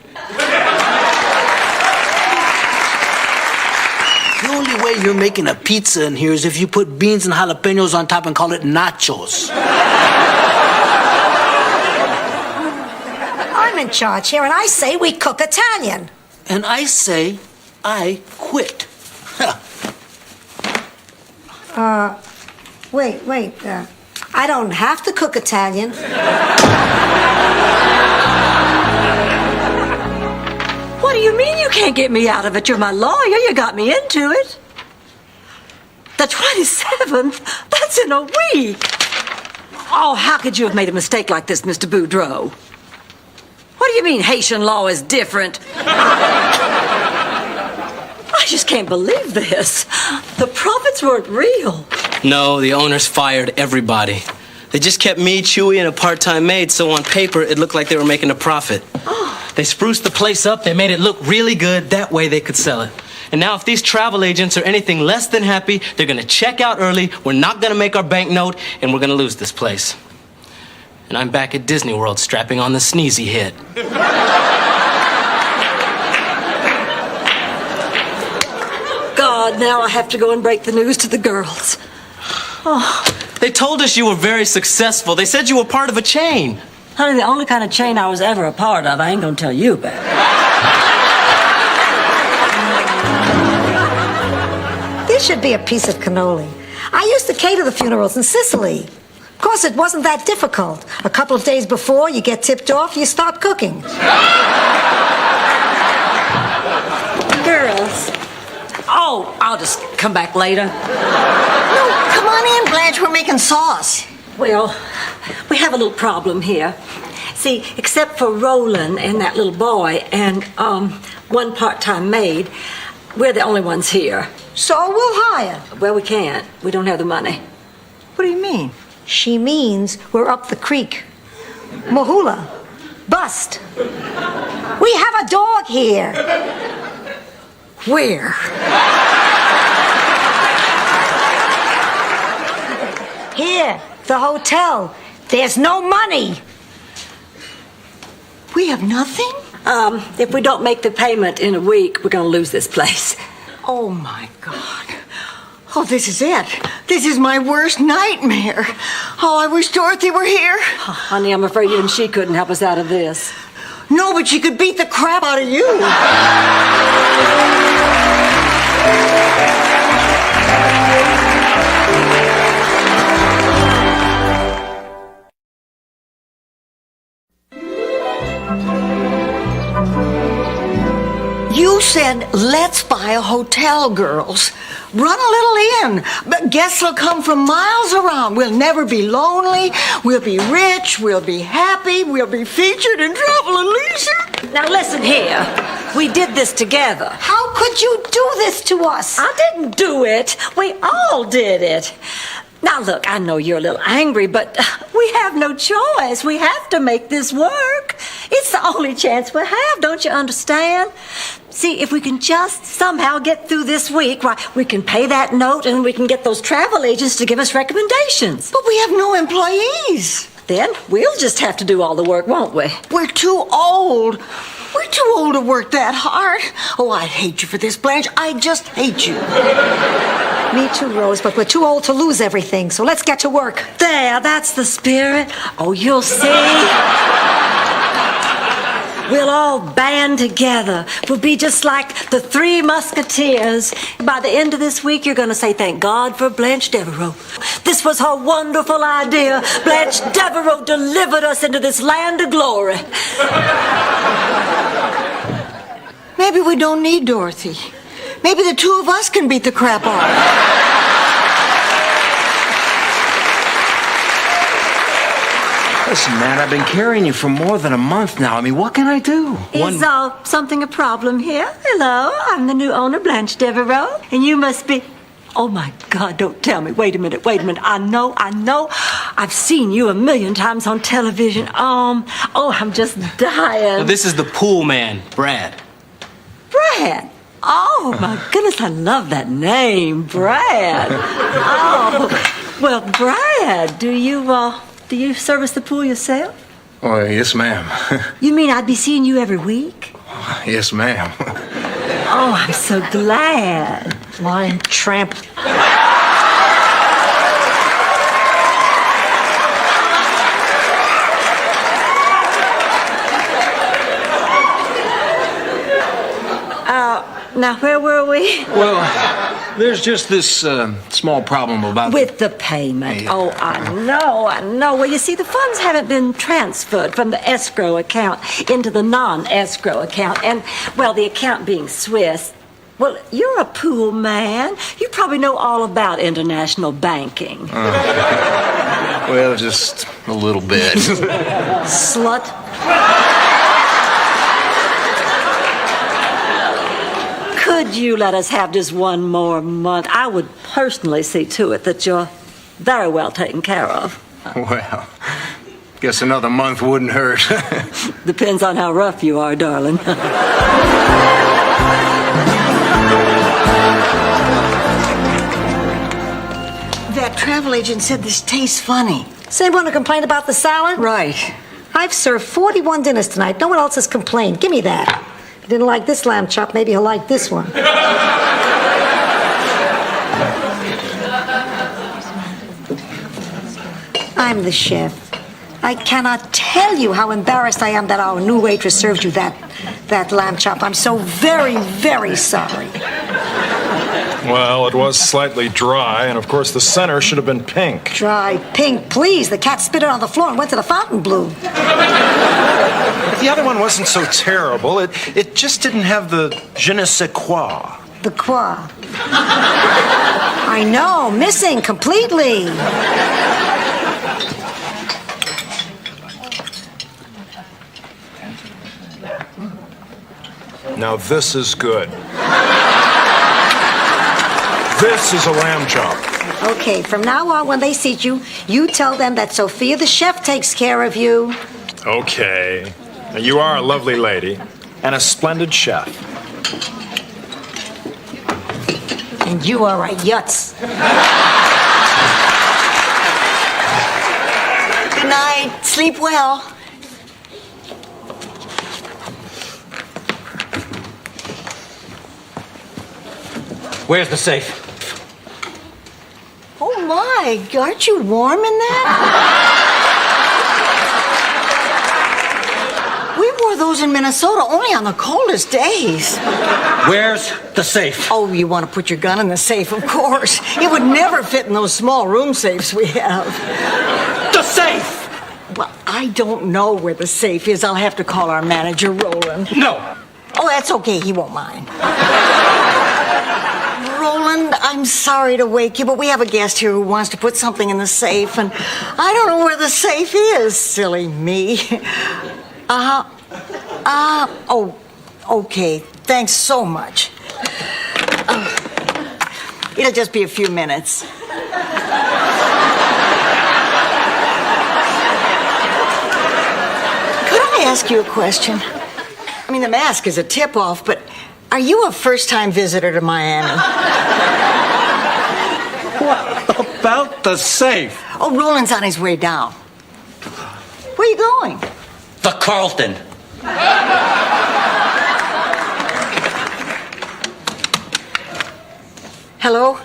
The only way you're making a pizza in here is if you put beans and jalapenos on top and call it nachos. I'm in charge here, and I say we cook Italian. And I say I quit. Wait. I don't have to cook Italian. What do you mean you can't get me out of it? You're my lawyer. You got me into it. The 27th? That's in a week. Oh, how could you have made a mistake like this, Mr. Boudreaux? What do you mean Haitian law is different? I just can't believe this. The profits weren't real. No, the owners fired everybody. They just kept me, Chewy, and a part-time maid, so on paper it looked like they were making a profit. They spruced the place up, they made it look really good, that way they could sell it. And now if these travel agents are anything less than happy, they're gonna check out early, we're not gonna make our banknote, and we're gonna lose this place. And I'm back at Disney World strapping on the sneezy hit. God, now I have to go and break the news to the girls. Oh. They told us you were very successful. They said you were part of a chain. Honey, the only kind of chain I was ever a part of, I ain't gonna tell you about. This should be a piece of cannoli. I used to cater the funerals in Sicily. Of course, it wasn't that difficult. A couple of days before, you get tipped off, you start cooking. Girls. Oh, I'll just come back later. No, come on in, Blanche. We're making sauce. Well, we have a little problem here. See, except for Roland and that little boy and one part-time maid, we're the only ones here. So we'll hire. Well, we can't. We don't have the money. What do you mean? She means we're up the creek. Mahula. Bust. We have a dog here. Where? Here, the hotel. There's no money. We have nothing? If we don't make the payment in a week, we're gonna lose this place. Oh, my God. Oh, this is it. This is my worst nightmare. Oh, I wish Dorothy were here. Oh, honey, I'm afraid even she couldn't help us out of this. No, but she could beat the crap out of you. You said, let's buy a hotel, girls. Run a little in. But guests will come from miles around. We'll never be lonely. We'll be rich. We'll be happy. We'll be featured in Travel and Leisure. Now listen here. We did this together. How could you do this to us? I didn't do it. We all did it. Now look, I know you're a little angry, but we have no choice. We have to make this work. It's the only chance we have, don't you understand? See, if we can just somehow get through this week, why, we can pay that note and we can get those travel agents to give us recommendations. But we have no employees. Then we'll just have to do all the work, won't we? We're too old. We're too old to work that hard. Oh, I hate you for this, Blanche. I just hate you. Me too, Rose, but we're too old to lose everything, so let's get to work. There, that's the spirit. Oh, you'll see. We'll all band together. We'll be just like the Three Musketeers. By the end of this week, you're going to say, thank God for Blanche Devereaux. This was her wonderful idea. Blanche Devereaux delivered us into this land of glory. Maybe we don't need Dorothy. Maybe the two of us can beat the crap out of her. Listen, man, I've been carrying you for more than a month now. I mean, what can I do? Is something a problem here? Hello, I'm the new owner, Blanche Devereaux, and you must be... Oh, my God, don't tell me. Wait a minute. I know. I've seen you a million times on television. I'm just dying. Well, this is the pool man, Brad. Brad? Oh, my goodness, I love that name, Brad. Oh, well, Brad, do you service the pool yourself? Oh, yes, ma'am. You mean I'd be seeing you every week? Yes, ma'am. Oh, I'm so glad. Lying tramp. Now, where were we? Well, there's just this small problem about... With the payment. Yeah. Oh, I know. Well, you see, the funds haven't been transferred from the escrow account into the non-escrow account. And, well, the account being Swiss. Well, you're a pool man. You probably know all about international banking. Well, just a little bit. Slut. Could you let us have just one more month? I would personally see to it that you're very well taken care of. Well, guess another month wouldn't hurt. Depends on how rough you are, darling. That travel agent said this tastes funny. Same one who complained about the salad? Right. I've served 41 dinners tonight. No one else has complained. Give me that. If he didn't like this lamb chop, maybe he'll like this one. I'm the chef. I cannot tell you how embarrassed I am that our new waitress served you that lamb chop. I'm so very, very sorry. Well, it was slightly dry, and of course the center should have been pink. Dry pink, please. The cat spit it on the floor and went to the fountain blue. But the other one wasn't so terrible. It just didn't have the je ne sais quoi. The quoi? I know, missing completely. Now this is good. This is a lamb chop. Okay, from now on, when they seat you, you tell them that Sophia the chef takes care of you. Okay. Now, you are a lovely lady and a splendid chef. And you are a yutz. Good night. Sleep well. Where's the safe? Oh, my. Aren't you warm in that? We wore those in Minnesota only on the coldest days. Where's the safe? Oh, you want to put your gun in the safe, of course. It would never fit in those small room safes we have. The safe! Well, I don't know where the safe is. I'll have to call our manager, Roland. No. Oh, that's okay. He won't mind. Roland, I'm sorry to wake you, but we have a guest here who wants to put something in the safe, and I don't know where the safe is, silly me. Oh, okay. Thanks so much. It'll just be a few minutes. Could I ask you a question? I mean, the mask is a tip-off, but are you a first-time visitor to Miami? What about the safe? Oh, Roland's on his way down. Where are you going? The Carlton. Hello?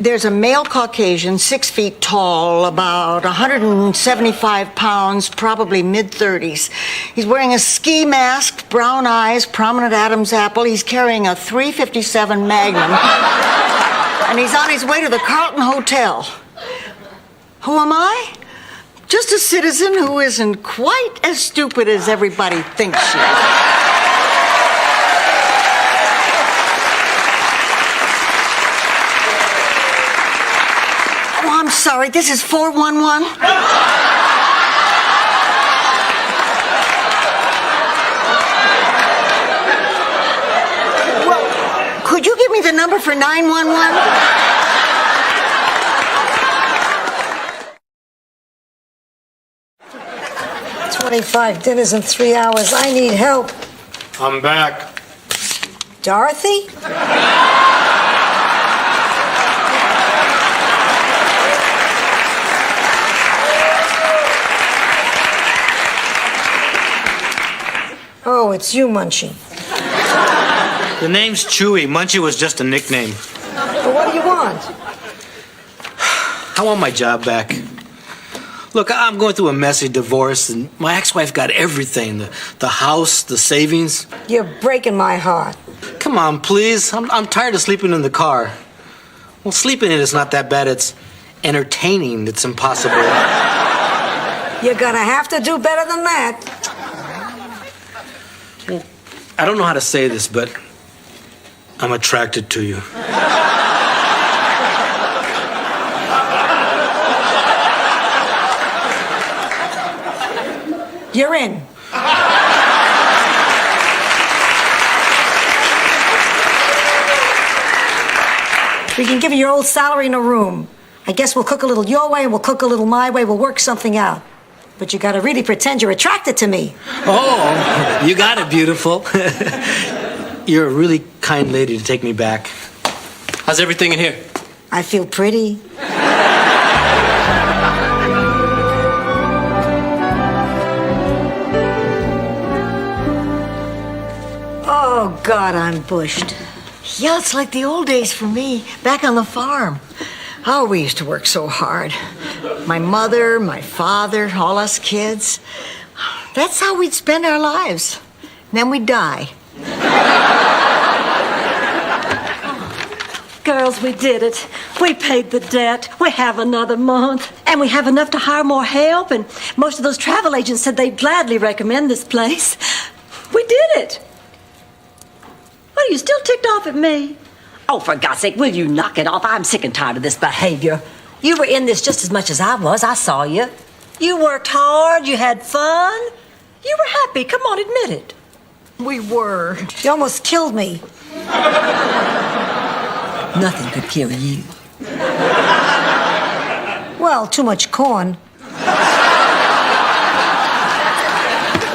There's a male Caucasian, 6 feet tall, about 175 pounds, probably mid-30s. He's wearing a ski mask, brown eyes, prominent Adam's apple. He's carrying a .357 Magnum. And he's on his way to the Carlton Hotel. Who am I? Just a citizen who isn't quite as stupid as everybody thinks she is. Oh, I'm sorry. This is 411. Well, could you give me the number for 911? 25 dinners in 3 hours. I need help. I'm back. Dorothy? Oh, it's you, Munchie. The name's Chewy. Munchie was just a nickname. Well, what do you want? I want my job back. Look, I'm going through a messy divorce, and my ex-wife got everything. The house, the savings. You're breaking my heart. Come on, please. I'm tired of sleeping in the car. Well, sleeping in it's not that bad. It's entertaining that's impossible. You're gonna have to do better than that. Well, I don't know how to say this, but I'm attracted to you. You're in. We can give you your old salary in a room. I guess we'll cook a little your way and we'll cook a little my way. We'll work something out. But you gotta really pretend you're attracted to me. Oh, you got it, beautiful. You're a really kind lady to take me back. How's everything in here? I feel pretty. Oh, God, I'm bushed. Yeah, it's like the old days for me, back on the farm. Oh, we used to work so hard. My mother, my father, all us kids. That's how we'd spend our lives. And then we'd die. Girls, we did it. We paid the debt. We have another month. And we have enough to hire more help. And most of those travel agents said they'd gladly recommend this place. We did it. What, are you still ticked off at me? Oh, for God's sake, will you knock it off? I'm sick and tired of this behavior. You were in this just as much as I was. I saw you. You worked hard. You had fun. You were happy. Come on, admit it. We were. You almost killed me. Nothing could kill you. Well, too much corn.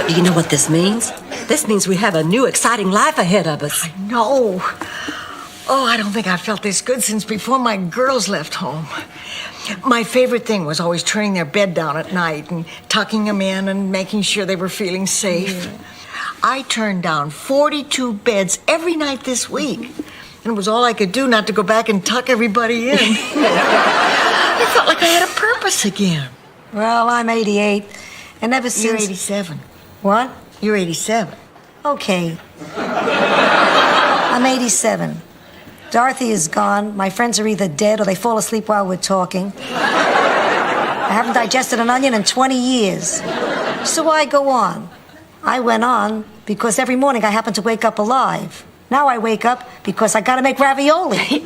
Do you know what this means? This means we have a new, exciting life ahead of us. I know. Oh, I don't think I've felt this good since before my girls left home. My favorite thing was always turning their bed down at night and tucking them in and making sure they were feeling safe. Yeah. I turned down 42 beds every night this week. And it was all I could do not to go back and tuck everybody in. I felt like I had a purpose again. Well, I'm 88. And ever since... You're 87. What? You're 87. Okay. I'm 87. Dorothy is gone. My friends are either dead or they fall asleep while we're talking. I haven't digested an onion in 20 years. So I go on. I went on because every morning I happen to wake up alive. Now I wake up because I gotta make ravioli.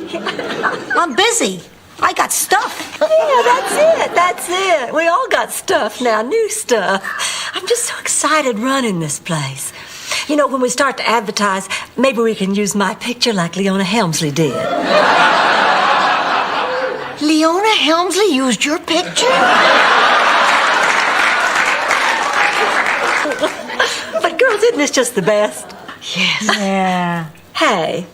I'm busy. I got stuff. Yeah, that's it. We all got stuff now, new stuff. I'm just so excited running this place. You know, when we start to advertise, maybe we can use my picture like Leona Helmsley did. Leona Helmsley used your picture? But girls, isn't this just the best? Yes. Yeah. Hey,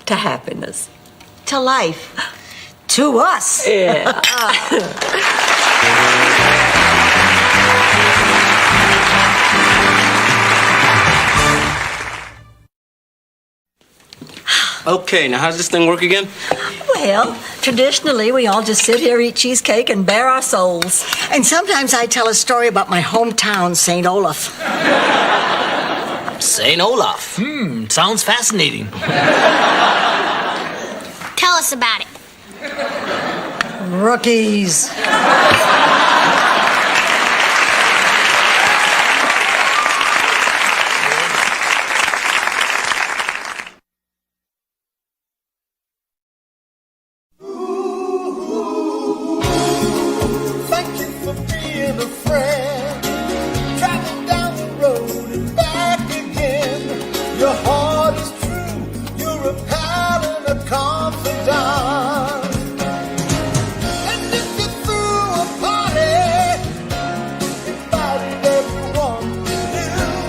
to happiness. To life. To us. Yeah. Okay, now how does this thing work again? Well, traditionally, we all just sit here, eat cheesecake, and bare our souls. And sometimes I tell a story about my hometown, St. Olaf. St. Olaf. Sounds fascinating. Tell us about it. Rookies. Thank you for being a friend. Traveling down the road and back again. Your heart is true. You're a pal and a confidant. And if you threw a party, invited everyone you knew,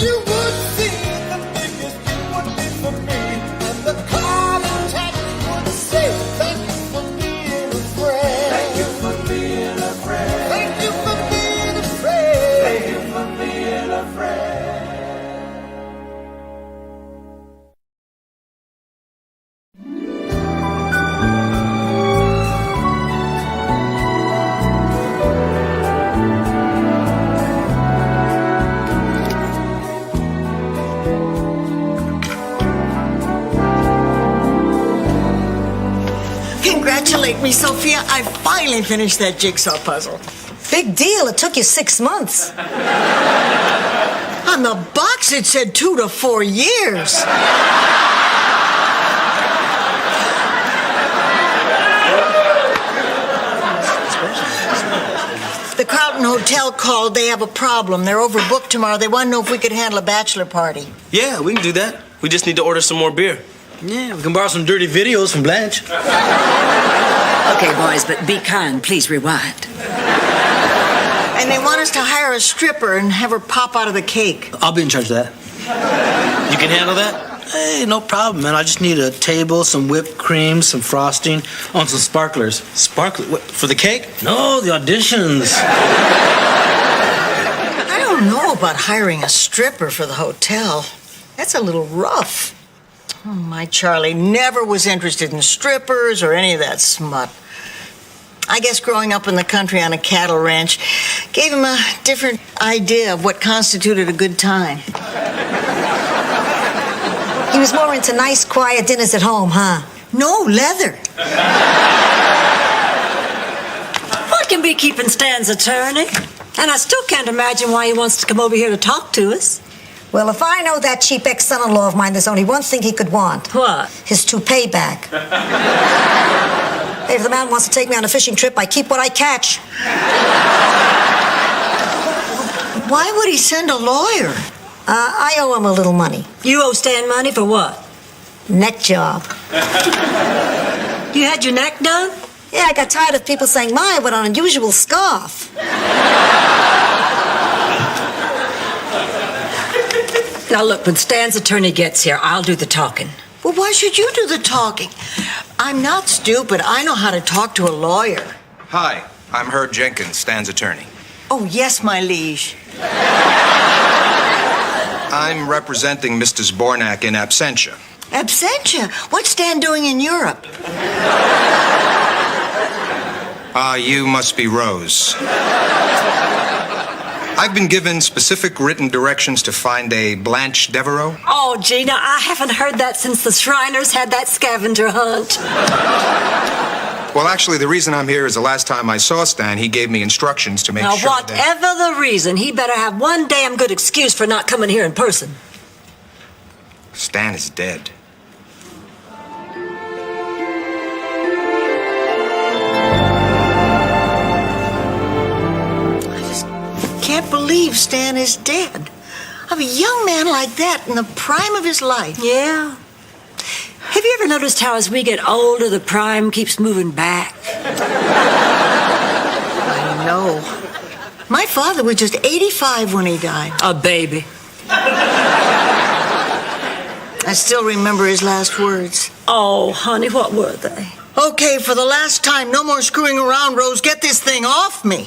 you would see the biggest it would be for me. And the card and text would say, thank you for being a friend. Thank you for being a friend. Thank you for being a friend. Thank you for being a friend. Congratulate me, Sophia. I finally finished that jigsaw puzzle. Big deal. It took you 6 months. On the box, it said 2 to 4 years. The Carlton Hotel called. They have a problem. They're overbooked tomorrow. They want to know if we could handle a bachelor party. Yeah, we can do that. We just need to order some more beer. Yeah, we can borrow some dirty videos from Blanche. Okay, boys, but be kind. Please rewind. And they want us to hire a stripper and have her pop out of the cake. I'll be in charge of that. You can handle that? Hey, no problem, man. I just need a table, some whipped cream, some frosting, and some sparklers. Sparkler? What, for the cake? No, the auditions. I don't know about hiring a stripper for the hotel. That's a little rough. Oh, my Charlie never was interested in strippers or any of that smut. I guess growing up in the country on a cattle ranch gave him a different idea of what constituted a good time. He was more into nice, quiet dinners at home, huh? No, leather. What can be keeping Stan's attorney? And I still can't imagine why he wants to come over here to talk to us. Well, if I know that cheap ex-son-in-law of mine, there's only one thing he could want. What? His toupee back. Hey, if the man wants to take me on a fishing trip, I keep what I catch. Why would he send a lawyer? I owe him a little money. You owe Stan money for what? Neck job. You had your neck done? Yeah, I got tired of people saying, my, what an unusual scarf. Now, look, when Stan's attorney gets here, I'll do the talking. Well, why should you do the talking? I'm not stupid. I know how to talk to a lawyer. Hi, I'm Herb Jenkins, Stan's attorney. Oh, yes, my liege. I'm representing Mr. Zbornak in absentia. Absentia? What's Stan doing in Europe? You must be Rose. I've been given specific written directions to find a Blanche Devereaux. Oh, Gina, I haven't heard that since the Shriners had that scavenger hunt. Well, actually, the reason I'm here is the last time I saw Stan, he gave me instructions to make Now, sure that... whatever the reason, he better have one damn good excuse for not coming here in person. Stan is dead. Can't believe Stan is dead. Of a young man like that in the prime of his life. Yeah. Have you ever noticed how as we get older, the prime keeps moving back? I know. My father was just 85 when he died. A baby. I still remember his last words. Oh, honey, what were they? Okay, for the last time, no more screwing around, Rose. Get this thing off me.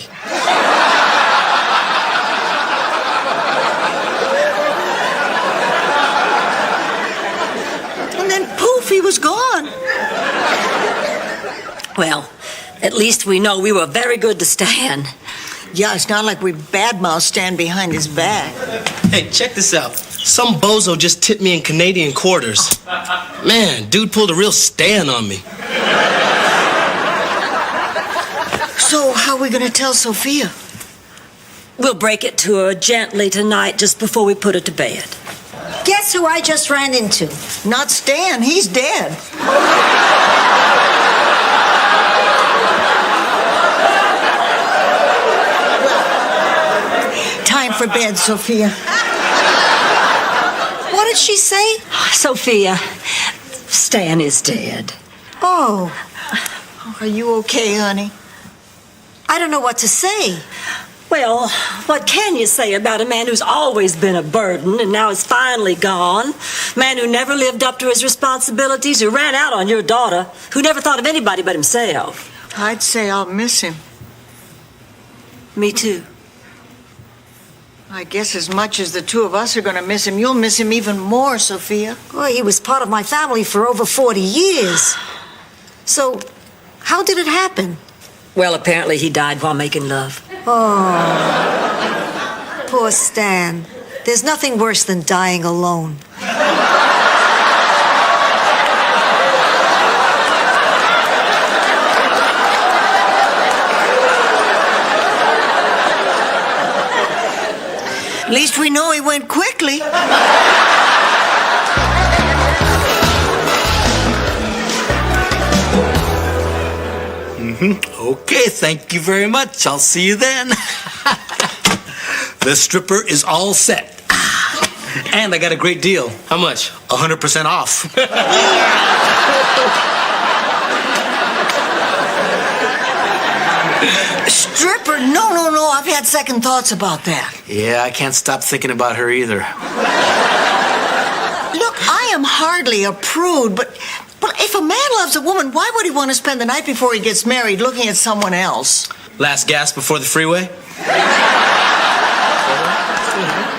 And then poof, he was gone. Well, at least we know we were very good to Stan. Yeah, it's not like we badmouth Stan behind his back. Hey, check this out. Some bozo just tipped me in Canadian quarters. Man, dude pulled a real Stan on me. So, how are we gonna tell Sophia? We'll break it to her gently tonight just before we put her to bed. Guess who I just ran into? Not Stan, he's dead. Time for bed, Sophia. What did she say? Sophia, Stan is dead. Oh. Are you okay, honey? I don't know what to say. Well, what can you say about a man who's always been a burden and now is finally gone? Man who never lived up to his responsibilities, who ran out on your daughter, who never thought of anybody but himself. I'd say I'll miss him. Me too. I guess as much as the two of us are going to miss him, you'll miss him even more, Sophia. Well, he was part of my family for over 40 years. So, how did it happen? Well, apparently he died while making love. Oh, poor Stan. There's nothing worse than dying alone. At least we know he went quickly. Okay, thank you very much. I'll see you then. The stripper is all set. And I got a great deal. How much? 100% off. Stripper? No. I've had second thoughts about that. Yeah, I can't stop thinking about her either. Look, I am hardly a prude, but if a man loves a woman, why would he want to spend the night before he gets married looking at someone else? Last gas before the freeway?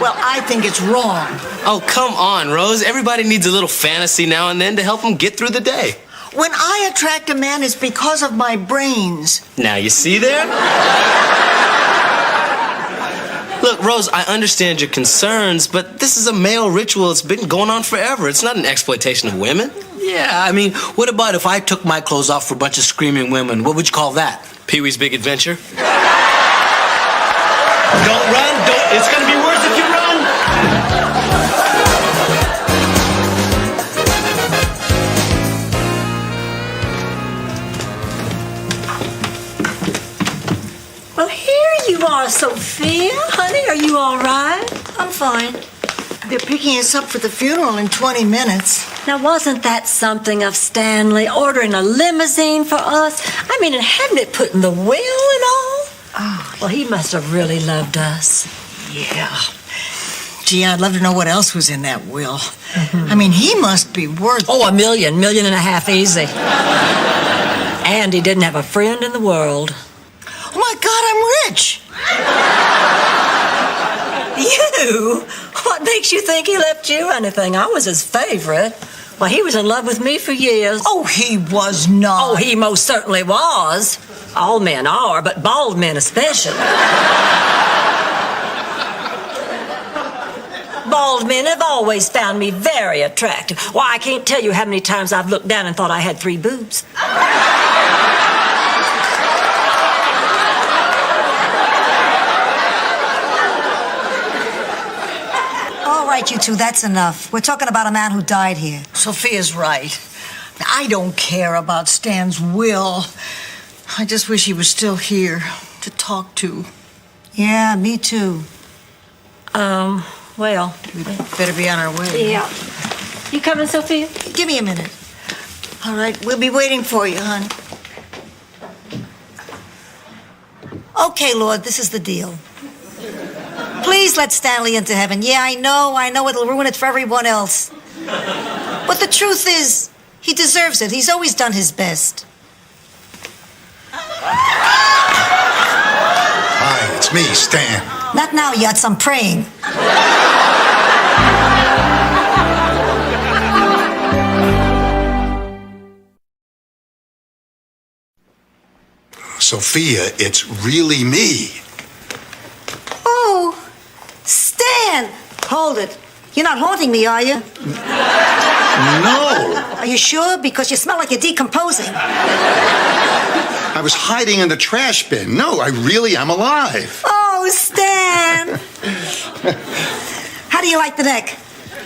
Well, I think it's wrong. Oh, come on, Rose. Everybody needs a little fantasy now and then to help them get through the day. When I attract a man, it's because of my brains. Now, you see there? Look, Rose, I understand your concerns, but this is a male ritual that's been going on forever. It's not an exploitation of women. Yeah, I mean, what about if I took my clothes off for a bunch of screaming women? What would you call that? Pee-wee's Big Adventure. Don't run. It's going to be worse if you run. Well, here you are, Sophia. Honey, are you all right? I'm fine. They're picking us up for the funeral in 20 minutes. Now, wasn't that something of Stanley ordering a limousine for us? I mean, and having it put in the will and all? Oh, well, he must have really loved us. Yeah. Gee, I'd love to know what else was in that will. I mean, he must be worth... Oh, $1 million, $1.5 million easy. And he didn't have a friend in the world. Oh, my God, I'm rich. You? What makes you think he left you anything? I was his favorite. Well, he was in love with me for years. Oh, he was not. Oh, he most certainly was. All men are, but bald men especially. Bald men have always found me very attractive. Why, I can't tell you how many times I've looked down and thought I had 3 boobs. right, you two, that's enough. We're talking about a man who died here. Sophia's right. I don't care about Stan's will. I just wish he was still here to talk to. Yeah, me too. Well, we better be on our way. Yeah. You coming, Sophia? Give me a minute. All right, we'll be waiting for you, hon. Okay, Lord, this is the deal. Please let Stanley into heaven. Yeah, I know it'll ruin it for everyone else. But the truth is, he deserves it. He's always done his best. Hi, it's me, Stan. Not now, Yutz, I'm praying. Sophia, it's really me. Oh, Stan! Hold it. You're not haunting me, are you? No. Are you sure? Because you smell like you're decomposing. I was hiding in the trash bin. No, I really am alive. Oh, Stan! How do you like the neck?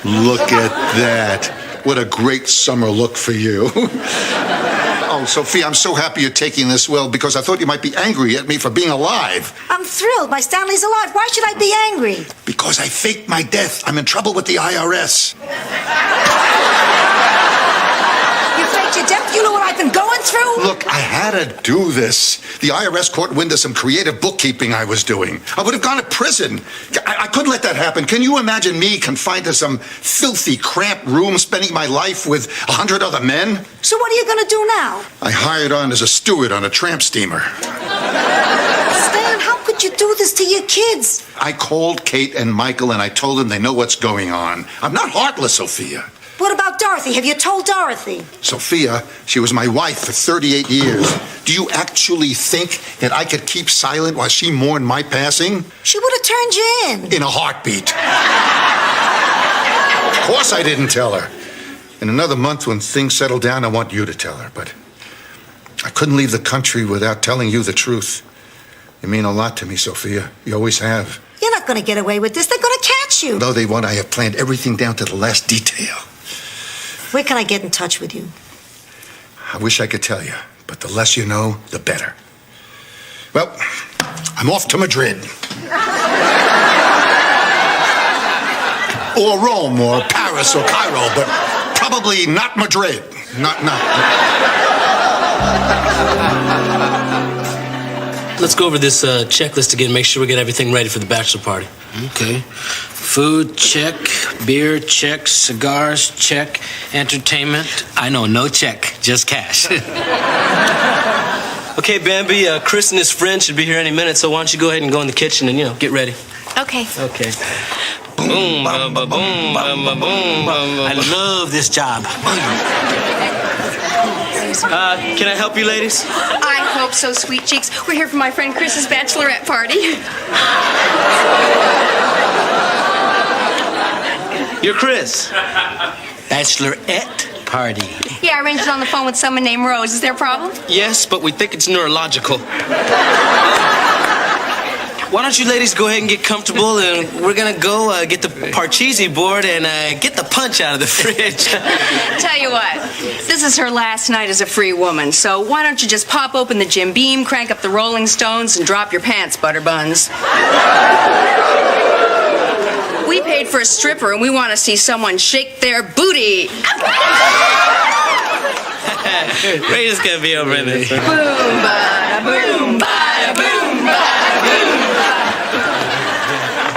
Look at that. What a great summer look for you. Oh, Sophia, I'm so happy you're taking this well because I thought you might be angry at me for being alive. I'm thrilled. My Stanley's alive. Why should I be angry? Because I faked my death. I'm in trouble with the IRS. You faked your death? You know what I've been going through? Look, I had to do this. The IRS caught wind of some creative bookkeeping I was doing. I would have gone to prison. I couldn't let that happen. Can you imagine me confined to some filthy, cramped room, spending my life with 100 other men? So what are you going to do now? I hired on as a steward on a tramp steamer. Stan, how could you do this to your kids? I called Kate and Michael and I told them they know what's going on. I'm not heartless, Sophia. What about Dorothy? Have you told Dorothy? Sophia, she was my wife for 38 years. Do you actually think that I could keep silent while she mourned my passing? She would have turned you in. In a heartbeat. Of course I didn't tell her. In another month when things settle down, I want you to tell her. But I couldn't leave the country without telling you the truth. You mean a lot to me, Sophia. You always have. You're not going to get away with this. They're going to catch you. No, they won't. I have planned everything down to the last detail. Where can I get in touch with you? I wish I could tell you, but the less you know, the better. Well, I'm off to Madrid. Or Rome, or Paris, or Cairo, but probably not Madrid. Not. Let's go over this checklist again, make sure we get everything ready for the bachelor party. Okay. Food, check. Beer, check. Cigars, check. Entertainment. I know, no check, just cash. Okay, Bambi, Chris and his friend should be here any minute, so why don't you go ahead and go in the kitchen and, get ready. Okay. Okay. Boom, ba, ba, boom, ba, ba, boom, ba, ba. I love this job. Can I help you, ladies? I hope so, sweet cheeks. We're here for my friend Chris's bachelorette party. You're Chris. Bachelorette party. Yeah, I arranged it on the phone with someone named Rose. Is there a problem? Yes, but we think it's neurological. Why don't you ladies go ahead and get comfortable, and we're gonna go get the Parcheesi board and get the punch out of the fridge. Tell you what, this is her last night as a free woman, so why don't you just pop open the Jim Beam, crank up the Rolling Stones, and drop your pants, Butterbuns. We paid for a stripper, and we want to see someone shake their booty. We're just gonna be over in this. Boom, bada, boom, bada, boom, bada, boom.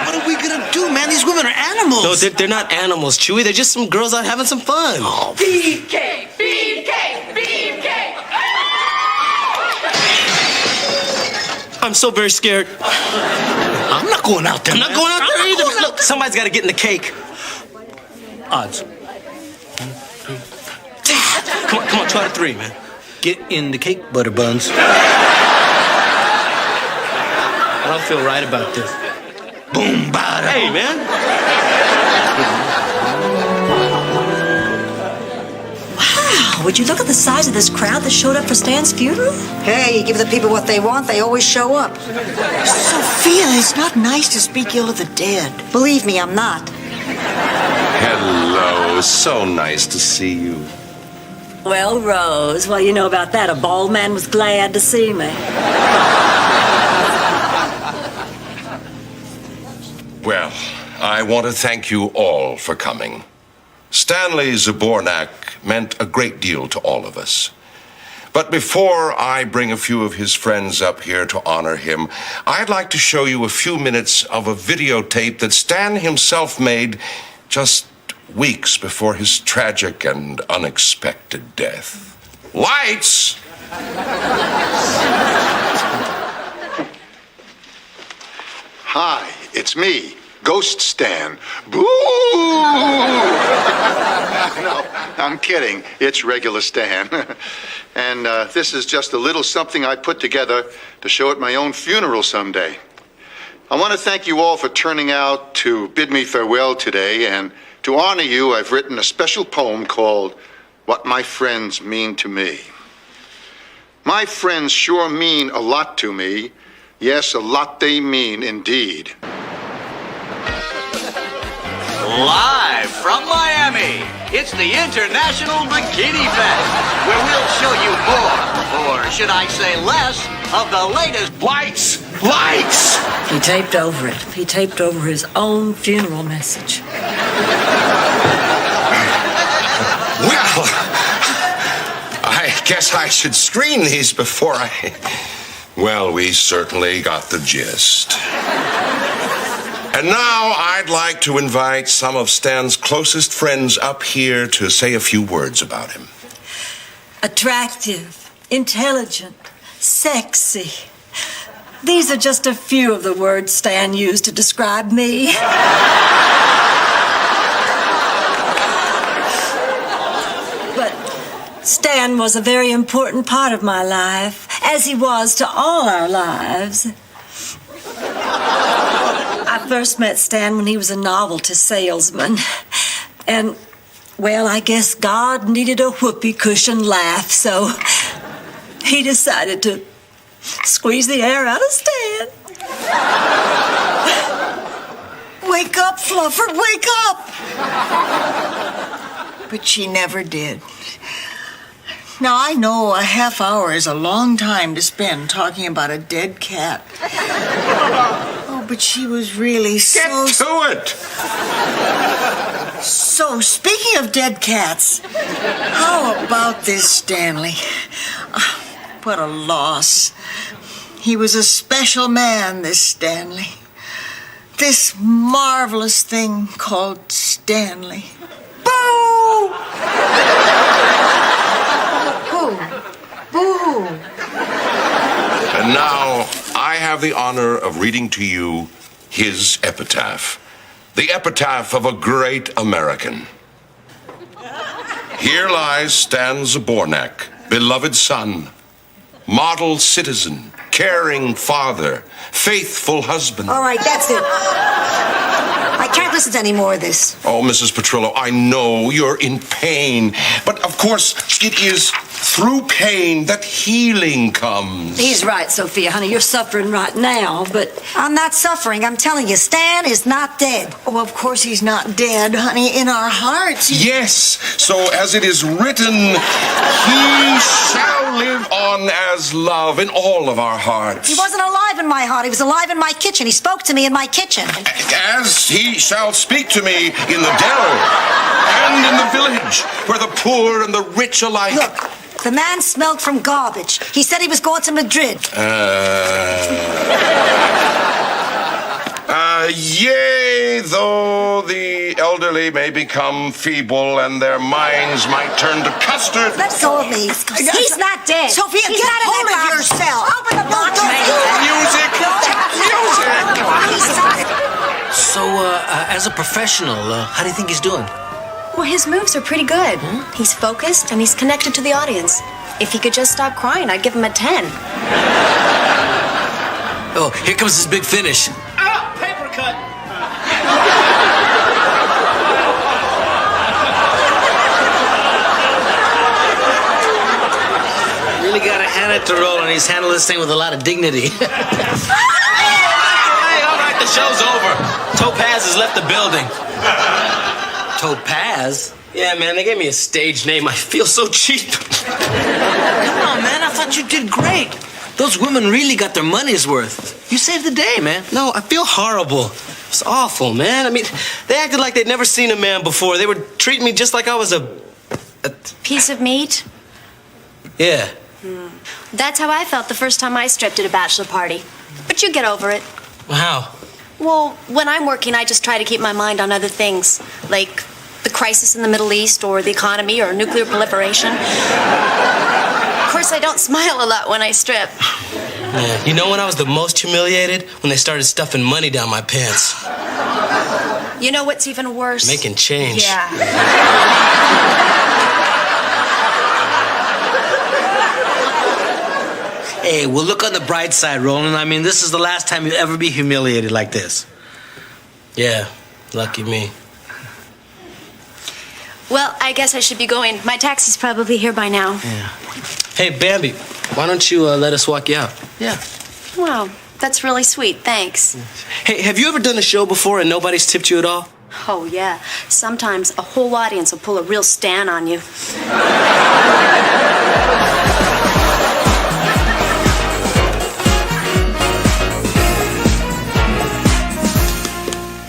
What are we gonna do, man? These women are animals. No, they're not animals, Chewy. They're just some girls out having some fun. Oh. Beefcake, beefcake, beefcake. I'm so very scared. I'm not going out there. I'm not going out there either. Look, somebody's got to get in the cake. Odds. Come on, try to 3, man. Get in the cake, Butterbuns. I don't feel right about this. Boom, bada. Hey, man. Wow, would you look at the size of this crowd that showed up for Stan's funeral? Hey, you give the people what they want, they always show up. Sophia, it's not nice to speak ill of the dead. Believe me, I'm not. was so nice to see you. Well, Rose, what do you know about that? A bald man was glad to see me. Well, I want to thank you all for coming. Stanley Zbornak meant a great deal to all of us. But before I bring a few of his friends up here to honor him, I'd like to show you a few minutes of a videotape that Stan himself made just weeks before his tragic and unexpected death. Lights! Hi, it's me, Ghost Stan. Boo! No, I'm kidding. It's regular Stan. And this is just a little something I put together to show at my own funeral someday. I want to thank you all for turning out to bid me farewell today, and to honor you, I've written a special poem called What My Friends Mean to Me. My friends sure mean a lot to me. Yes, a lot they mean indeed. Live from Miami, it's the International Bikini Fest, where we'll show you more, or should I say less, of the latest lights. Lights! He taped over it. He taped over his own funeral message. Well, I guess I should screen these before I... Well, we certainly got the gist. And now I'd like to invite some of Stan's closest friends up here to say a few words about him. Attractive, intelligent, sexy. These are just a few of the words Stan used to describe me. But Stan was a very important part of my life, as he was to all our lives. I first met Stan when he was a novelty salesman. And, well, I guess God needed a whoopee cushion laugh, so he decided to squeeze the air out of Stan. Wake up, Flufford, wake up! But she never did. Now, I know a half hour is a long time to spend talking about a dead cat. Oh, but she was really so... Get to it! So, speaking of dead cats, how about this Stanley? What a loss. He was a special man, this Stanley. This marvelous thing called Stanley. Boo! Boo! And now, I have the honor of reading to you his epitaph. The epitaph of a great American. Here lies Stan Zbornak, beloved son, model citizen, caring father, faithful husband. All right, that's it. I can't listen to any more of this. Oh, Mrs. Petrillo, I know you're in pain, but of course it is through pain that healing comes. He's right, Sophia, honey. You're suffering right now, but... I'm not suffering. I'm telling you, Stan is not dead. Oh, of course he's not dead, honey. In our hearts. Yes, so as it is written, he shall live on as love in all of our hearts. He wasn't alive in my heart. He was alive in my kitchen. He spoke to me in my kitchen. As he shall speak to me in the dell and in the village, where the poor and the rich alike... Look, the man smelled from garbage. He said he was going to Madrid. Yea, though the elderly may become feeble and their minds might turn to custard. Let go of me. He's not dead. Sophia, He's get not in hold that of box. yourself. Open the box. Music! So, as a professional, how do you think he's doing? Well, his moves are pretty good. He's focused and he's connected to the audience. If he could just stop crying, I'd give him a 10. Oh, here comes his big finish. Ah, paper cut! Really gotta hand it to Roland. He's handled this thing with a lot of dignity. Hey, all right, the show's over. Topaz has left the building. Topaz? Yeah, man, they gave me a stage name. I feel so cheap. Come on, man. I thought you did great. Those women really got their money's worth. You saved the day, man. No, I feel horrible. It's awful, man. I mean, they acted like they'd never seen a man before. They were treating me just like I was a Piece of meat? Yeah. That's how I felt the first time I stripped at a bachelor party. But you get over it. How? Well, when I'm working, I just try to keep my mind on other things, like the crisis in the Middle East, or the economy, or nuclear proliferation. Of course, I don't smile a lot when I strip. Yeah. You know when I was the most humiliated? When they started stuffing money down my pants. You know what's even worse? Making change. Yeah. Hey, well, look on the bright side, Roland. I mean, this is the last time you'll ever be humiliated like this. Yeah, lucky me. Well, I guess I should be going. My taxi's probably here by now. Yeah. Hey, Bambi, why don't you let us walk you out? Yeah. Wow, that's really sweet. Thanks. Hey, have you ever done a show before and nobody's tipped you at all? Oh, yeah. Sometimes a whole audience will pull a real Stan on you.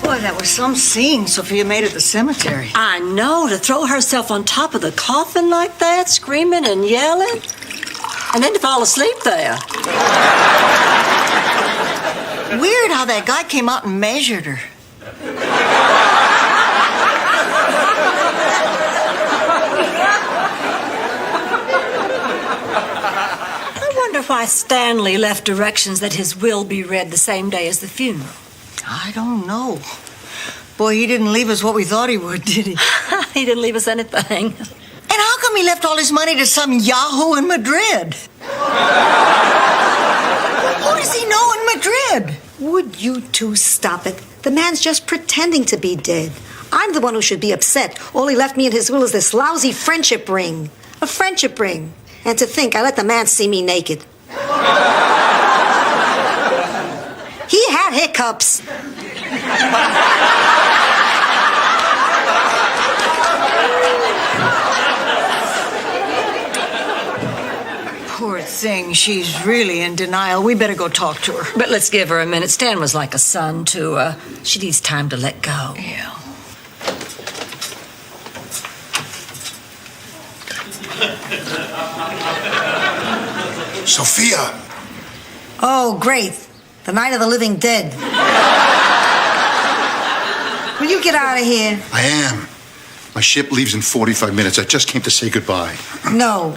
Boy, that was some scene Sophia made at the cemetery. I know, to throw herself on top of the coffin like that, screaming and yelling, and then to fall asleep there. Weird how that guy came out and measured her. I wonder why Stanley left directions that his will be read the same day as the funeral. I don't know. Boy, he didn't leave us what we thought he would, did he? He didn't leave us anything. And how come he left all his money to some yahoo in Madrid? Who does he know in Madrid? Would you two stop it? The man's just pretending to be dead. I'm the one who should be upset. All he left me in his will is this lousy friendship ring. A friendship ring. And to think I let the man see me naked. He had hiccups. Poor thing, she's really in denial. We better go talk to her. But let's give her a minute. Stan was like a son to her. She needs time to let go. Yeah. Sophia! Oh, great. The night of the living dead. Will you get out of here? I am. My ship leaves in 45 minutes. I just came to say goodbye. No.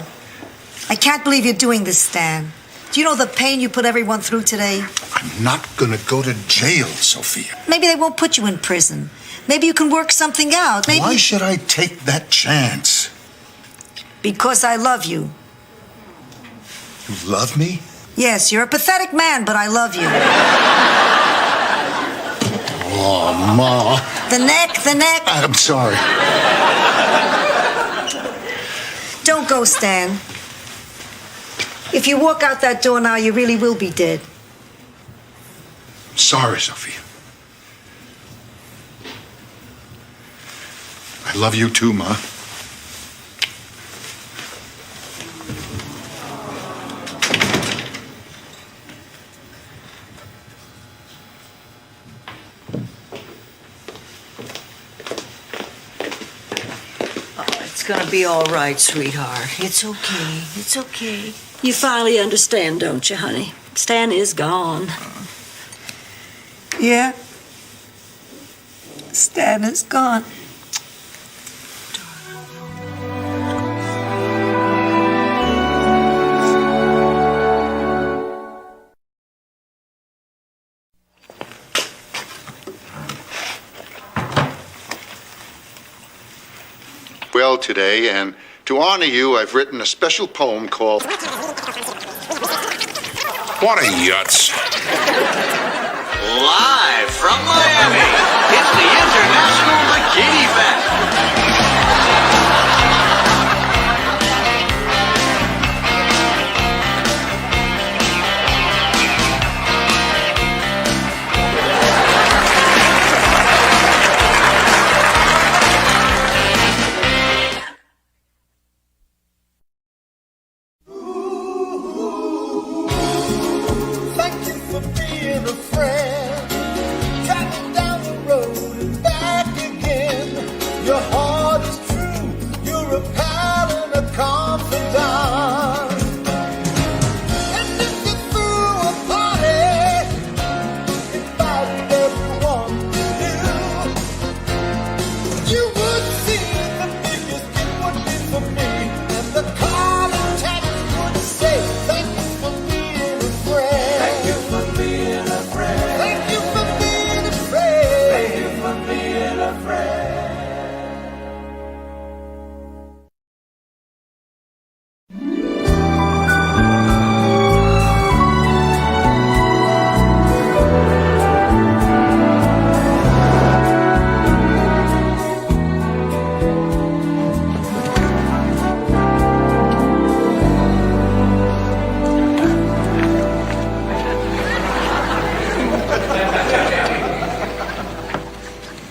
I can't believe you're doing this, Stan. Do you know the pain you put everyone through today? I'm not gonna go to jail, Sophia. Maybe they won't put you in prison. Maybe you can work something out. Maybe... Why should I take that chance? Because I love you. You love me? Yes, you're a pathetic man, but I love you. Oh, Ma. The neck. I'm sorry. Don't go, Stan. If you walk out that door now, you really will be dead. Sorry, Sophia. I love you too, Ma. It's gonna be all right, sweetheart. It's okay. It's okay. You finally understand, don't you, honey? Stan is gone. Yeah. Stan is gone. Well, today, and to honor you, I've written a special poem called... What a yutz. Live from Miami, it's the International Bikini Fest. you're a pal and a confidant. And if you threw a party, invited everyone you would see the biggest gift would be for me, and the card attached would say, thank you for being a friend. Thank you for being a friend. Thank you for being a friend. Thank you for being a friend.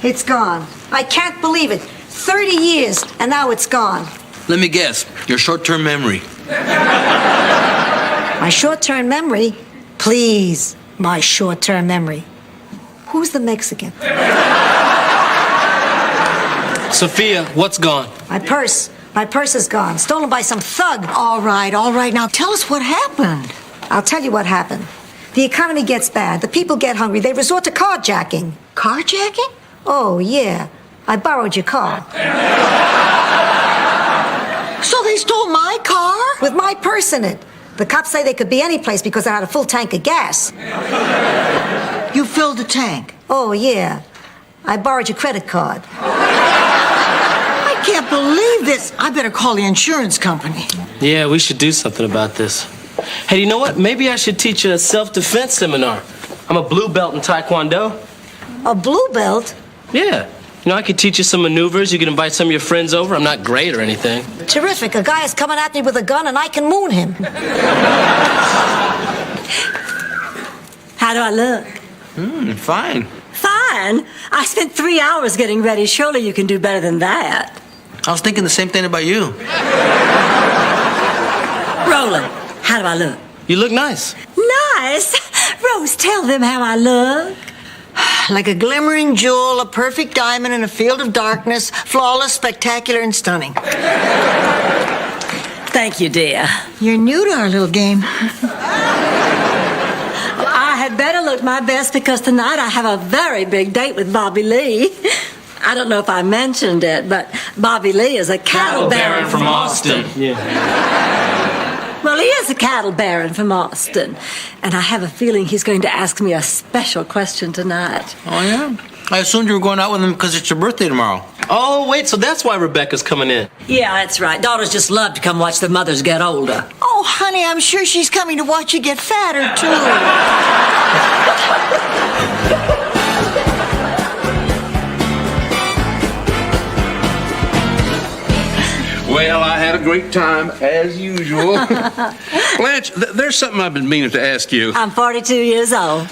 It's gone. I can't believe it. 30 years, and now it's gone. Let me guess. Your short-term memory. My short-term memory? Please, my short-term memory. Who's the Mexican? Sophia, what's gone? My purse. My purse is gone. Stolen by some thug. All right. Now tell us what happened. I'll tell you what happened. The economy gets bad. The people get hungry. They resort to carjacking. Carjacking? Oh, yeah. I borrowed your car. So they stole my car? With my purse in it. The cops say they could be any place because I had a full tank of gas. You filled the tank? Oh, yeah. I borrowed your credit card. I can't believe this. I better call the insurance company. Yeah, we should do something about this. Hey, you know what? Maybe I should teach a self-defense seminar. I'm a blue belt in Taekwondo. A blue belt? Yeah. You know, I could teach you some maneuvers. You could invite some of your friends over. I'm not great or anything. Terrific. A guy is coming at me with a gun and I can moon him. How do I look? Fine. Fine. I spent 3 hours getting ready. Surely you can do better than that. I was thinking the same thing about you. Roland, how do I look? You look nice. Nice? Rose, tell them how I look. Like a glimmering jewel, a perfect diamond in a field of darkness, flawless, spectacular, and stunning. Thank you, dear. You're new to our little game. I had better look my best because tonight I have a very big date with Bobby Lee. I don't know if I mentioned it, but Bobby Lee is a cattle baron from Austin. Yeah. Well, he is a cattle baron from Austin. And I have a feeling he's going to ask me a special question tonight. Oh, yeah? I assumed you were going out with him because it's your birthday tomorrow. Oh, wait, so that's why Rebecca's coming in. Yeah, that's right. Daughters just love to come watch their mothers get older. Oh, honey, I'm sure she's coming to watch you get fatter, too. Well, I had a great time, as usual. Blanche, there's something I've been meaning to ask you. I'm 42 years old.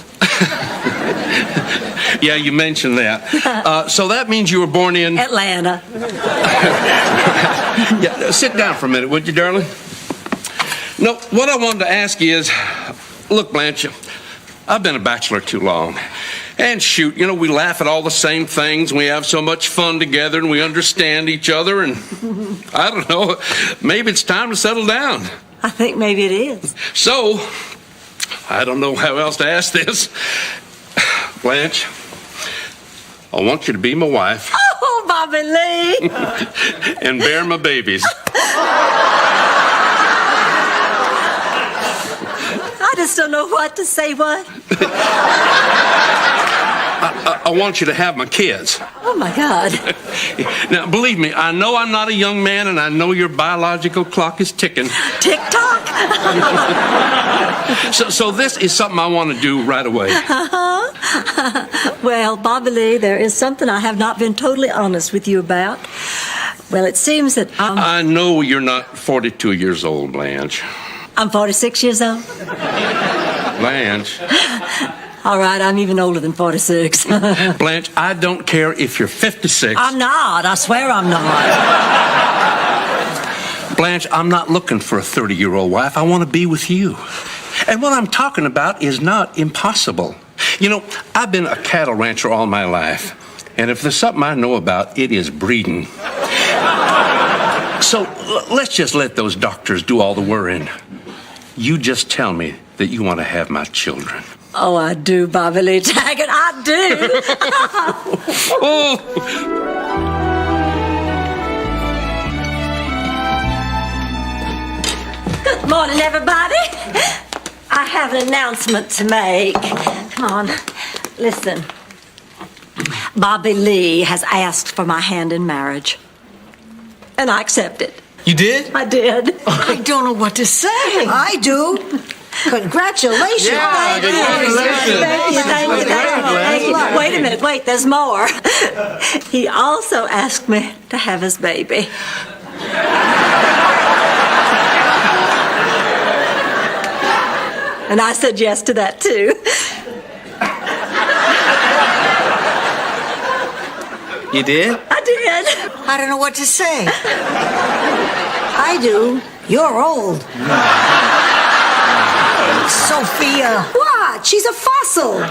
Yeah, you mentioned that. So that means you were born in... Atlanta. Yeah, sit down for a minute, would you, darling? No, what I wanted to ask you is... Look, Blanche, I've been a bachelor too long. And shoot, you know, we laugh at all the same things. We have so much fun together and we understand each other. And I don't know, maybe it's time to settle down. I think maybe it is. So, I don't know how else to ask this. Blanche, I want you to be my wife. Oh, Bobby Lee. And bear my babies. I just don't know what to say. What? I want you to have my kids. Oh, my God. Now, believe me, I know I'm not a young man, and I know your biological clock is ticking. Tick-tock. So this is something I want to do right away. Well, Bobby Lee, there is something I have not been totally honest with you about. Well, it seems that I know you're not 42 years old, Blanche. I'm 46 years old. Blanche. All right, I'm even older than 46. Blanche, I don't care if you're 56. I'm not. I swear I'm not. Blanche, I'm not looking for a 30-year-old wife. I want to be with you. And what I'm talking about is not impossible. You know, I've been a cattle rancher all my life. And if there's something I know about, it is breeding. So let's just let those doctors do all the worrying. You just tell me that you want to have my children. Oh, I do, Bobby Lee Taggart. I do. Good morning, everybody. I have an announcement to make. Come on, listen. Bobby Lee has asked for my hand in marriage. And I accepted. You did? I did. I don't know what to say. I do. Congratulations. Yeah, congratulations. Thank you. Wait a minute. Wait, there's more. He also asked me to have his baby. And I said yes to that, too. You did? I did. I don't know what to say. I do. You're old. Sophia. What? She's a fossil.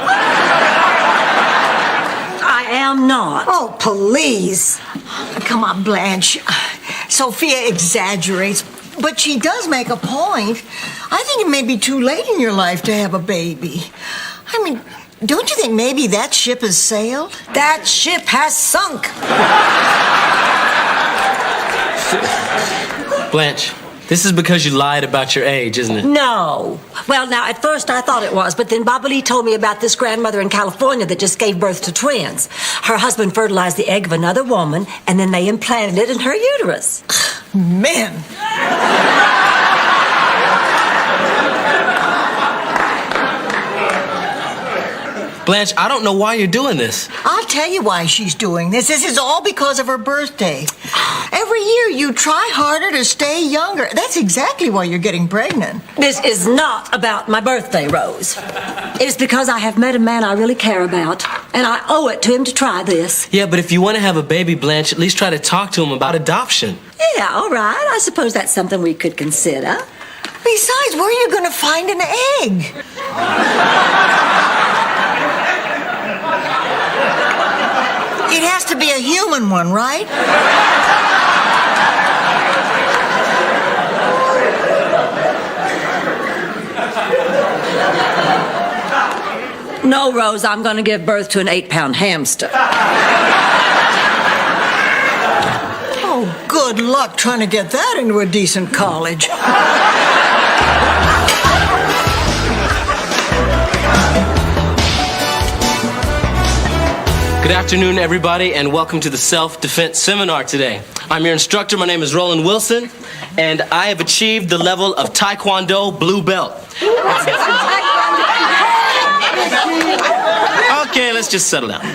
I am not. Oh, please. Come on, Blanche. Sophia exaggerates, but she does make a point. I think it may be too late in your life to have a baby. I mean, don't you think maybe that ship has sailed? That ship has sunk. Blanche, this is because you lied about your age, isn't it? No. Well, now, at first I thought it was, but then Bobby Lee told me about this grandmother in California that just gave birth to twins. Her husband fertilized the egg of another woman, and then they implanted it in her uterus. Men. Blanche, I don't know why you're doing this. I'll tell you why she's doing this. This is all because of her birthday. Every year you try harder to stay younger. That's exactly why you're getting pregnant. This is not about my birthday, Rose. It is because I have met a man I really care about, and I owe it to him to try this. Yeah, but if you want to have a baby, Blanche, at least try to talk to him about adoption. Yeah, all right. I suppose that's something we could consider. Besides, where are you going to find an egg? It has to be a human one, right? No, Rose, I'm going to give birth to an 8-pound hamster. Oh, good luck trying to get that into a decent college. Good afternoon, everybody, and welcome to the Self-Defense Seminar today. I'm your instructor. My name is Roland Wilson, and I have achieved the level of Taekwondo blue belt. Okay, let's just settle down.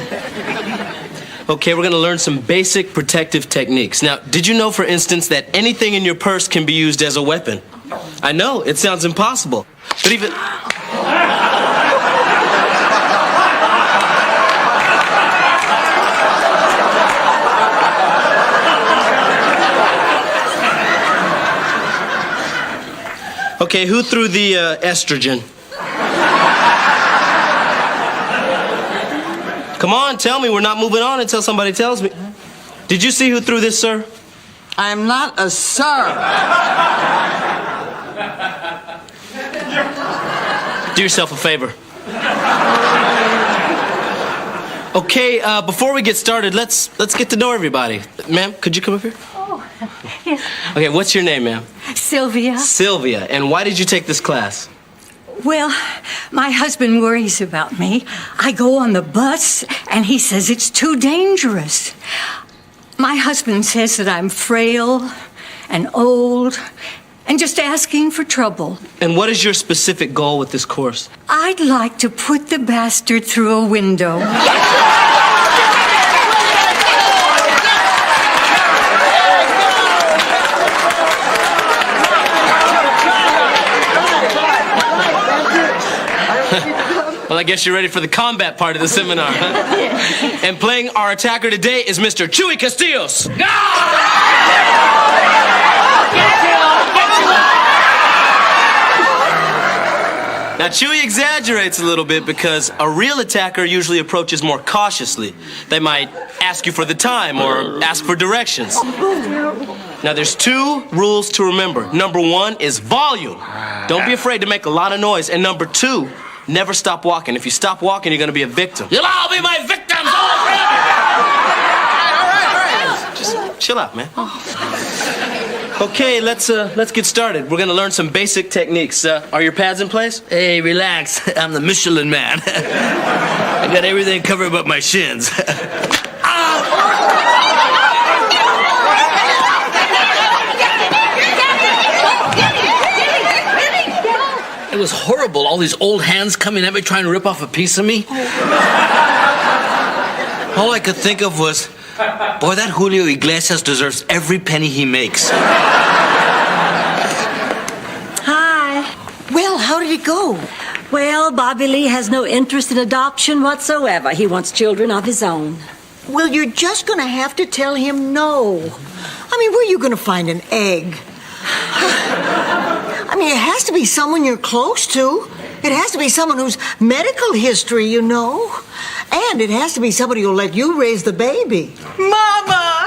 Okay, we're going to learn some basic protective techniques. Now, did you know, for instance, that anything in your purse can be used as a weapon? I know, it sounds impossible, but even... Okay, who threw the estrogen? Come on, tell me. We're not moving on until somebody tells me. Did you see who threw this, sir? I'm not a sir. Do yourself a favor. Okay, before we get started, let's get to know everybody. Ma'am, could you come up here? Yes. Okay, what's your name, ma'am? Sylvia. Sylvia. And why did you take this class? Well, my husband worries about me. I go on the bus, and he says it's too dangerous. My husband says that I'm frail and old and just asking for trouble. And what is your specific goal with this course? I'd like to put the bastard through a window. Well, I guess you're ready for the combat part of the seminar, huh? And playing our attacker today is Mr. Chuy Castillos. Now, Chewie exaggerates a little bit because a real attacker usually approaches more cautiously. They might ask you for the time or ask for directions. Now, there's 2 rules to remember. Number 1 is volume. Don't be afraid to make a lot of noise. And number 2, never stop walking. If you stop walking, you're going to be a victim. You'll all be my victims, all three of you! Just chill out, man. Okay, let's get started. We're gonna learn some basic techniques. Are your pads in place? Hey, relax. I'm the Michelin Man. I got everything covered but my shins. It was horrible. All these old hands coming at me trying to rip off a piece of me. All I could think of was, boy, that Julio Iglesias deserves every penny he makes. Hi. Well, how did it go? Well, Bobby Lee has no interest in adoption whatsoever. He wants children of his own. Well, you're just going to have to tell him no. I mean, where are you going to find an egg? I mean, it has to be someone you're close to. It has to be someone whose medical history you know. And it has to be somebody who'll let you raise the baby. Mama!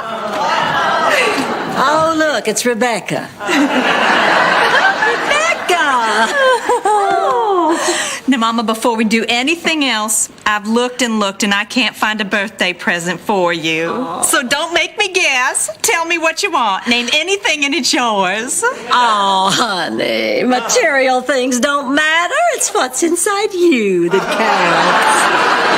Oh, look, it's Rebecca. Now, Mama, before we do anything else, I've looked and looked and I can't find a birthday present for you. Aww. So don't make me guess. Tell me what you want. Name anything and it's yours. Oh, honey, material things don't matter. It's what's inside you that counts.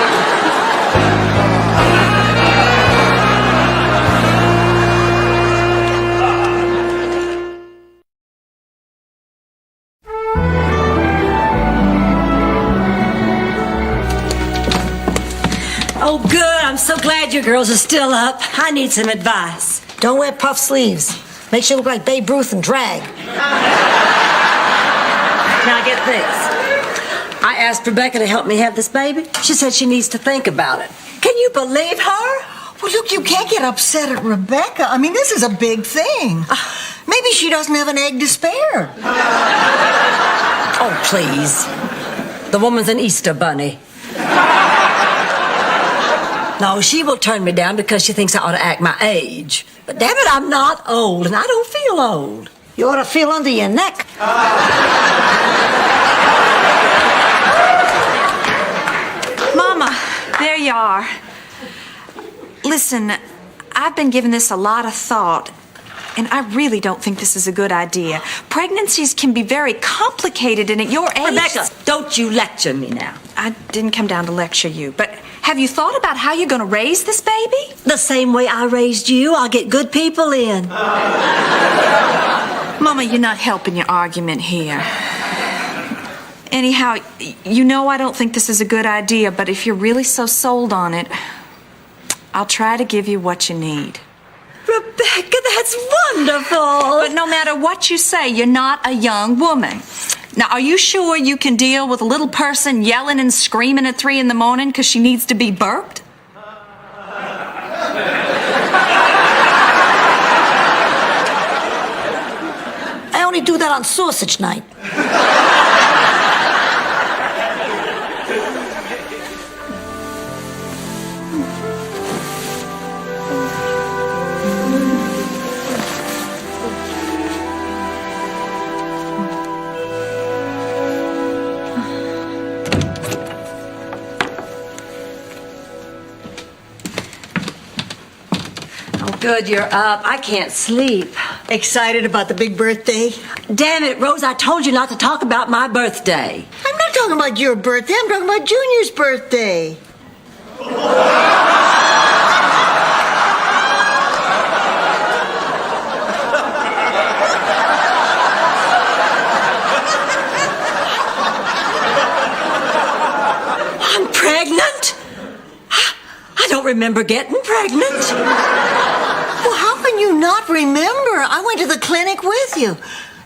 Oh, good. I'm so glad you girls are still up. I need some advice. Don't wear puff sleeves. Makes you look like Babe Ruth in drag. Now get this. I asked Rebecca to help me have this baby. She said she needs to think about it. Can you believe her? Well, look, you can't get upset at Rebecca. I mean, this is a big thing. Maybe she doesn't have an egg to spare. Oh, please. The woman's an Easter bunny. No, she will turn me down because she thinks I ought to act my age. But damn it, I'm not old, and I don't feel old. You ought to feel under your neck. Mama, there you are. Listen, I've been giving this a lot of thought, and I really don't think this is a good idea. Pregnancies can be very complicated, and at your age... Rebecca, don't you lecture me now. I didn't come down to lecture you, but have you thought about how you're going to raise this baby? The same way I raised you. I'll get good people in. Mama, you're not helping your argument here. Anyhow, you know I don't think this is a good idea, but if you're really so sold on it, I'll try to give you what you need. Rebecca, that's wonderful. But no matter what you say, you're not a young woman. Now, are you sure you can deal with a little person yelling and screaming at 3 in the morning because she needs to be burped? I only do that on sausage night. Good, you're up. I can't sleep. Excited about the big birthday? Damn it, Rose, I told you not to talk about my birthday. I'm not talking about your birthday. I'm talking about Junior's birthday. I'm pregnant? I don't remember getting pregnant. Well, how can you not remember? I went to the clinic with you.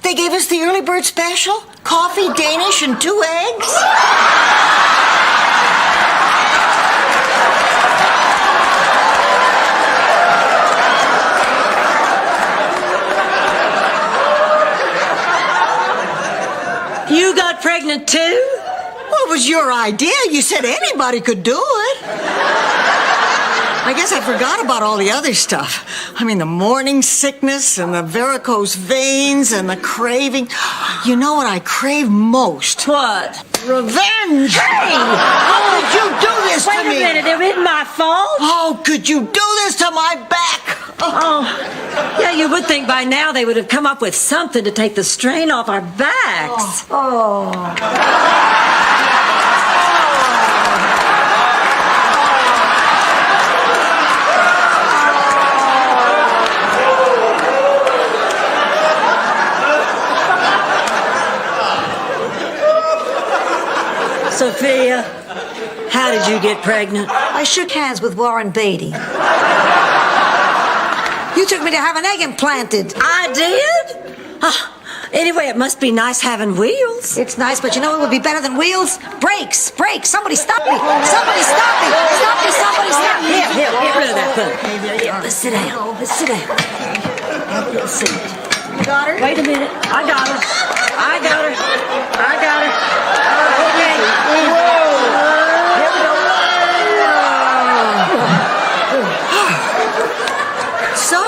They gave us the early bird special, coffee, Danish, and 2 eggs. You got pregnant too? it was your idea. You said anybody could do it. I guess I forgot about all the other stuff. I mean, the morning sickness and the varicose veins and the craving. You know what I crave most? What? Revenge! Hey! How could you do this to me? Wait a minute, it isn't my fault. How could you do this to my back? Oh, yeah, you would think by now they would have come up with something to take the strain off our backs. Sophia, how did you get pregnant? I shook hands with Warren Beatty. You took me to have an egg implanted. I did? Anyway, it must be nice having wheels. It's nice, but you know what would be better than wheels? Brakes! Brakes! Somebody stop me! Somebody stop me! Stop me! Somebody stop me! Here, get rid of that thing. Here, let's sit down. Let's sit down. Let's see. You got her? Wait a minute. I got her. I got her. I got her. Okay. Here we go. So,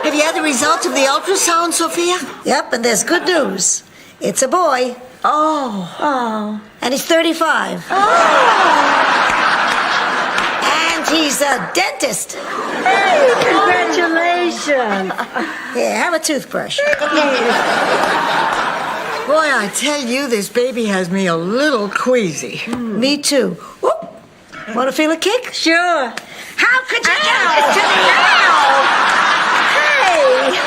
have you had the results of the ultrasound, Sophia? Yep, and there's good news. It's a boy. Oh. And he's 35. And he's a dentist. Hey, congratulations. Here, have a toothbrush. Boy, I tell you, this baby has me a little queasy. Me too. Whoop. Want to feel a kick? Sure. How could you do this to me now? Hey!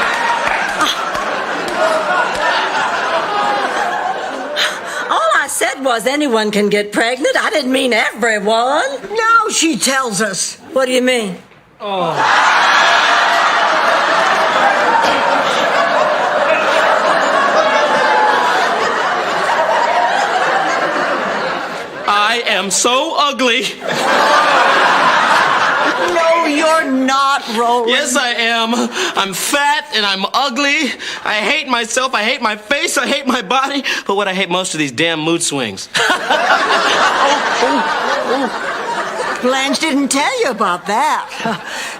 All I said was anyone can get pregnant. I didn't mean everyone. Now she tells us. What do you mean? I am so ugly. No, you're not, Roland. Yes, I am. I'm fat and I'm ugly. I hate myself. I hate my face. I hate my body. But what I hate most are these damn mood swings. Blanche didn't tell you about that.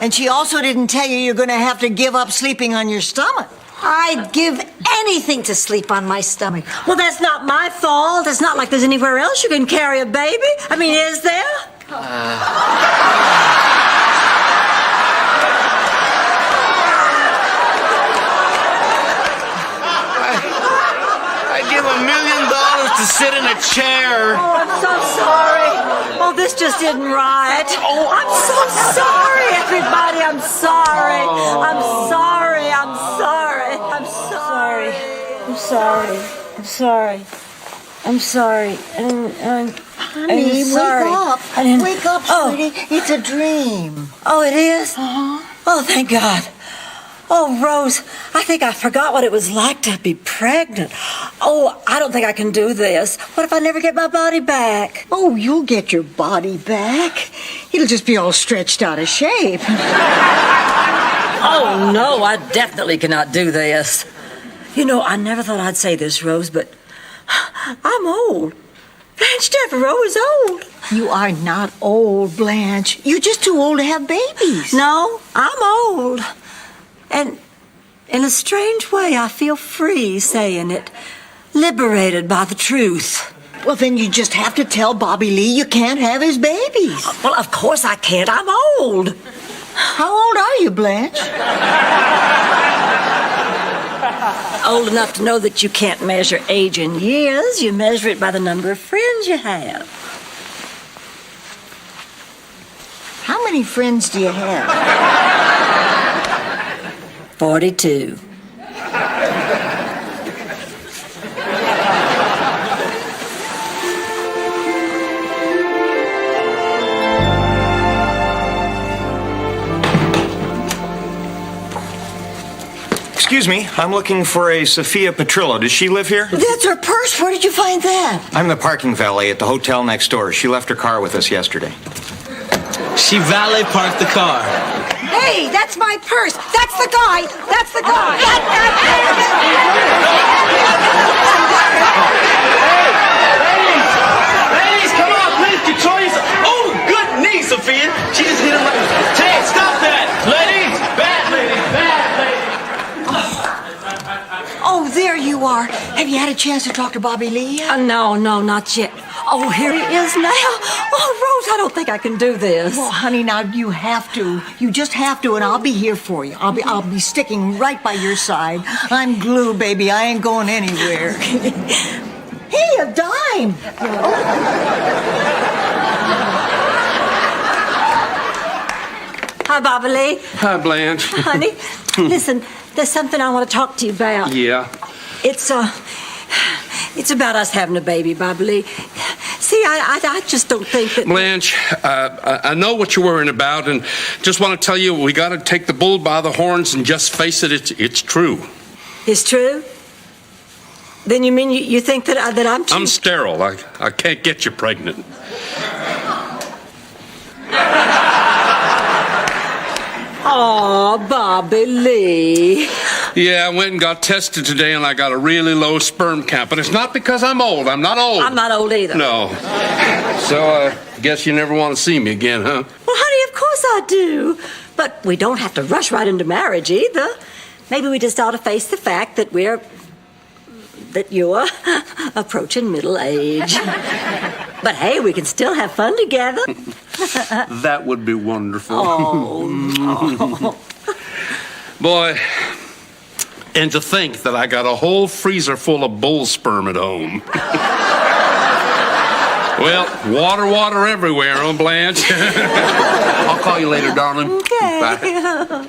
And she also didn't tell you you're going to have to give up sleeping on your stomach. I'd give anything to sleep on my stomach. Well, that's not my fault. It's not like there's anywhere else you can carry a baby. I mean, is there? I'd give $1 million to sit in a chair. Oh, I'm so sorry. Oh, this just isn't right. Oh, I'm so sorry, everybody. I'm sorry. I'm sorry. I'm sorry. I'm sorry. I'm sorry. I'm sorry. I'm sorry. Honey, sorry. wake up. Wake up, sweetie. It's a dream. Oh, it is? Oh, thank God. Oh, Rose, I think I forgot what it was like to be pregnant. Oh, I don't think I can do this. What if I never get my body back? Oh, you'll get your body back. It'll just be all stretched out of shape. Oh, no, I definitely cannot do this. You know, I never thought I'd say this, Rose, but I'm old. Blanche Devereaux is old. You are not old, Blanche. You're just too old to have babies. No, I'm old. And in a strange way, I feel free saying it. Liberated by the truth. Well, then you just have to tell Bobby Lee you can't have his babies. Well, of course I can't. I'm old. How old are you, Blanche? Old enough to know that you can't measure age in years. You measure it by the number of friends you have. How many friends do you have? 42. Excuse me, I'm looking for a Sophia Petrillo. Does she live here? That's her purse. Where did you find that? I'm the parking valet at the hotel next door. She left her car with us yesterday. She valet parked the car. Hey, that's my purse. That's the guy. That's the guy. you are. Have you had a chance to talk to Bobby Lee yet? No, not yet. Oh, here he is now. Oh, Rose, I don't think I can do this. Well, honey, now you have to. You just have to, and I'll be here for you. I'll be sticking right by your side. I'm glue, baby. I ain't going anywhere. Hey, a dime. Hi, Bobby Lee. Hi, Blanche. Honey, listen, there's something I want to talk to you about. Yeah. It's about us having a baby, Bobby Lee. See, I just don't think that... Blanche, I know what you're worrying about, and just want to tell you we got to take the bull by the horns and just face it, it's true. It's true? Then you mean you think that I'm too... I'm sterile. I can't get you pregnant. Oh, Bobby Lee. Yeah, I went and got tested today, and I got a really low sperm count. But it's not because I'm old. I'm not old. I'm not old either. No. So I guess you never want to see me again, huh? Well, honey, of course I do. But we don't have to rush right into marriage either. Maybe we just ought to face the fact that you're approaching middle age. But hey, we can still have fun together. That would be wonderful. Oh. Boy, and to think that I got a whole freezer full of bull sperm at home. Well, water everywhere, huh, Blanche? I'll call you later, darling. Okay. Bye.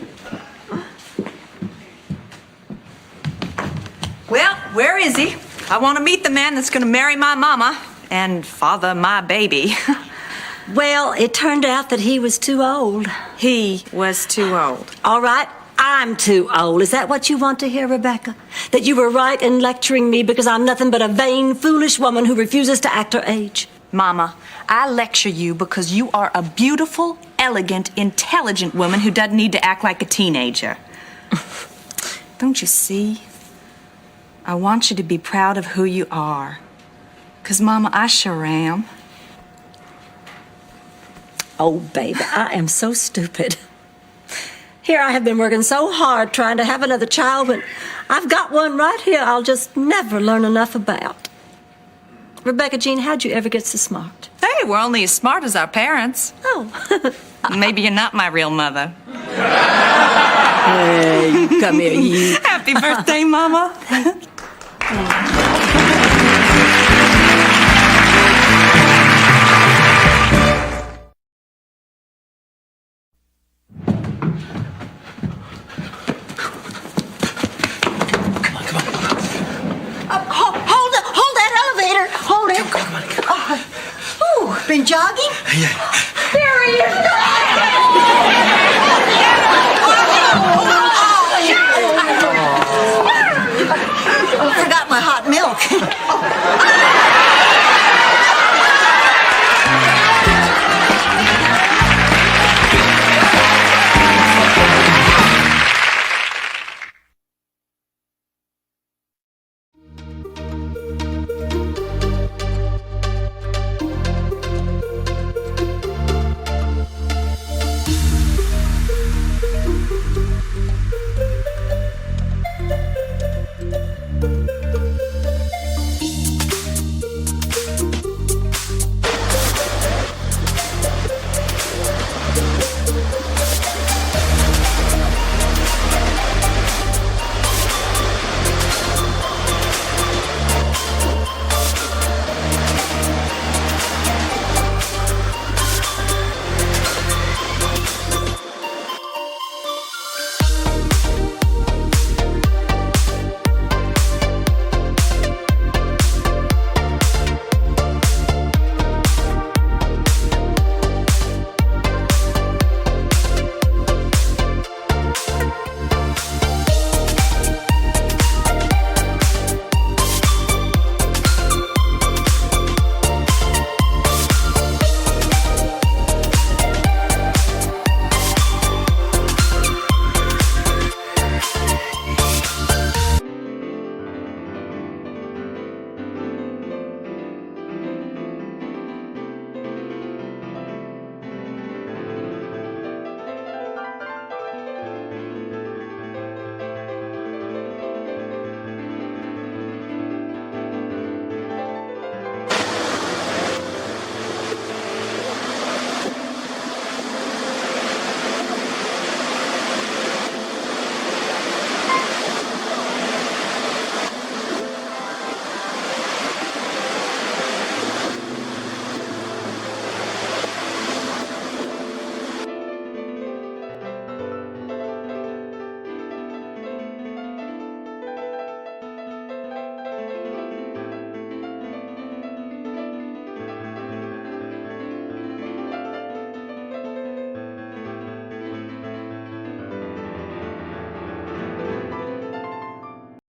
Well, where is he? I want to meet the man that's going to marry my mama and father my baby. Well, it turned out that he was too old. He was too old. All right, I'm too old. Is that what you want to hear, Rebecca? That you were right in lecturing me because I'm nothing but a vain, foolish woman who refuses to act her age? Mama, I lecture you because you are a beautiful, elegant, intelligent woman who doesn't need to act like a teenager. Don't you see? I want you to be proud of who you are. 'Cause, Mama, I sure am. Oh, baby, I am so stupid. Here I have been working so hard trying to have another child when I've got one right here I'll just never learn enough about. Rebecca Jean, how'd you ever get so smart? Hey, we're only as smart as our parents. Oh. Maybe you're not my real mother. Hey, you come here, you. Happy birthday, Mama. Hold that elevator. Hold it. Come on. Been jogging? Yeah.